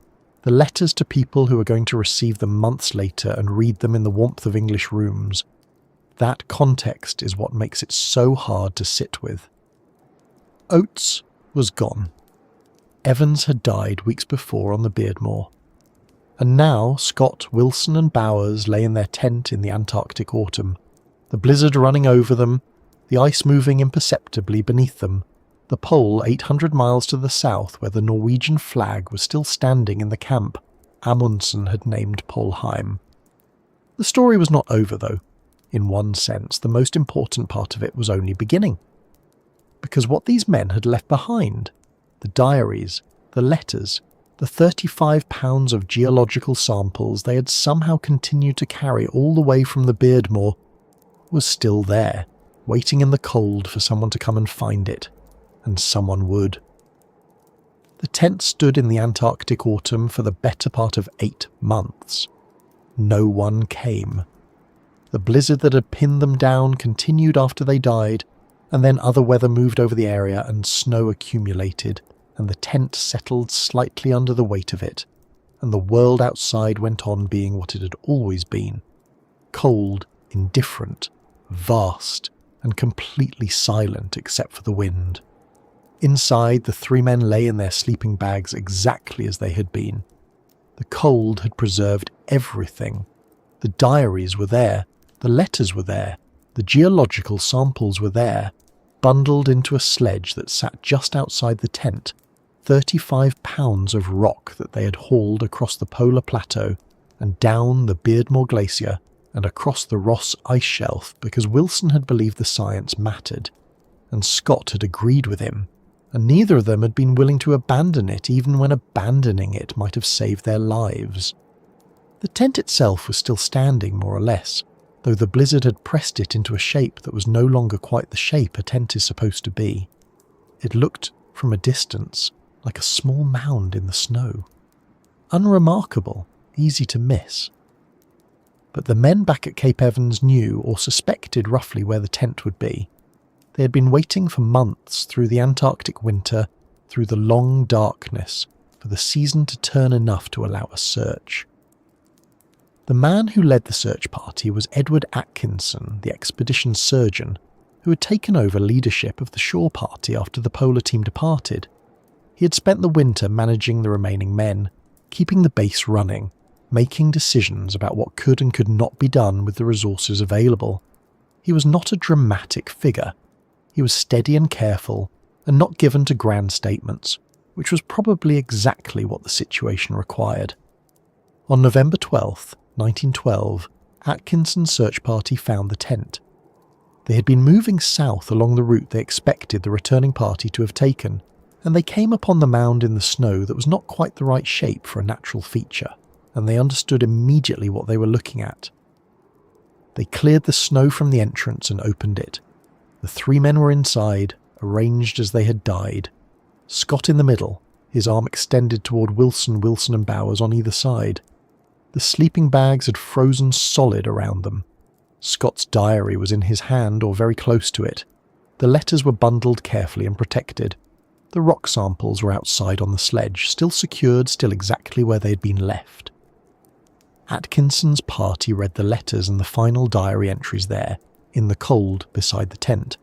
S1: the letters to people who are going to receive them months later and read them in the warmth of English rooms, that context is what makes it so hard to sit with. Oates was gone. Evans had died weeks before on the Beardmore. And now Scott, Wilson and Bowers lay in their tent in the Antarctic autumn, the blizzard running over them, the ice moving imperceptibly beneath them, the pole 800 miles to the south where the Norwegian flag was still standing in the camp Amundsen had named Polheim. The story was not over, though. In one sense, the most important part of it was only beginning. Because what these men had left behind, the diaries, the letters, the 35 pounds of geological samples they had somehow continued to carry all the way from the Beardmore, was still there, waiting in the cold for someone to come and find it. And someone would. The tent stood in the Antarctic autumn for the better part of 8 months. No one came. The blizzard that had pinned them down continued after they died, and then other weather moved over the area and snow accumulated, and the tent settled slightly under the weight of it, and the world outside went on being what it had always been. Cold, indifferent, vast, and completely silent except for the wind. Inside, the 3 men lay in their sleeping bags exactly as they had been. The cold had preserved everything. The diaries were there, the letters were there, the geological samples were there, bundled into a sledge that sat just outside the tent, 35 pounds of rock that they had hauled across the polar plateau and down the Beardmore Glacier and across the Ross ice shelf because Wilson had believed the science mattered, and Scott had agreed with him, and neither of them had been willing to abandon it even when abandoning it might have saved their lives. The tent itself was still standing more or less, though the blizzard had pressed it into a shape that was no longer quite the shape a tent is supposed to be. It looked, from a distance, like a small mound in the snow. Unremarkable, easy to miss. But the men back at Cape Evans knew or suspected roughly where the tent would be. They had been waiting for months through the Antarctic winter, through the long darkness, for the season to turn enough to allow a search. The man who led the search party was Edward Atkinson, the expedition surgeon, who had taken over leadership of the shore party after the polar team departed. He had spent the winter managing the remaining men, keeping the base running, making decisions about what could and could not be done with the resources available. He was not a dramatic figure. He was steady and careful, and not given to grand statements, which was probably exactly what the situation required. On November 12th, 1912, Atkinson's search party found the tent. They had been moving south along the route they expected the returning party to have taken, and they came upon the mound in the snow that was not quite the right shape for a natural feature, and they understood immediately what they were looking at. They cleared the snow from the entrance and opened it. The 3 men were inside, arranged as they had died. Scott in the middle, his arm extended toward Wilson, and Bowers on either side. The sleeping bags had frozen solid around them. Scott's diary was in his hand or very close to it. The letters were bundled carefully and protected. The rock samples were outside on the sledge, still secured, still exactly where they had been left. Atkinson's party read the letters and the final diary entries there, in the cold beside the tent.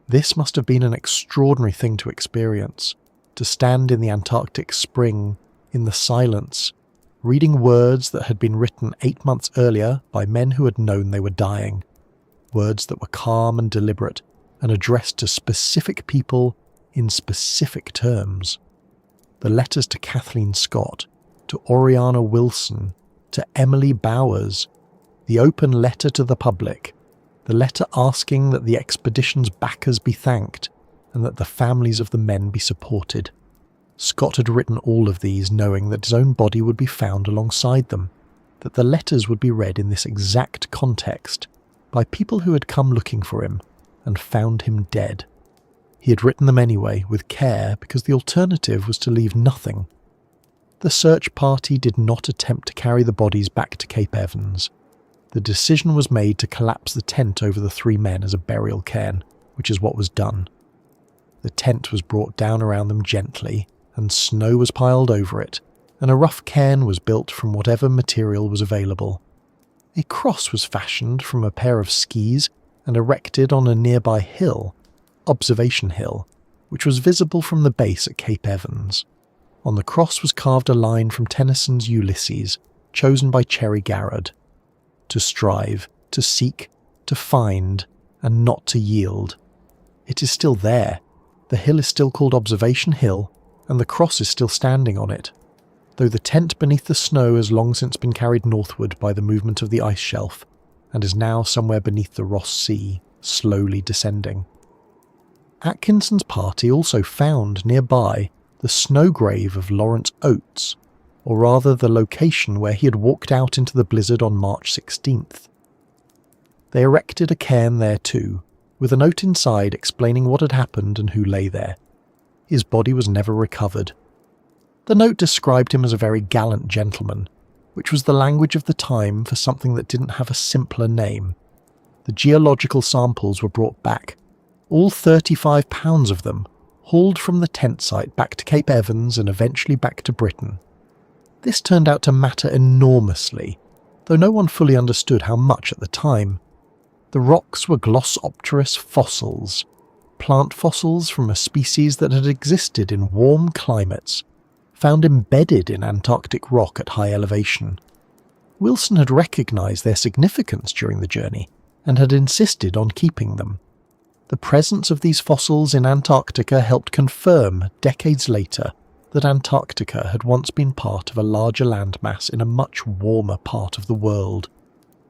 S1: This must have been an extraordinary thing to experience, to stand in the Antarctic spring, in the silence, reading words that had been written 8 months earlier by men who had known they were dying, words that were calm and deliberate and addressed to specific people in specific terms. The letters to Kathleen Scott, to Oriana Wilson, to Emily Bowers, the open letter to the public, the letter asking that the expedition's backers be thanked and that the families of the men be supported. Scott had written all of these knowing that his own body would be found alongside them, that the letters would be read in this exact context by people who had come looking for him and found him dead. He had written them anyway, with care, because the alternative was to leave nothing. The search party did not attempt to carry the bodies back to Cape Evans. The decision was made to collapse the tent over the 3 men as a burial cairn, which is what was done. The tent was brought down around them gently, and snow was piled over it, and a rough cairn was built from whatever material was available. A cross was fashioned from a pair of skis and erected on a nearby hill, Observation Hill, which was visible from the base at Cape Evans. On the cross was carved a line from Tennyson's Ulysses, chosen by Cherry Garrard. To strive, to seek, to find, and not to yield. It is still there. The hill is still called Observation Hill, and the cross is still standing on it, though the tent beneath the snow has long since been carried northward by the movement of the ice shelf, and is now somewhere beneath the Ross Sea, slowly descending. Atkinson's party also found nearby the snow grave of Lawrence Oates, or rather the location where he had walked out into the blizzard on March 16th. They erected a cairn there too, with a note inside explaining what had happened and who lay there. His body was never recovered. The note described him as a very gallant gentleman, which was the language of the time for something that didn't have a simpler name. The geological samples were brought back, all 35 pounds of them, hauled from the tent site back to Cape Evans and eventually back to Britain. This turned out to matter enormously, though no one fully understood how much at the time. The rocks were Glossopteris fossils, plant fossils from a species that had existed in warm climates, found embedded in Antarctic rock at high elevation. Wilson had recognised their significance during the journey and had insisted on keeping them. The presence of these fossils in Antarctica helped confirm, decades later, that Antarctica had once been part of a larger landmass in a much warmer part of the world,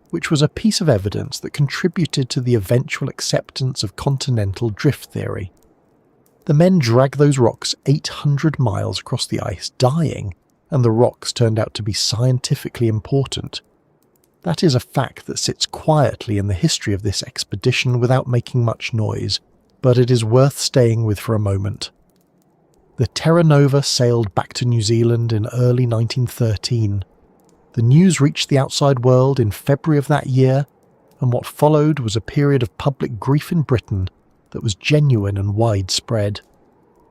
S1: which was a piece of evidence that contributed to the eventual acceptance of continental drift theory. The men dragged those rocks 800 miles across the ice, dying, and the rocks turned out to be scientifically important. That is a fact that sits quietly in the history of this expedition without making much noise, but it is worth staying with for a moment. The Terra Nova sailed back to New Zealand in early 1913. The news reached the outside world in February of that year, and what followed was a period of public grief in Britain that was genuine and widespread.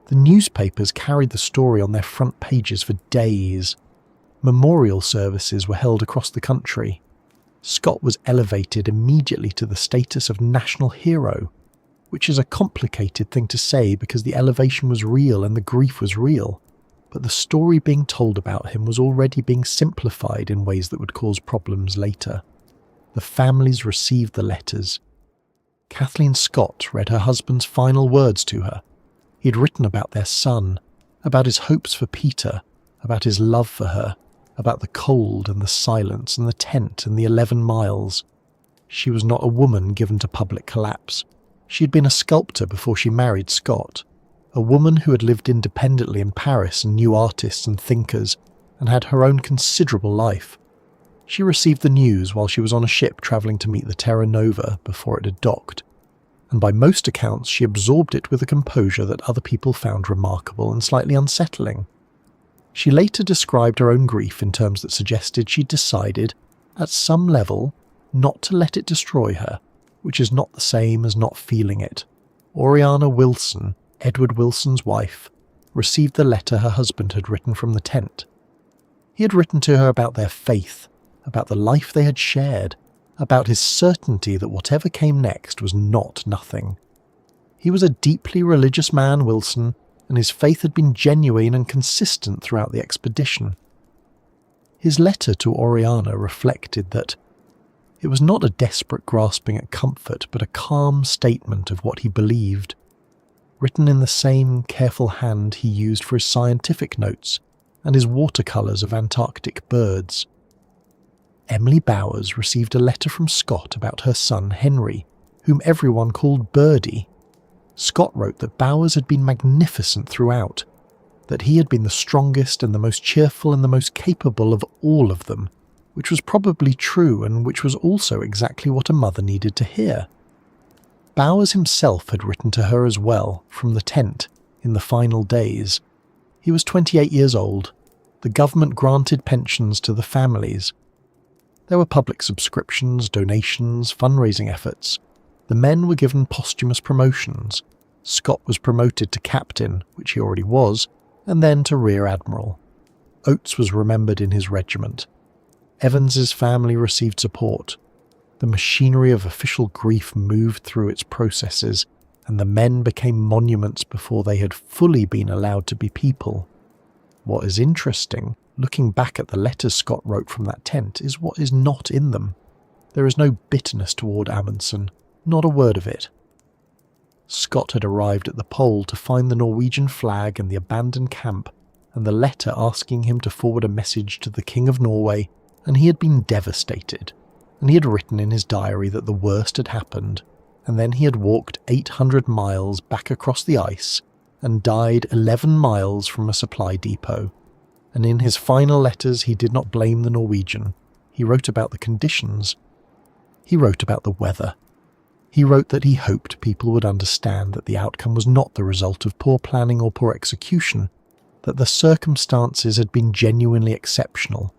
S1: The newspapers carried the story on their front pages for days. Memorial services were held across the country. Scott was elevated immediately to the status of national hero, which is a complicated thing to say because the elevation was real and the grief was real, but the story being told about him was already being simplified in ways that would cause problems later. The families received the letters. Kathleen Scott read her husband's final words to her. He had written about their son, about his hopes for Peter, about his love for her, about the cold and the silence and the tent and the 11 miles. She was not a woman given to public collapse. She had been a sculptor before she married Scott, a woman who had lived independently in Paris and knew artists and thinkers, and had her own considerable life. She received the news while she was on a ship travelling to meet the Terra Nova before it had docked, and by most accounts she absorbed it with a composure that other people found remarkable and slightly unsettling. She later described her own grief in terms that suggested she'd decided, at some level, not to let it destroy her, which is not the same as not feeling it. Oriana Wilson, Edward Wilson's wife, received the letter her husband had written from the tent. He had written to her about their faith, about the life they had shared, about his certainty that whatever came next was not nothing. He was a deeply religious man, Wilson, and his faith had been genuine and consistent throughout the expedition. His letter to Oriana reflected that it was not a desperate grasping at comfort, but a calm statement of what he believed, written in the same careful hand he used for his scientific notes and his watercolours of Antarctic birds. Emily Bowers received a letter from Scott about her son Henry, whom everyone called Birdie. Scott wrote that Bowers had been magnificent throughout, that he had been the strongest and the most cheerful and the most capable of all of them, which was probably true and which was also exactly what a mother needed to hear. Bowers himself had written to her as well, from the tent, in the final days. He was 28 years old. The government granted pensions to the families. There were public subscriptions, donations, fundraising efforts. The men were given posthumous promotions. Scott was promoted to captain, which he already was, and then to rear admiral. Oates was remembered in his regiment. Evans's family received support. The machinery of official grief moved through its processes, and the men became monuments before they had fully been allowed to be people. What is interesting, looking back at the letters Scott wrote from that tent, is what is not in them. There is no bitterness toward Amundsen, not a word of it. Scott had arrived at the pole to find the Norwegian flag and the abandoned camp, and the letter asking him to forward a message to the King of Norway, and he had been devastated, and he had written in his diary that the worst had happened, and then he had walked 800 miles back across the ice and died 11 miles from a supply depot. And in his final letters he did not blame the Norwegian. He wrote about the conditions. He wrote about the weather. He wrote that he hoped people would understand that the outcome was not the result of poor planning or poor execution, that the circumstances had been genuinely exceptional.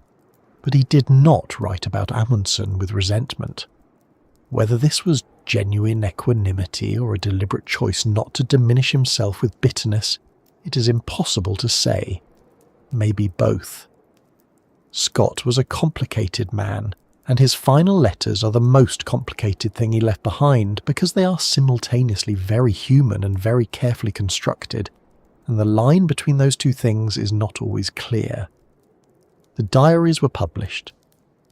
S1: But he did not write about Amundsen with resentment. Whether this was genuine equanimity or a deliberate choice not to diminish himself with bitterness, it is impossible to say. Maybe both. Scott was a complicated man, and his final letters are the most complicated thing he left behind because they are simultaneously very human and very carefully constructed, and the line between those two things is not always clear. The diaries were published.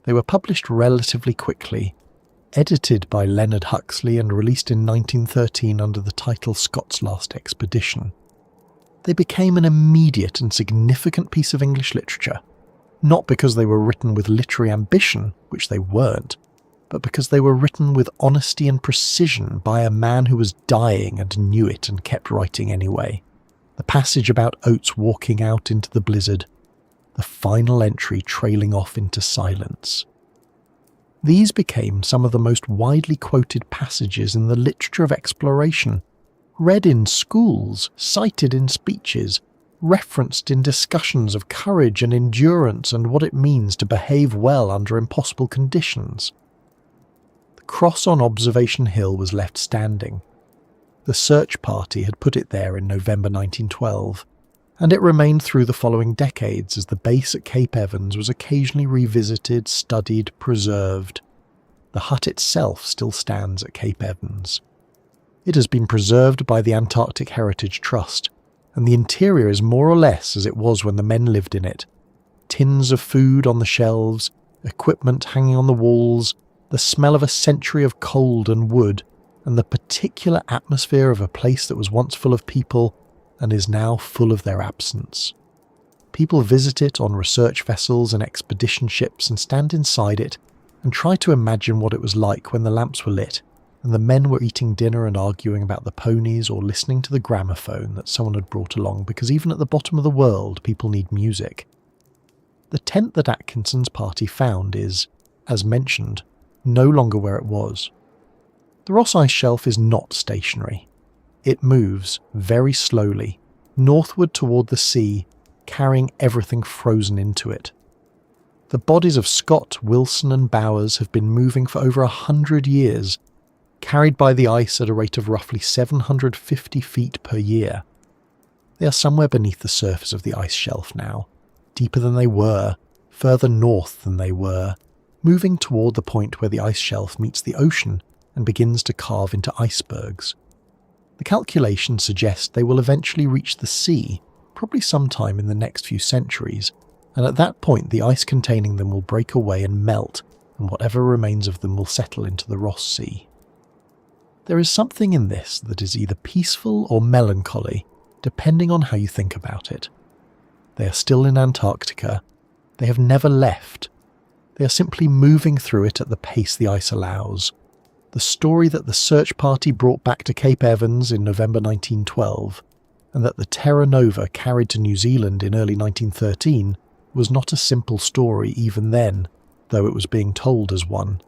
S1: They were published relatively quickly, edited by Leonard Huxley and released in 1913 under the title Scott's Last Expedition. They became an immediate and significant piece of English literature, not because they were written with literary ambition, which they weren't, but because they were written with honesty and precision by a man who was dying and knew it and kept writing anyway. The passage about Oates walking out into the blizzard, the final entry trailing off into silence. These became some of the most widely quoted passages in the literature of exploration, read in schools, cited in speeches, referenced in discussions of courage and endurance and what it means to behave well under impossible conditions. The cross on Observation Hill was left standing. The search party had put it there in November 1912, and it remained through the following decades as the base at Cape Evans was occasionally revisited, studied, preserved. The hut itself still stands at Cape Evans. It has been preserved by the Antarctic Heritage Trust, and the interior is more or less as it was when the men lived in it. Tins of food on the shelves, equipment hanging on the walls, the smell of a century of cold and wood, and the particular atmosphere of a place that was once full of people and is now full of their absence. People visit it on research vessels and expedition ships and stand inside it, and try to imagine what it was like when the lamps were lit and the men were eating dinner and arguing about the ponies or listening to the gramophone that someone had brought along, because even at the bottom of the world, people need music. The tent that Atkinson's party found is, as mentioned, no longer where it was. The Ross Ice Shelf is not stationary. It moves, very slowly, northward toward the sea, carrying everything frozen into it. The bodies of Scott, Wilson and Bowers have been moving for over 100 years, carried by the ice at a rate of roughly 750 feet per year. They are somewhere beneath the surface of the ice shelf now, deeper than they were, further north than they were, moving toward the point where the ice shelf meets the ocean and begins to carve into icebergs. The calculations suggest they will eventually reach the sea, probably sometime in the next few centuries, and at that point the ice containing them will break away and melt, and whatever remains of them will settle into the Ross Sea. There is something in this that is either peaceful or melancholy, depending on how you think about it. They are still in Antarctica. They have never left. They are simply moving through it at the pace the ice allows. The story that the search party brought back to Cape Evans in November 1912, and that the Terra Nova carried to New Zealand in early 1913, was not a simple story even then, though it was being told as one.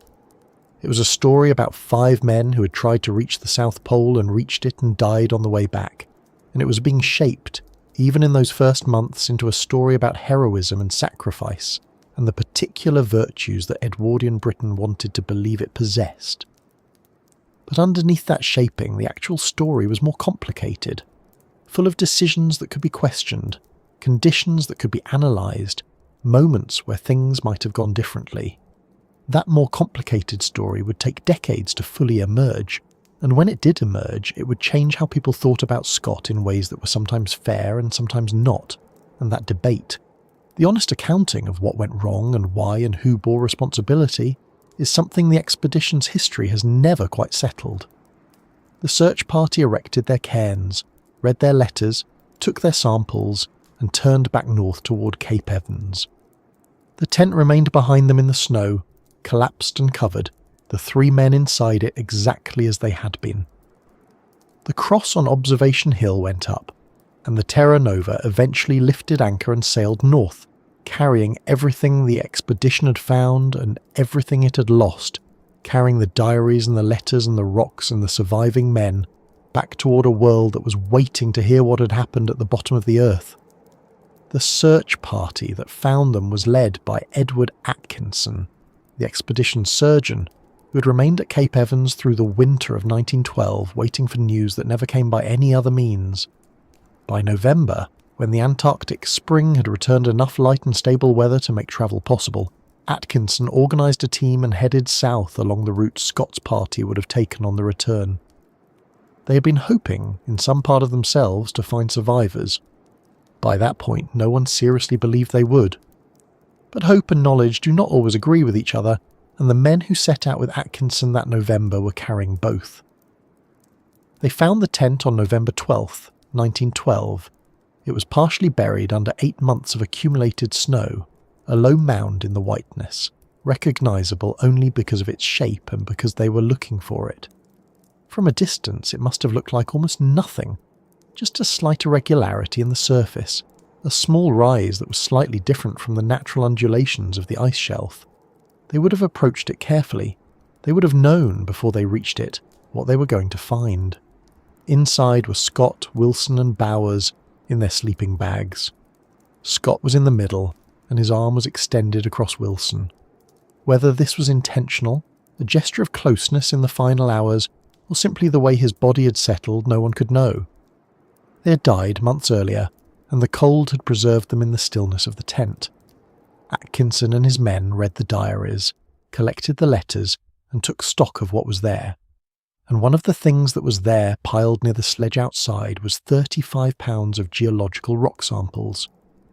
S1: It was a story about 5 men who had tried to reach the South Pole and reached it and died on the way back, and it was being shaped, even in those first months, into a story about heroism and sacrifice, and the particular virtues that Edwardian Britain wanted to believe it possessed. But underneath that shaping, the actual story was more complicated, full of decisions that could be questioned, conditions that could be analysed, moments where things might have gone differently. That more complicated story would take decades to fully emerge, and when it did emerge, it would change how people thought about Scott in ways that were sometimes fair and sometimes not, and that debate, the honest accounting of what went wrong and why and who bore responsibility, is something the expedition's history has never quite settled. The search party erected their cairns, read their letters, took their samples, and turned back north toward Cape Evans. The tent remained behind them in the snow, collapsed and covered, the 3 men inside it exactly as they had been. The cross on Observation Hill went up, and the Terra Nova eventually lifted anchor and sailed north, carrying everything the expedition had found and everything it had lost, carrying the diaries and the letters and the rocks and the surviving men back toward a world that was waiting to hear what had happened at the bottom of the earth. The search party that found them was led by Edward Atkinson, the expedition's surgeon, who had remained at Cape Evans through the winter of 1912, waiting for news that never came by any other means. By November, when the Antarctic spring had returned enough light and stable weather to make travel possible, Atkinson organised a team and headed south along the route Scott's party would have taken on the return. They had been hoping, in some part of themselves, to find survivors. By that point, no one seriously believed they would. But hope and knowledge do not always agree with each other, and the men who set out with Atkinson that November were carrying both. They found the tent on November 12th, 1912. It was partially buried under 8 months of accumulated snow, a low mound in the whiteness, recognisable only because of its shape and because they were looking for it. From a distance, it must have looked like almost nothing, just a slight irregularity in the surface, a small rise that was slightly different from the natural undulations of the ice shelf. They would have approached it carefully. They would have known, before they reached it, what they were going to find. Inside were Scott, Wilson and Bowers in their sleeping bags. Scott was in the middle, and his arm was extended across Wilson. Whether this was intentional, a gesture of closeness in the final hours, or simply the way his body had settled, no one could know. They had died months earlier, and the cold had preserved them in the stillness of the tent. Atkinson and his men read the diaries, collected the letters, and took stock of what was there. And one of the things that was there, piled near the sledge outside, was 35 pounds of geological rock samples.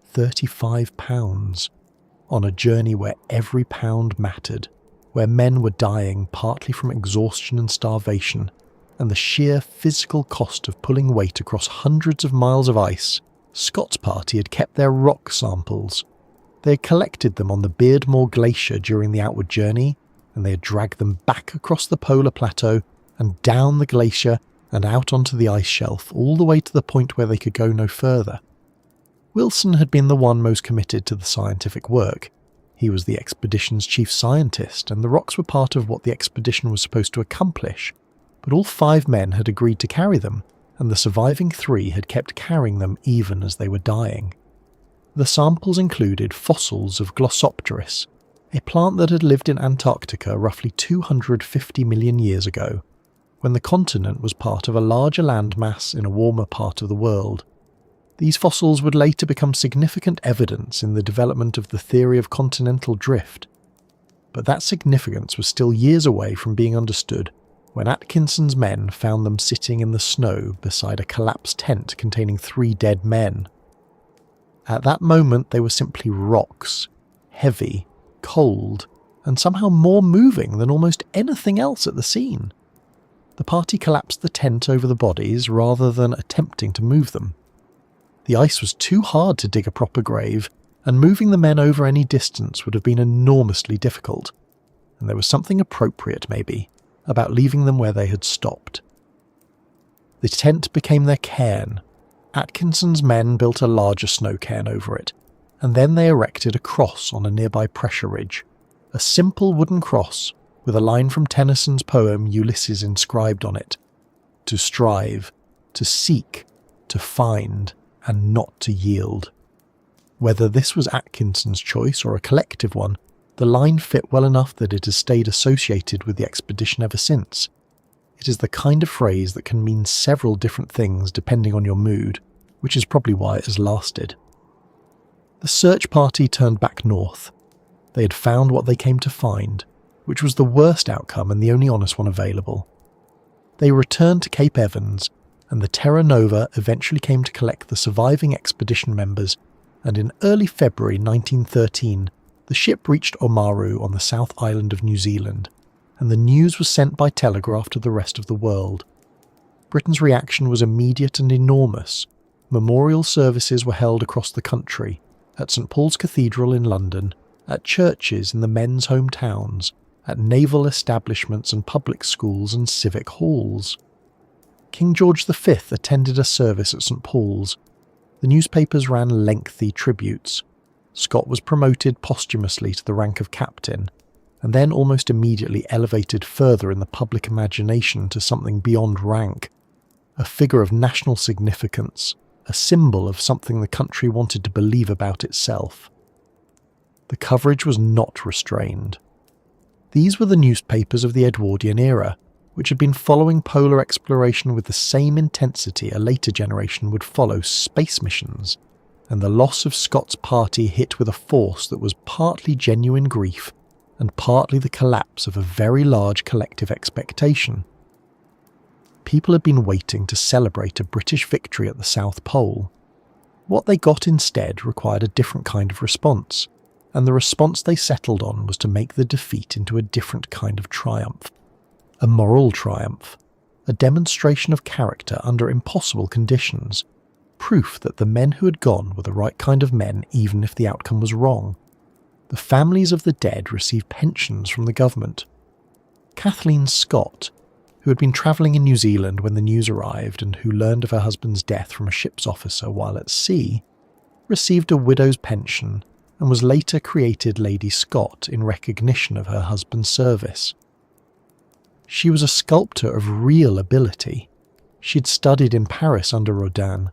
S1: 35 pounds. On a journey where every pound mattered, where men were dying partly from exhaustion and starvation, and the sheer physical cost of pulling weight across hundreds of miles of ice, Scott's party had kept their rock samples. They had collected them on the Beardmore Glacier during the outward journey, and they had dragged them back across the polar plateau and down the glacier and out onto the ice shelf, all the way to the point where they could go no further. Wilson had been the one most committed to the scientific work. He was the expedition's chief scientist, and the rocks were part of what the expedition was supposed to accomplish, but all 5 men had agreed to carry them, and the surviving 3 had kept carrying them even as they were dying. The samples included fossils of Glossopteris, a plant that had lived in Antarctica roughly 250 million years ago, when the continent was part of a larger landmass in a warmer part of the world. These fossils would later become significant evidence in the development of the theory of continental drift, but that significance was still years away from being understood when Atkinson's men found them sitting in the snow beside a collapsed tent containing 3 dead men. At that moment they were simply rocks, heavy, cold, and somehow more moving than almost anything else at the scene. The party collapsed the tent over the bodies rather than attempting to move them. The ice was too hard to dig a proper grave, and moving the men over any distance would have been enormously difficult, and there was something appropriate, maybe, about leaving them where they had stopped. The tent became their cairn. Atkinson's men built a larger snow cairn over it, and then they erected a cross on a nearby pressure ridge, a simple wooden cross with a line from Tennyson's poem Ulysses inscribed on it: to strive, to seek, to find, and not to yield. Whether this was Atkinson's choice or a collective one, the line fit well enough that it has stayed associated with the expedition ever since. It is the kind of phrase that can mean several different things depending on your mood, which is probably why it has lasted. The search party turned back north. They had found what they came to find, which was the worst outcome and the only honest one available. They returned to Cape Evans, and the Terra Nova eventually came to collect the surviving expedition members, and in early February 1913, the ship reached Oamaru on the South Island of New Zealand, and the news was sent by telegraph to the rest of the world. Britain's reaction was immediate and enormous. Memorial services were held across the country, at St Paul's Cathedral in London, at churches in the men's hometowns, at naval establishments and public schools and civic halls. King George V attended a service at St Paul's. The newspapers ran lengthy tributes. Scott was promoted posthumously to the rank of captain, and then almost immediately elevated further in the public imagination to something beyond rank, a figure of national significance, a symbol of something the country wanted to believe about itself. The coverage was not restrained. These were the newspapers of the Edwardian era, which had been following polar exploration with the same intensity a later generation would follow space missions, and the loss of Scott's party hit with a force that was partly genuine grief and partly the collapse of a very large collective expectation. People had been waiting to celebrate a British victory at the South Pole. What they got instead required a different kind of response, and the response they settled on was to make the defeat into a different kind of triumph. A moral triumph, a demonstration of character under impossible conditions, proof that the men who had gone were the right kind of men even if the outcome was wrong. The families of the dead received pensions from the government. Kathleen Scott, who had been travelling in New Zealand when the news arrived and who learned of her husband's death from a ship's officer while at sea, received a widow's pension and was later created Lady Scott in recognition of her husband's service. She was a sculptor of real ability. She'd studied in Paris under Rodin,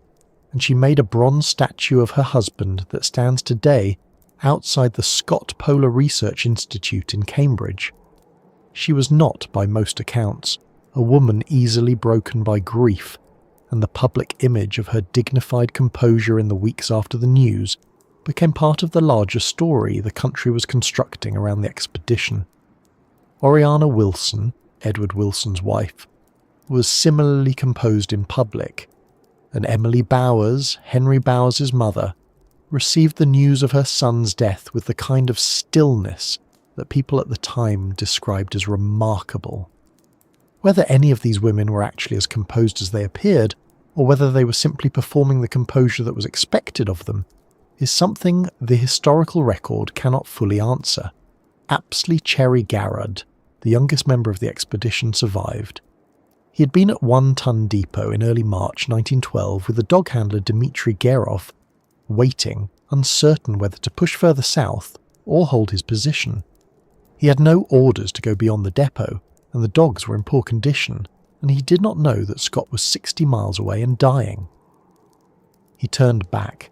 S1: and she made a bronze statue of her husband that stands today outside the Scott Polar Research Institute in Cambridge. She was not, by most accounts, a woman easily broken by grief, and the public image of her dignified composure in the weeks after the news became part of the larger story the country was constructing around the expedition. Oriana Wilson, Edward Wilson's wife, was similarly composed in public, and Emily Bowers, Henry Bowers' mother, received the news of her son's death with the kind of stillness that people at the time described as remarkable. Whether any of these women were actually as composed as they appeared, or whether they were simply performing the composure that was expected of them, is something the historical record cannot fully answer. Apsley Cherry Garrard, the youngest member of the expedition, survived. He had been at One Ton Depot in early March 1912 with the dog handler Dmitry Gerov, waiting, uncertain whether to push further south or hold his position. He had no orders to go beyond the depot, and the dogs were in poor condition, and he did not know that Scott was 60 miles away and dying. He turned back.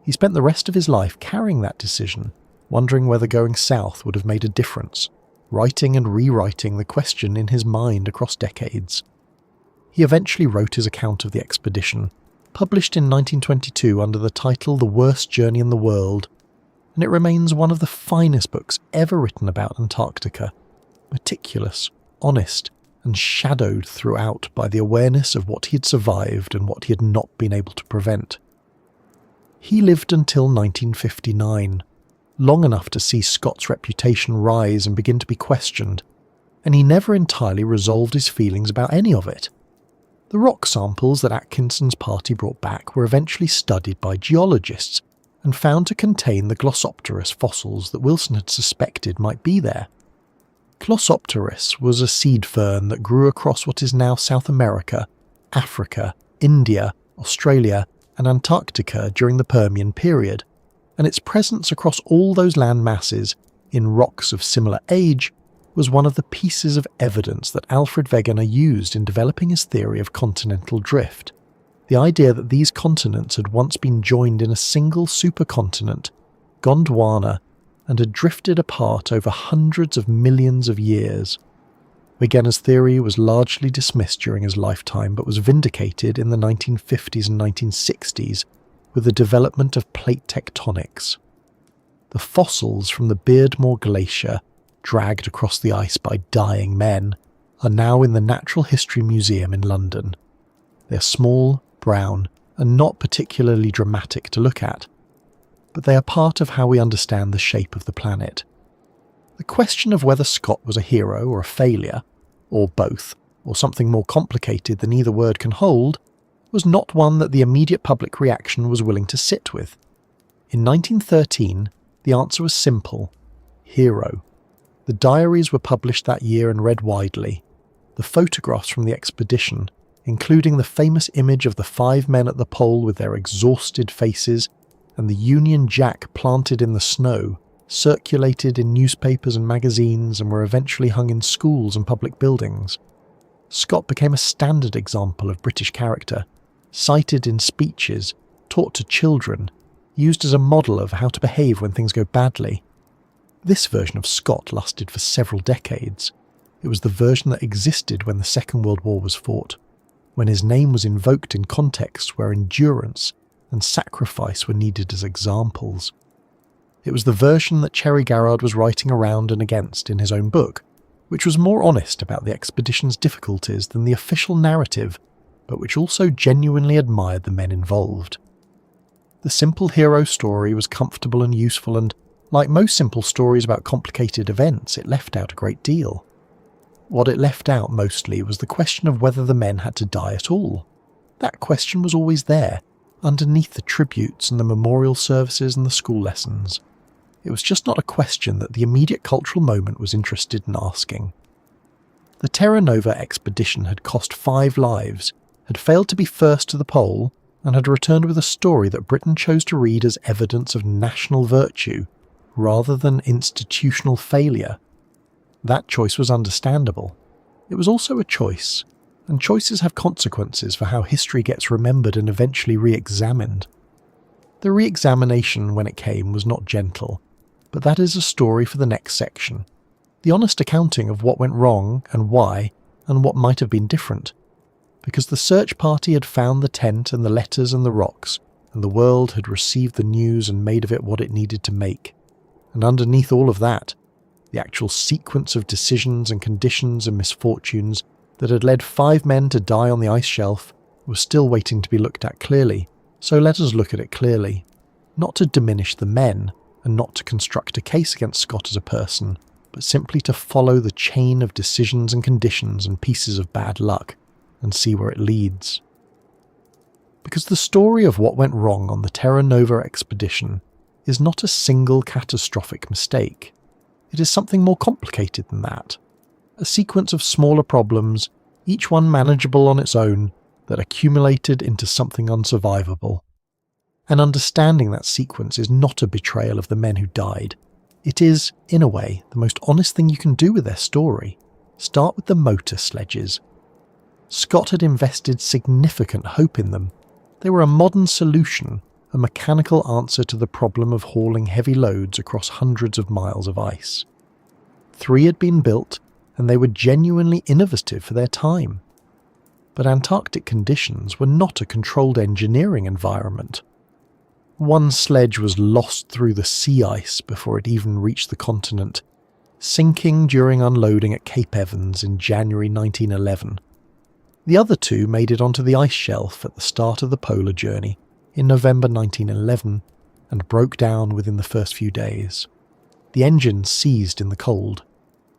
S1: He spent the rest of his life carrying that decision, wondering whether going south would have made a difference, writing and rewriting the question in his mind across decades. He eventually wrote his account of the expedition, published in 1922 under the title The Worst Journey in the World, and it remains one of the finest books ever written about Antarctica, meticulous, honest, and shadowed throughout by the awareness of what he had survived and what he had not been able to prevent. He lived until 1959, long enough to see Scott's reputation rise and begin to be questioned, and he never entirely resolved his feelings about any of it. The rock samples that Atkinson's party brought back were eventually studied by geologists and found to contain the Glossopteris fossils that Wilson had suspected might be there. Glossopteris was a seed fern that grew across what is now South America, Africa, India, Australia, and Antarctica during the Permian period, and its presence across all those land masses, in rocks of similar age, was one of the pieces of evidence that Alfred Wegener used in developing his theory of continental drift. The idea that these continents had once been joined in a single supercontinent, Gondwana, and had drifted apart over hundreds of millions of years. Wegener's theory was largely dismissed during his lifetime, but was vindicated in the 1950s and 1960s with the development of plate tectonics. The fossils from the Beardmore Glacier, dragged across the ice by dying men, are now in the Natural History Museum in London. They are small, brown, and not particularly dramatic to look at, but they are part of how we understand the shape of the planet. The question of whether Scott was a hero or a failure, or both, or something more complicated than either word can hold, was not one that the immediate public reaction was willing to sit with. In 1913, the answer was simple: hero. The diaries were published that year and read widely. The photographs from the expedition, including the famous image of the 5 men at the pole with their exhausted faces and the Union Jack planted in the snow, circulated in newspapers and magazines and were eventually hung in schools and public buildings. Scott became a standard example of British character, cited in speeches, taught to children, used as a model of how to behave when things go badly. This version of Scott lasted for several decades. It was the version that existed when the Second World War was fought, when his name was invoked in contexts where endurance and sacrifice were needed as examples. It was the version that Cherry Garrard was writing around and against in his own book, which was more honest about the expedition's difficulties than the official narrative, but which also genuinely admired the men involved. The simple hero story was comfortable and useful, and, like most simple stories about complicated events, it left out a great deal. What it left out mostly was the question of whether the men had to die at all. That question was always there, underneath the tributes and the memorial services and the school lessons. It was just not a question that the immediate cultural moment was interested in asking. The Terra Nova expedition had cost 5 lives, had failed to be first to the pole, and had returned with a story that Britain chose to read as evidence of national virtue, rather than institutional failure. That choice was understandable. It was also a choice, and choices have consequences for how history gets remembered and eventually re-examined. The re-examination, when it came, was not gentle, but that is a story for the next section. The honest accounting of what went wrong and why, and what might have been different. Because the search party had found the tent and the letters and the rocks, and the world had received the news and made of it what it needed to make. And underneath all of that, the actual sequence of decisions and conditions and misfortunes that had led 5 men to die on the ice shelf was still waiting to be looked at clearly, so let us look at it clearly. Not to diminish the men, and not to construct a case against Scott as a person, but simply to follow the chain of decisions and conditions and pieces of bad luck, and see where it leads. Because the story of what went wrong on the Terra Nova expedition is not a single catastrophic mistake. It is something more complicated than that. A sequence of smaller problems, each one manageable on its own, that accumulated into something unsurvivable. And understanding that sequence is not a betrayal of the men who died. It is, in a way, the most honest thing you can do with their story. Start with the motor sledges. Scott had invested significant hope in them. They were a modern solution, a mechanical answer to the problem of hauling heavy loads across hundreds of miles of ice. 3 had been built, and they were genuinely innovative for their time. But Antarctic conditions were not a controlled engineering environment. One sledge was lost through the sea ice before it even reached the continent, sinking during unloading at Cape Evans in January 1911. The other 2 made it onto the ice shelf at the start of the polar journey in November 1911 and broke down within the first few days. The engines seized in the cold.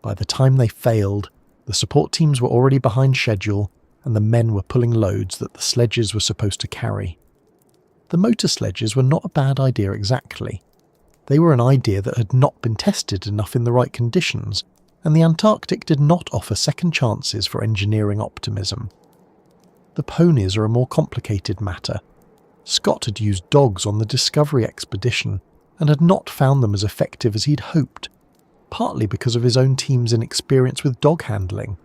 S1: By the time they failed, the support teams were already behind schedule and the men were pulling loads that the sledges were supposed to carry. The motor sledges were not a bad idea exactly. They were an idea that had not been tested enough in the right conditions, and the Antarctic did not offer second chances for engineering optimism. The ponies are a more complicated matter. Scott had used dogs on the Discovery expedition and had not found them as effective as he'd hoped, partly because of his own team's inexperience with dog handling.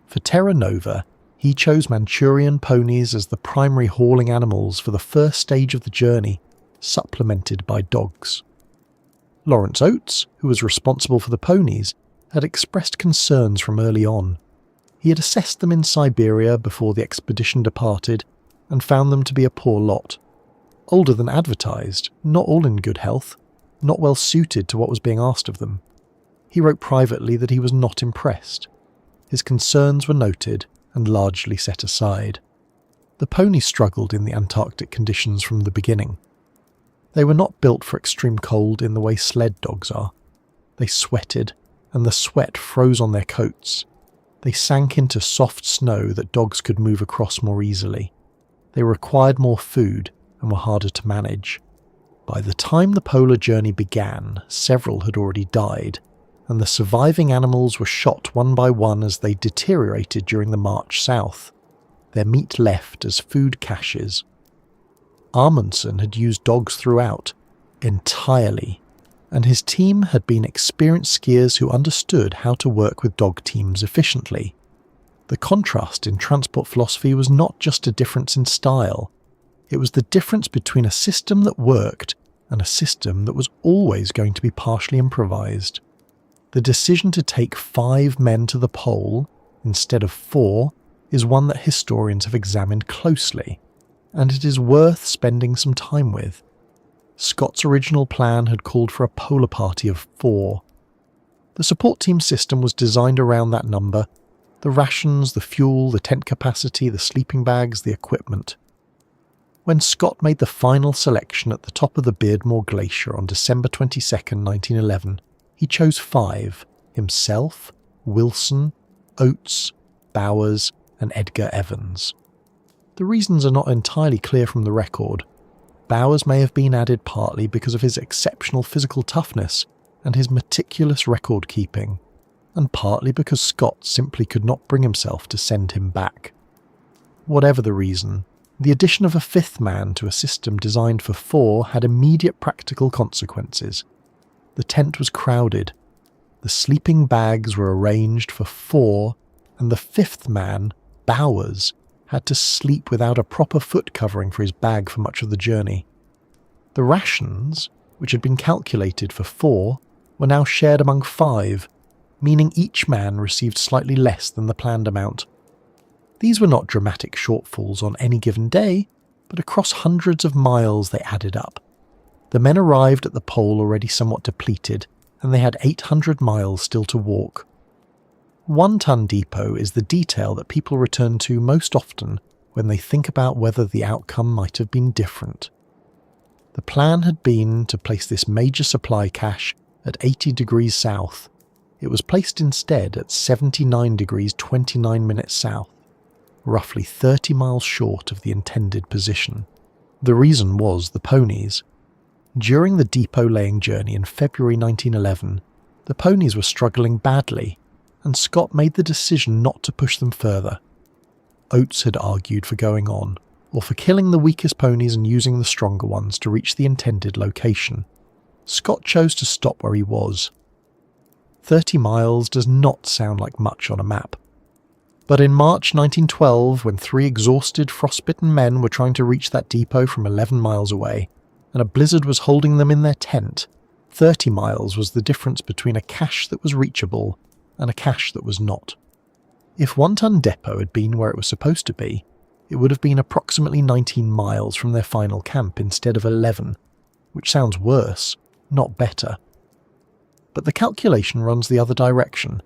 S1: For Terra Nova, he chose Manchurian ponies as the primary hauling animals for the first stage of the journey, supplemented by dogs. Lawrence Oates, who was responsible for the ponies, had expressed concerns from early on. He had assessed them in Siberia before the expedition departed and found them to be a poor lot. Older than advertised, not all in good health, not well suited to what was being asked of them. He wrote privately that he was not impressed. His concerns were noted and largely set aside. The ponies struggled in the Antarctic conditions from the beginning. They were not built for extreme cold in the way sled dogs are. They sweated, and the sweat froze on their coats. They sank into soft snow that dogs could move across more easily. They required more food and were harder to manage. By the time the polar journey began, several had already died, and the surviving animals were shot one by one as they deteriorated during the march south, their meat left as food caches. Amundsen had used dogs throughout, entirely, and his team had been experienced skiers who understood how to work with dog teams efficiently. The contrast in transport philosophy was not just a difference in style, it was the difference between a system that worked and a system that was always going to be partially improvised. The decision to take 5 men to the pole instead of 4 is one that historians have examined closely, and it is worth spending some time with. Scott's original plan had called for a polar party of 4. The support team system was designed around that number: the rations, the fuel, the tent capacity, the sleeping bags, the equipment. When Scott made the final selection at the top of the Beardmore Glacier on December 22, 1911, he chose 5: himself, Wilson, Oates, Bowers, and Edgar Evans. The reasons are not entirely clear from the record. Bowers may have been added partly because of his exceptional physical toughness and his meticulous record keeping, and partly because Scott simply could not bring himself to send him back. Whatever the reason, the addition of a 5th man to a system designed for 4 had immediate practical consequences. The tent was crowded. The sleeping bags were arranged for 4, and the 5th man, Bowers, had to sleep without a proper foot covering for his bag for much of the journey. The rations, which had been calculated for 4, were now shared among 5, meaning each man received slightly less than the planned amount. These were not dramatic shortfalls on any given day, but across hundreds of miles they added up. The men arrived at the pole already somewhat depleted, and they had 800 miles still to walk. 1 Ton Depot is the detail that people return to most often when they think about whether the outcome might have been different. The plan had been to place this major supply cache at 80 degrees south. It was placed instead at 79 degrees 29 minutes south, roughly 30 miles short of the intended position. The reason was the ponies. During the depot laying journey in February 1911, The ponies were struggling badly, and Scott made the decision not to push them further. Oates had argued for going on, or for killing the weakest ponies and using the stronger ones to reach the intended location. Scott chose to stop where he was. 30 miles does not sound like much on a map. But in March 1912, when 3 exhausted, frostbitten men were trying to reach that depot from 11 miles away, and a blizzard was holding them in their tent, 30 miles was the difference between a cache that was reachable and a cache that was not. If One Ton Depot had been where it was supposed to be, it would have been approximately 19 miles from their final camp instead of 11, which sounds worse, not better. But the calculation runs the other direction.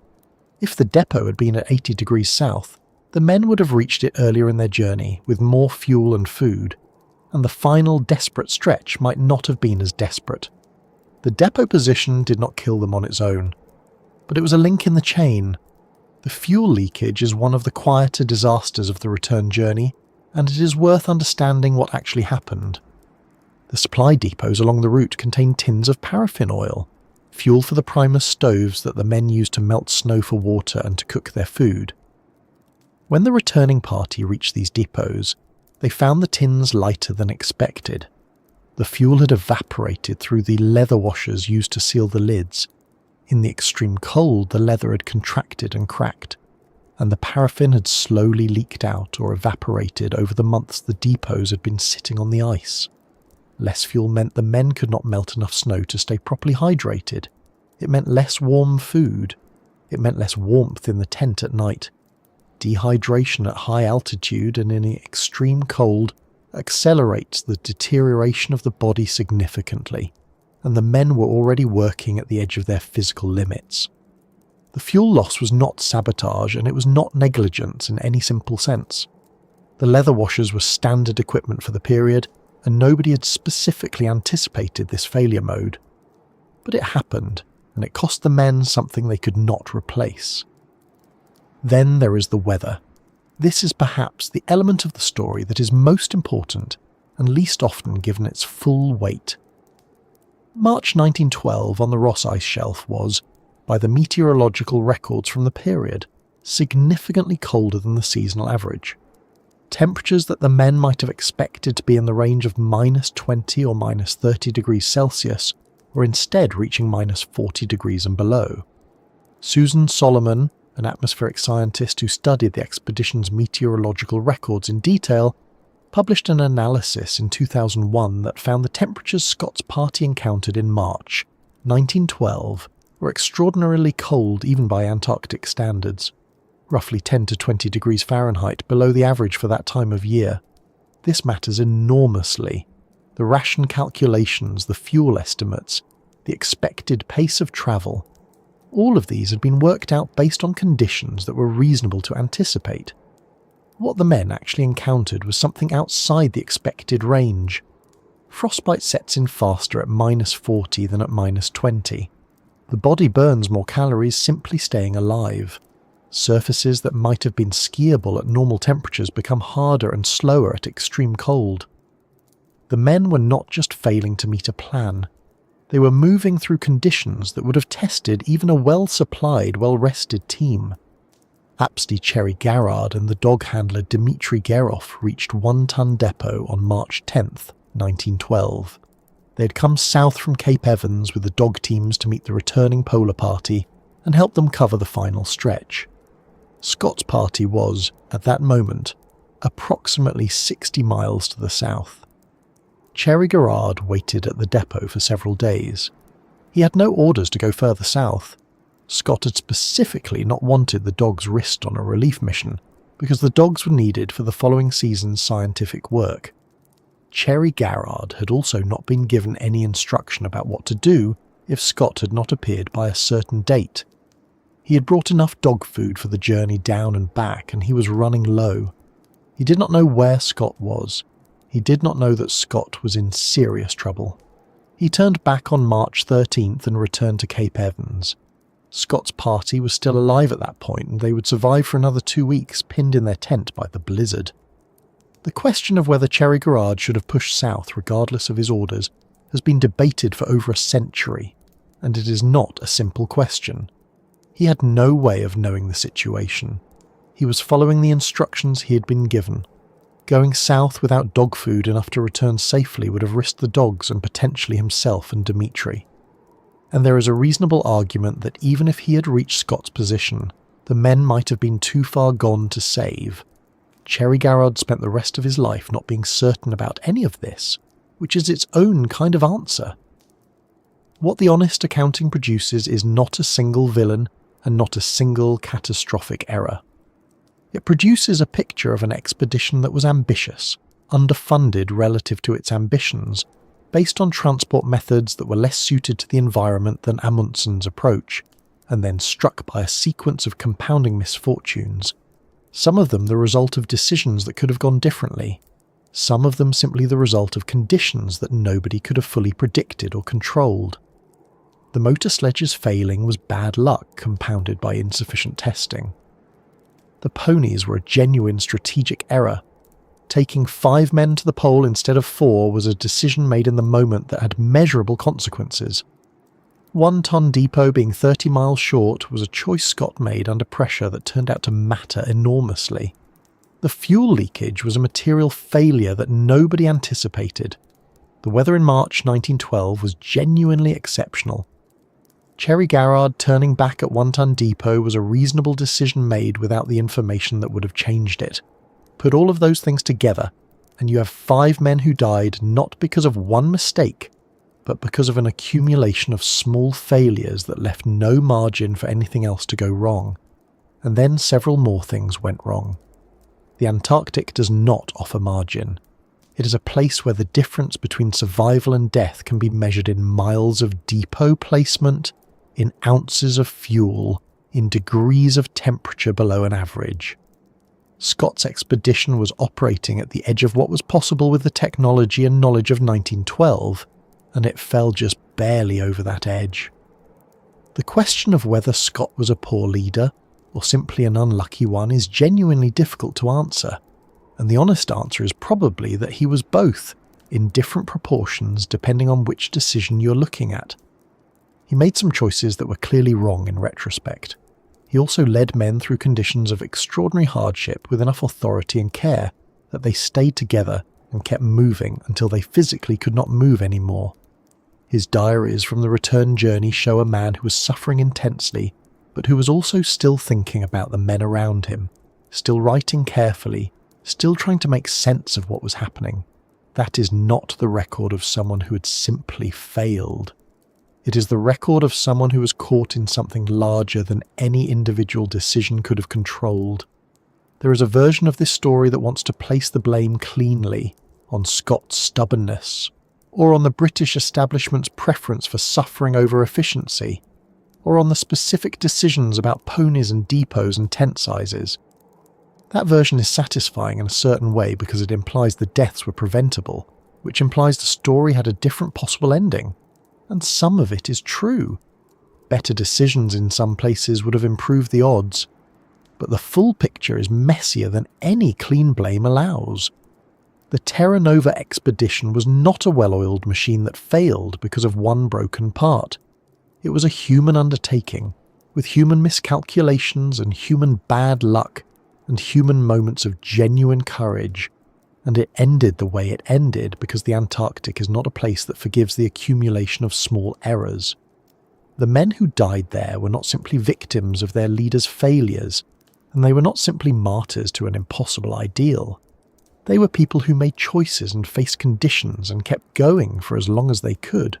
S1: If the depot had been at 80 degrees south, the men would have reached it earlier in their journey with more fuel and food, and the final desperate stretch might not have been as desperate. The depot position did not kill them on its own, but it was a link in the chain. The fuel leakage is one of the quieter disasters of the return journey, and it is worth understanding what actually happened. The supply depots along the route contained tins of paraffin oil, fuel for the primus stoves that the men used to melt snow for water and to cook their food. When the returning party reached these depots, they found the tins lighter than expected. The fuel had evaporated through the leather washers used to seal the lids. In the extreme cold, the leather had contracted and cracked, and the paraffin had slowly leaked out or evaporated over the months the depots had been sitting on the ice. Less fuel meant the men could not melt enough snow to stay properly hydrated. It meant less warm food. It meant less warmth in the tent at night. Dehydration at high altitude and in extreme cold accelerates the deterioration of the body significantly, and the men were already working at the edge of their physical limits. The fuel loss was not sabotage, and it was not negligence in any simple sense. The leather washers were standard equipment for the period, and nobody had specifically anticipated this failure mode. But it happened, and it cost the men something they could not replace. Then there is the weather. This is perhaps the element of the story that is most important and least often given its full weight. March 1912 on the Ross Ice Shelf was, by the meteorological records from the period, significantly colder than the seasonal average. Temperatures that the men might have expected to be in the range of -20 or -30 degrees Celsius were instead reaching -40 degrees and below. Susan Solomon, an atmospheric scientist who studied the expedition's meteorological records in detail, published an analysis in 2001 that found the temperatures Scott's party encountered in March 1912 were extraordinarily cold even by Antarctic standards, roughly 10 to 20 degrees Fahrenheit below the average for that time of year. This matters enormously. The ration calculations, the fuel estimates, the expected pace of travel, all of these had been worked out based on conditions that were reasonable to anticipate. What the men actually encountered was something outside the expected range. Frostbite sets in faster at -40 than at -20. The body burns more calories simply staying alive. Surfaces that might have been skiable at normal temperatures become harder and slower at extreme cold. The men were not just failing to meet a plan. They were moving through conditions that would have tested even a well-supplied, well-rested team. Apsley Cherry Garrard and the dog handler Dmitry Gerov reached One Ton Depot on March 10th, 1912. They had come south from Cape Evans with the dog teams to meet the returning polar party and help them cover the final stretch. Scott's party was, at that moment, approximately 60 miles to the south. Cherry Garrard waited at the depot for several days. He had no orders to go further south. Scott had specifically not wanted the dogs risked on a relief mission because the dogs were needed for the following season's scientific work. Cherry Garrard had also not been given any instruction about what to do if Scott had not appeared by a certain date. He had brought enough dog food for the journey down and back, and he was running low. He did not know where Scott was. He did not know that Scott was in serious trouble. He turned back on March 13th and returned to Cape Evans. Scott's party was still alive at that point, and they would survive for another 2 weeks, pinned in their tent by the blizzard. The question of whether Cherry Garrard should have pushed south regardless of his orders has been debated for over a century. and it is not a simple question. He had no way of knowing the situation. He was following the instructions he had been given. Going south without dog food enough to return safely would have risked the dogs and potentially himself and Dimitri. And there is a reasonable argument that even if he had reached Scott's position, the men might have been too far gone to save. Cherry Garrard spent the rest of his life not being certain about any of this, which is its own kind of answer. What the honest accounting produces is not a single villain and not a single catastrophic error. It produces a picture of an expedition that was ambitious, underfunded relative to its ambitions, based on transport methods that were less suited to the environment than Amundsen's approach, and then struck by a sequence of compounding misfortunes, some of them the result of decisions that could have gone differently, some of them simply the result of conditions that nobody could have fully predicted or controlled. The motor sledge's failing was bad luck compounded by insufficient testing. The ponies were a genuine strategic error. Taking 5 men to the pole instead of 4 was a decision made in the moment that had measurable consequences. 1 Ton Depot being 30 miles short was a choice Scott made under pressure that turned out to matter enormously. The fuel leakage was a material failure that nobody anticipated. The weather in March 1912 was genuinely exceptional. Cherry Garrard turning back at 1 Ton Depot was a reasonable decision made without the information that would have changed it. Put all of those things together, and you have 5 men who died not because of one mistake, but because of an accumulation of small failures that left no margin for anything else to go wrong. And then several more things went wrong. The Antarctic does not offer margin. It is a place where the difference between survival and death can be measured in miles of depot placement, in ounces of fuel, in degrees of temperature below an average. Scott's expedition was operating at the edge of what was possible with the technology and knowledge of 1912, and it fell just barely over that edge. The question of whether Scott was a poor leader, or simply an unlucky one, is genuinely difficult to answer, and the honest answer is probably that he was both, in different proportions depending on which decision you're looking at. He made some choices that were clearly wrong in retrospect. He also led men through conditions of extraordinary hardship with enough authority and care that they stayed together and kept moving until they physically could not move anymore. His diaries from the return journey show a man who was suffering intensely, but who was also still thinking about the men around him, still writing carefully, still trying to make sense of what was happening. That is not the record of someone who had simply failed. It is the record of someone who was caught in something larger than any individual decision could have controlled. There is a version of this story that wants to place the blame cleanly on Scott's stubbornness, or on the British establishment's preference for suffering over efficiency, or on the specific decisions about ponies and depots and tent sizes. That version is satisfying in a certain way because it implies the deaths were preventable, which implies the story had a different possible ending. And some of it is true. Better decisions in some places would have improved the odds, but the full picture is messier than any clean blame allows. The Terra Nova expedition was not a well-oiled machine that failed because of one broken part. It was a human undertaking, with human miscalculations and human bad luck, and human moments of genuine courage, and it ended the way it ended because the Antarctic is not a place that forgives the accumulation of small errors. The men who died there were not simply victims of their leaders' failures, and they were not simply martyrs to an impossible ideal. They were people who made choices and faced conditions and kept going for as long as they could.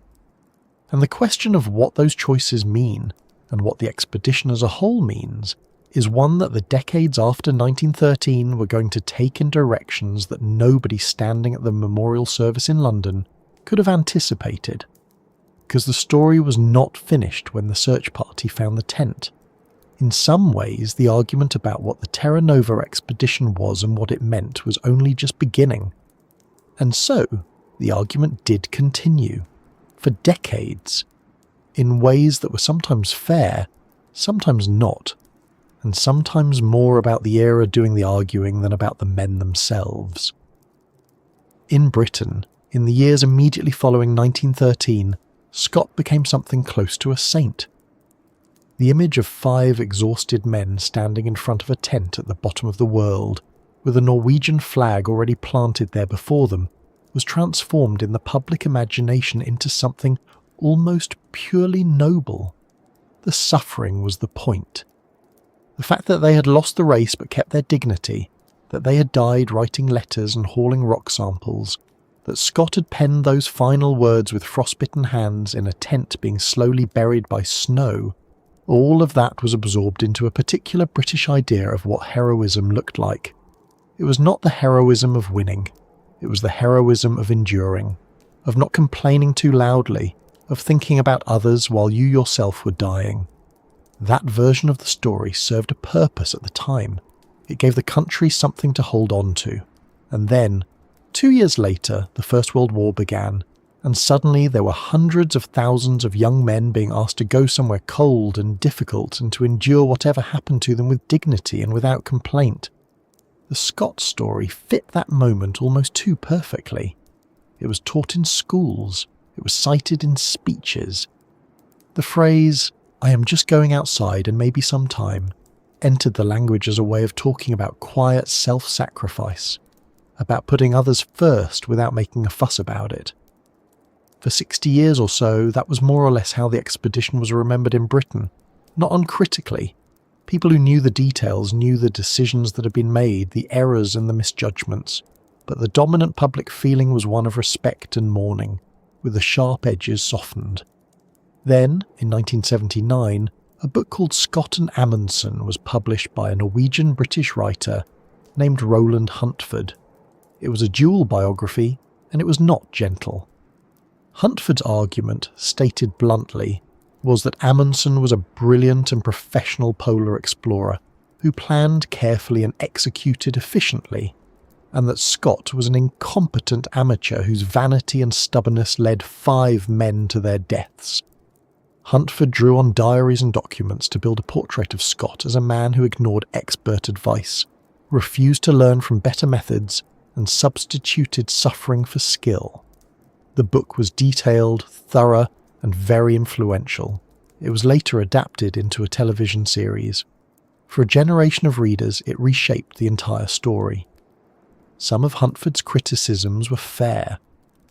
S1: And the question of what those choices mean, and what the expedition as a whole means, is one that the decades after 1913 were going to take in directions that nobody standing at the memorial service in London could have anticipated. Because the story was not finished when the search party found the tent. In some ways, the argument about what the Terra Nova expedition was and what it meant was only just beginning. And so, the argument did continue, for decades, in ways that were sometimes fair, sometimes not, and sometimes more about the era doing the arguing than about the men themselves. In Britain, in the years immediately following 1913, Scott became something close to a saint. The image of 5 exhausted men standing in front of a tent at the bottom of the world, with a Norwegian flag already planted there before them, was transformed in the public imagination into something almost purely noble. The suffering was the point. The fact that they had lost the race but kept their dignity, that they had died writing letters and hauling rock samples, that Scott had penned those final words with frostbitten hands in a tent being slowly buried by snow, all of that was absorbed into a particular British idea of what heroism looked like. It was not the heroism of winning. It was the heroism of enduring, of not complaining too loudly, of thinking about others while you yourself were dying. That version of the story served a purpose at the time. It gave the country something to hold on to. And then, 2 years later, the First World War began, and suddenly there were hundreds of thousands of young men being asked to go somewhere cold and difficult and to endure whatever happened to them with dignity and without complaint. The Scott story fit that moment almost too perfectly. It was taught in schools. It was cited in speeches. The phrase, "I am just going outside and maybe some time," entered the language as a way of talking about quiet self-sacrifice, about putting others first without making a fuss about it. For 60 years or so, that was more or less how the expedition was remembered in Britain, not uncritically. People who knew the details knew the decisions that had been made, the errors and the misjudgments, but the dominant public feeling was one of respect and mourning, with the sharp edges softened. Then, in 1979, a book called Scott and Amundsen was published by a Norwegian-British writer named Roland Huntford. It was a dual biography, and it was not gentle. Huntford's argument, stated bluntly, was that Amundsen was a brilliant and professional polar explorer who planned carefully and executed efficiently, and that Scott was an incompetent amateur whose vanity and stubbornness led 5 men to their deaths. Huntford drew on diaries and documents to build a portrait of Scott as a man who ignored expert advice, refused to learn from better methods, and substituted suffering for skill. The book was detailed, thorough, and very influential. It was later adapted into a television series. For a generation of readers, it reshaped the entire story. Some of Huntford's criticisms were fair.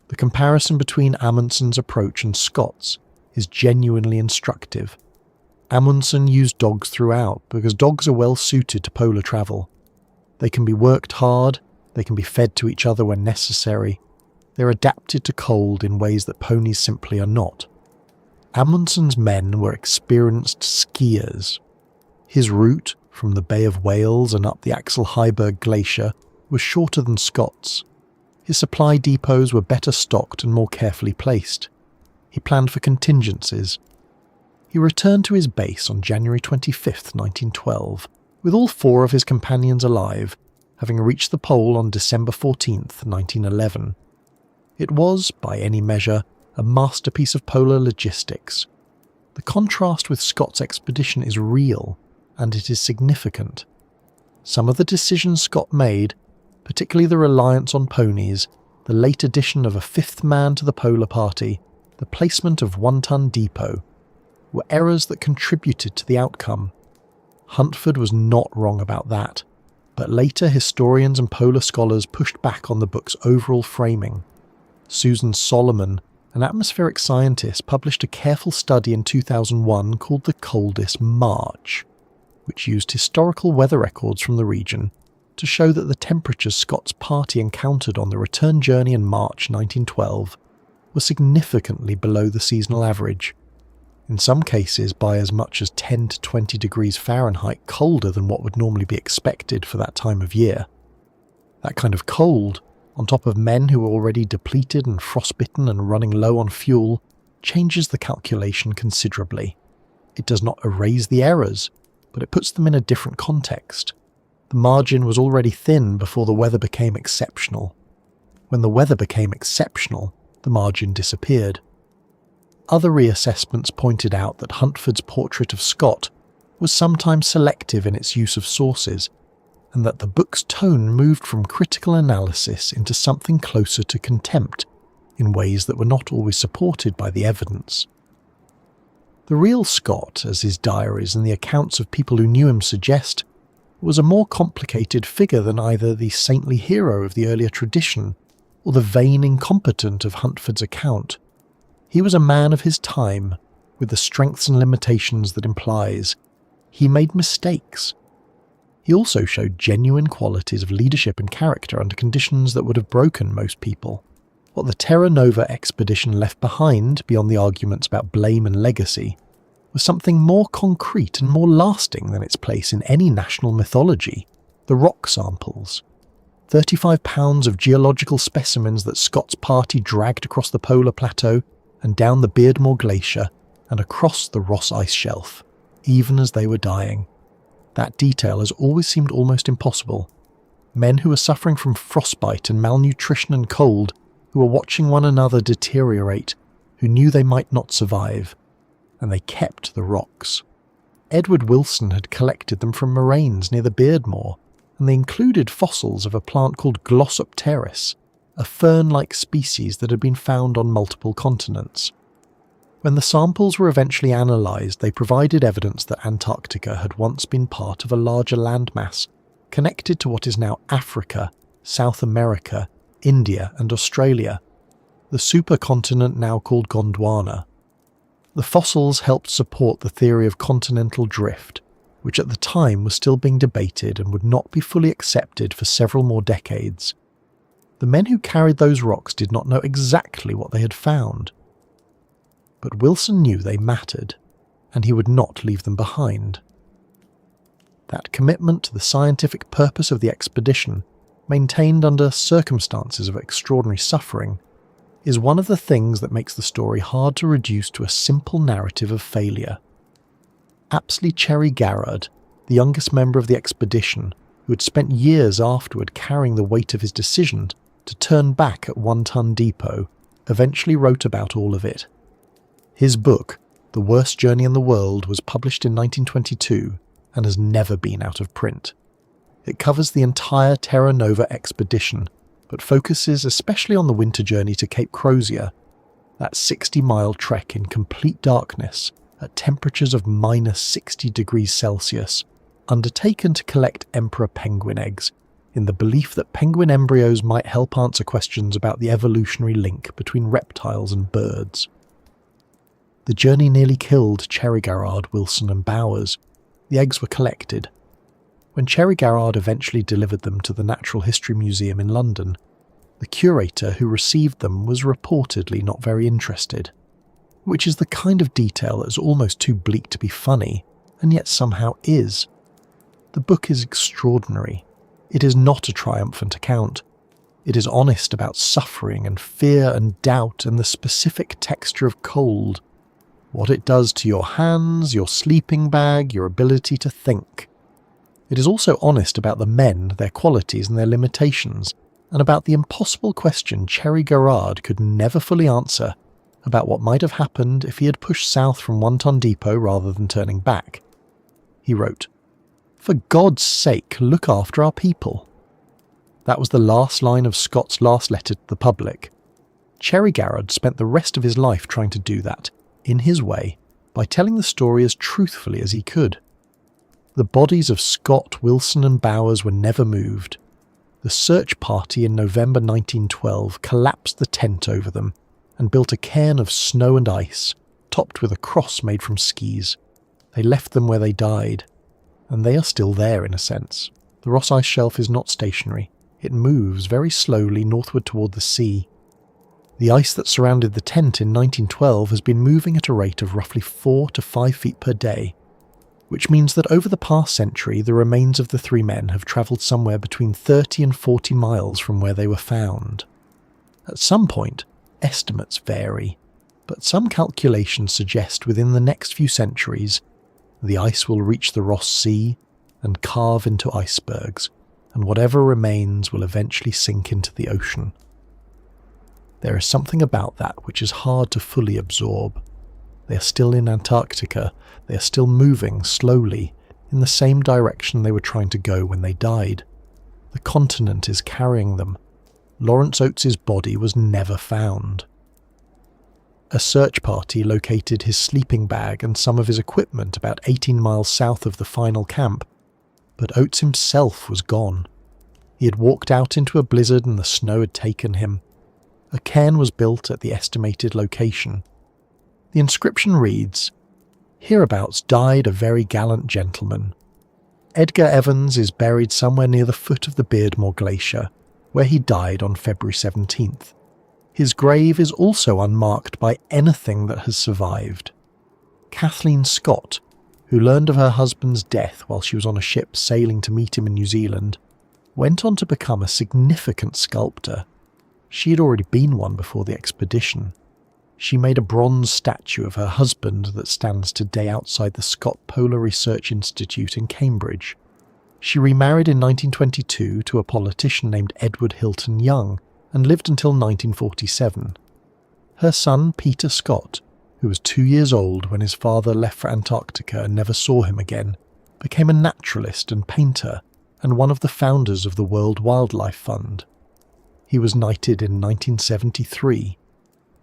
S1: The comparison between Amundsen's approach and Scott's is genuinely instructive. Amundsen used dogs throughout because dogs are well suited to polar travel. They can be worked hard, they can be fed to each other when necessary. They're adapted to cold in ways that ponies simply are not. Amundsen's men were experienced skiers. His route, from the Bay of Whales and up the Axel Heiberg Glacier, was shorter than Scott's. His supply depots were better stocked and more carefully placed. He planned for contingencies. He returned to his base on January 25, 1912, with all 4 of his companions alive, having reached the pole on December 14, 1911. It was, by any measure, a masterpiece of polar logistics. The contrast with Scott's expedition is real, and it is significant. Some of the decisions Scott made, particularly the reliance on ponies, the late addition of a 5th man to the polar party, the placement of 1-ton depot, were errors that contributed to the outcome. Huntford was not wrong about that, but later historians and polar scholars pushed back on the book's overall framing. Susan Solomon, an atmospheric scientist, published a careful study in 2001 called The Coldest March, which used historical weather records from the region to show that the temperatures Scott's party encountered on the return journey in March 1912 were significantly below the seasonal average, in some cases by as much as 10 to 20 degrees Fahrenheit colder than what would normally be expected for that time of year. That kind of cold, on top of men who were already depleted and frostbitten and running low on fuel, changes the calculation considerably. It does not erase the errors, but it puts them in a different context. The margin was already thin before the weather became exceptional. When the weather became exceptional, the margin disappeared. Other reassessments pointed out that Huntford's portrait of Scott was sometimes selective in its use of sources, and that the book's tone moved from critical analysis into something closer to contempt, in ways that were not always supported by the evidence. The real Scott, as his diaries and the accounts of people who knew him suggest, was a more complicated figure than either the saintly hero of the earlier tradition or the vain incompetent of Huntford's account. He was a man of his time, with the strengths and limitations that implies. He made mistakes. He also showed genuine qualities of leadership and character under conditions that would have broken most people. What the Terra Nova expedition left behind, beyond the arguments about blame and legacy, was something more concrete and more lasting than its place in any national mythology: the rock samples. 35 pounds of geological specimens that Scott's party dragged across the polar plateau and down the Beardmore Glacier and across the Ross Ice Shelf, even as they were dying. That detail has always seemed almost impossible. Men who were suffering from frostbite and malnutrition and cold, who were watching one another deteriorate, who knew they might not survive, and they kept the rocks. Edward Wilson had collected them from moraines near the Beardmore, and they included fossils of a plant called Glossopteris, a fern-like species that had been found on multiple continents. When the samples were eventually analysed, they provided evidence that Antarctica had once been part of a larger landmass, connected to what is now Africa, South America, India and Australia, the supercontinent now called Gondwana. The fossils helped support the theory of continental drift, which at the time was still being debated and would not be fully accepted for several more decades. The men who carried those rocks did not know exactly what they had found. But Wilson knew they mattered, and he would not leave them behind. That commitment to the scientific purpose of the expedition, maintained under circumstances of extraordinary suffering, is one of the things that makes the story hard to reduce to a simple narrative of failure. Apsley Cherry Garrard, the youngest member of the expedition, who had spent years afterward carrying the weight of his decision to turn back at One Ton Depot, eventually wrote about all of it. His book, The Worst Journey in the World, was published in 1922 and has never been out of print. It covers the entire Terra Nova expedition, but focuses especially on the winter journey to Cape Crozier, that 60-mile trek in complete darkness at temperatures of minus 60 degrees Celsius, undertaken to collect emperor penguin eggs, in the belief that penguin embryos might help answer questions about the evolutionary link between reptiles and birds. The journey nearly killed Cherry Garrard, Wilson and Bowers. The eggs were collected. When Cherry Garrard eventually delivered them to the Natural History Museum in London, the curator who received them was reportedly not very interested, which is the kind of detail that is almost too bleak to be funny, and yet somehow is. The book is extraordinary. It is not a triumphant account. It is honest about suffering and fear and doubt and the specific texture of cold, what it does to your hands, your sleeping bag, your ability to think. It is also honest about the men, their qualities and their limitations, and about the impossible question Cherry Garrard could never fully answer about what might have happened if he had pushed south from One Ton Depot rather than turning back. He wrote, "For God's sake, look after our people." That was the last line of Scott's last letter to the public. Cherry Garrard spent the rest of his life trying to do that, in his way, by telling the story as truthfully as he could. The bodies of Scott, Wilson and Bowers were never moved. The search party in November 1912 collapsed the tent over them and built a cairn of snow and ice, topped with a cross made from skis. They left them where they died, and they are still there in a sense. The Ross Ice Shelf is not stationary. It moves very slowly northward toward the sea. The ice that surrounded the tent in 1912 has been moving at a rate of roughly 4 to 5 feet per day, which means that over the past century the remains of the three men have travelled somewhere between 30 and 40 miles from where they were found. At some point, estimates vary, but some calculations suggest within the next few centuries the ice will reach the Ross Sea and carve into icebergs, and whatever remains will eventually sink into the ocean. There is something about that which is hard to fully absorb. They are still in Antarctica, they are still moving slowly in the same direction they were trying to go when they died. The continent is carrying them. Lawrence Oates's body was never found. A search party located his sleeping bag and some of his equipment about 18 miles south of the final camp, but Oates himself was gone. He had walked out into a blizzard and the snow had taken him. A cairn was built at the estimated location. The inscription reads, "Hereabouts died a very gallant gentleman. Edgar Evans is buried somewhere near the foot of the Beardmore Glacier, where he died on February 17th. His grave is also unmarked by anything that has survived. Kathleen Scott, who learned of her husband's death while she was on a ship sailing to meet him in New Zealand, went on to become a significant sculptor. She had already been one before the expedition. She made a bronze statue of her husband that stands today outside the Scott Polar Research Institute in Cambridge. She remarried in 1922 to a politician named Edward Hilton Young and lived until 1947. Her son, Peter Scott, who was 2 years old when his father left for Antarctica and never saw him again, became a naturalist and painter and one of the founders of the World Wildlife Fund. He was knighted in 1973.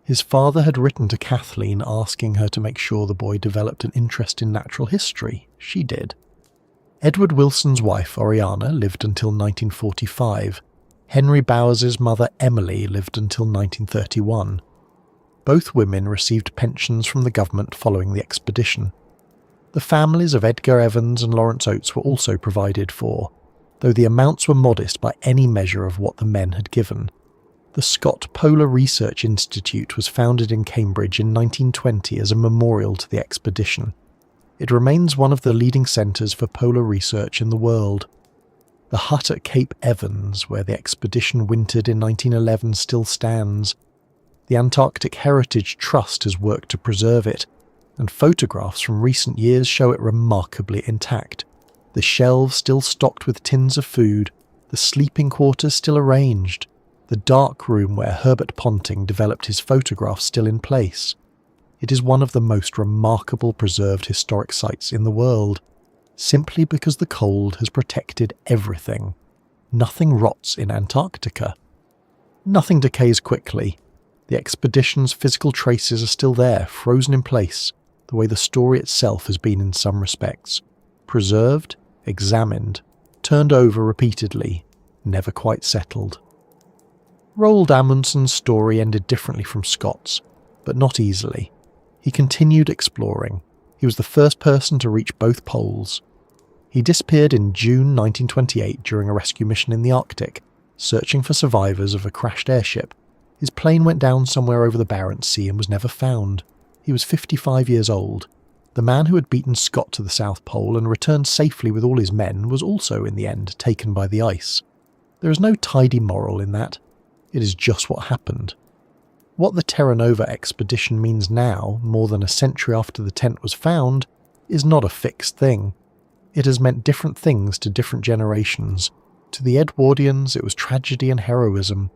S1: His father had written to Kathleen asking her to make sure the boy developed an interest in natural history. She did. Edward Wilson's wife, Oriana, lived until 1945. Henry Bowers's mother, Emily, lived until 1931. Both women received pensions from the government following the expedition. The families of Edgar Evans and Lawrence Oates were also provided for, though the amounts were modest by any measure of what the men had given. The Scott Polar Research Institute was founded in Cambridge in 1920 as a memorial to the expedition. It remains one of the leading centres for polar research in the world. The hut at Cape Evans, where the expedition wintered in 1911, still stands. The Antarctic Heritage Trust has worked to preserve it, and photographs from recent years show it remarkably intact. The shelves still stocked with tins of food, the sleeping quarters still arranged, the dark room where Herbert Ponting developed his photographs still in place. It is one of the most remarkable preserved historic sites in the world, simply because the cold has protected everything. Nothing rots in Antarctica. Nothing decays quickly. The expedition's physical traces are still there, frozen in place, the way the story itself has been in some respects. Preserved, examined, turned over repeatedly, never quite settled. Roald Amundsen's story ended differently from Scott's, but not easily. He continued exploring. He was the first person to reach both poles. He disappeared in June 1928 during a rescue mission in the Arctic, searching for survivors of a crashed airship. His plane went down somewhere over the Barents Sea and was never found. He was 55 years old. The man who had beaten Scott to the South Pole and returned safely with all his men was also, in the end, taken by the ice. There is no tidy moral in that. It is just what happened. What the Terra Nova expedition means now, more than a century after the tent was found, is not a fixed thing. It has meant different things to different generations. To the Edwardians, it was tragedy and heroism.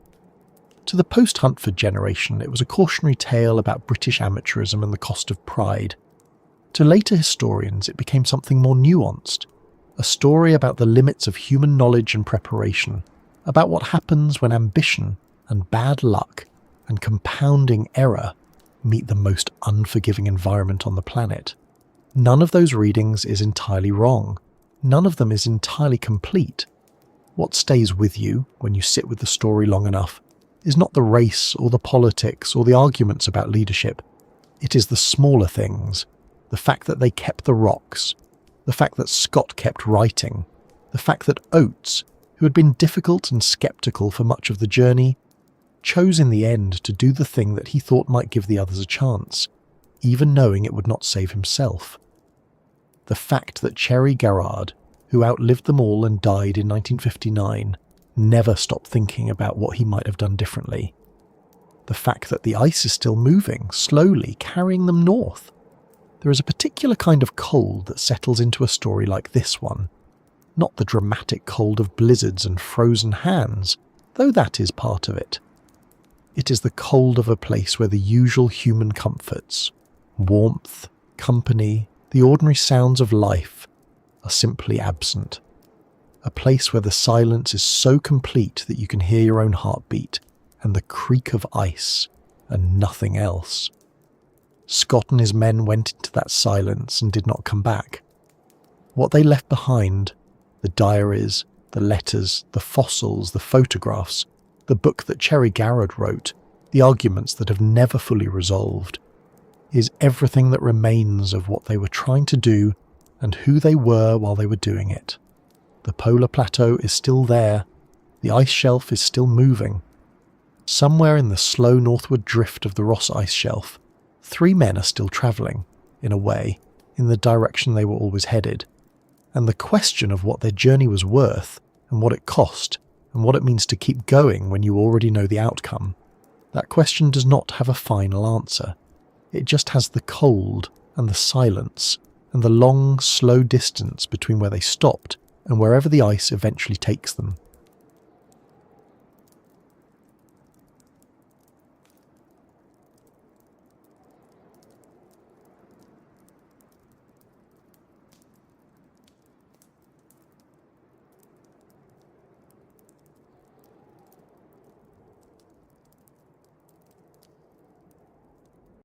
S1: To the post-Huntford generation, it was a cautionary tale about British amateurism and the cost of pride. To later historians, it became something more nuanced, a story about the limits of human knowledge and preparation, about what happens when ambition and bad luck and compounding error meet the most unforgiving environment on the planet. None of those readings is entirely wrong. None of them is entirely complete. What stays with you when you sit with the story long enough is not the race or the politics or the arguments about leadership. It is the smaller things, the fact that they kept the rocks, the fact that Scott kept writing, the fact that Oates, who had been difficult and sceptical for much of the journey, chose in the end to do the thing that he thought might give the others a chance, even knowing it would not save himself. The fact that Cherry Garrard, who outlived them all and died in 1959, never stopped thinking about what he might have done differently. The fact that the ice is still moving, slowly carrying them north. There is a particular kind of cold that settles into a story like this one. Not the dramatic cold of blizzards and frozen hands, though that is part of it. It is the cold of a place where the usual human comforts, warmth, company, the ordinary sounds of life, are simply absent. a place where the silence is so complete that you can hear your own heartbeat and the creak of ice and nothing else. Scott and his men went into that silence and did not come back. What they left behind, the diaries, the letters, the fossils, the photographs, the book that Cherry Garrard wrote, the arguments that have never fully resolved, is everything that remains of what they were trying to do and who they were while they were doing it. The polar plateau is still there, the ice shelf is still moving. Somewhere in the slow northward drift of the Ross Ice Shelf, 3 men are still travelling, in a way, in the direction they were always headed. And the question of what their journey was worth, and what it cost, and what it means to keep going when you already know the outcome, that question does not have a final answer. It just has the cold, and the silence, and the long, slow distance between where they stopped and wherever the ice eventually takes them.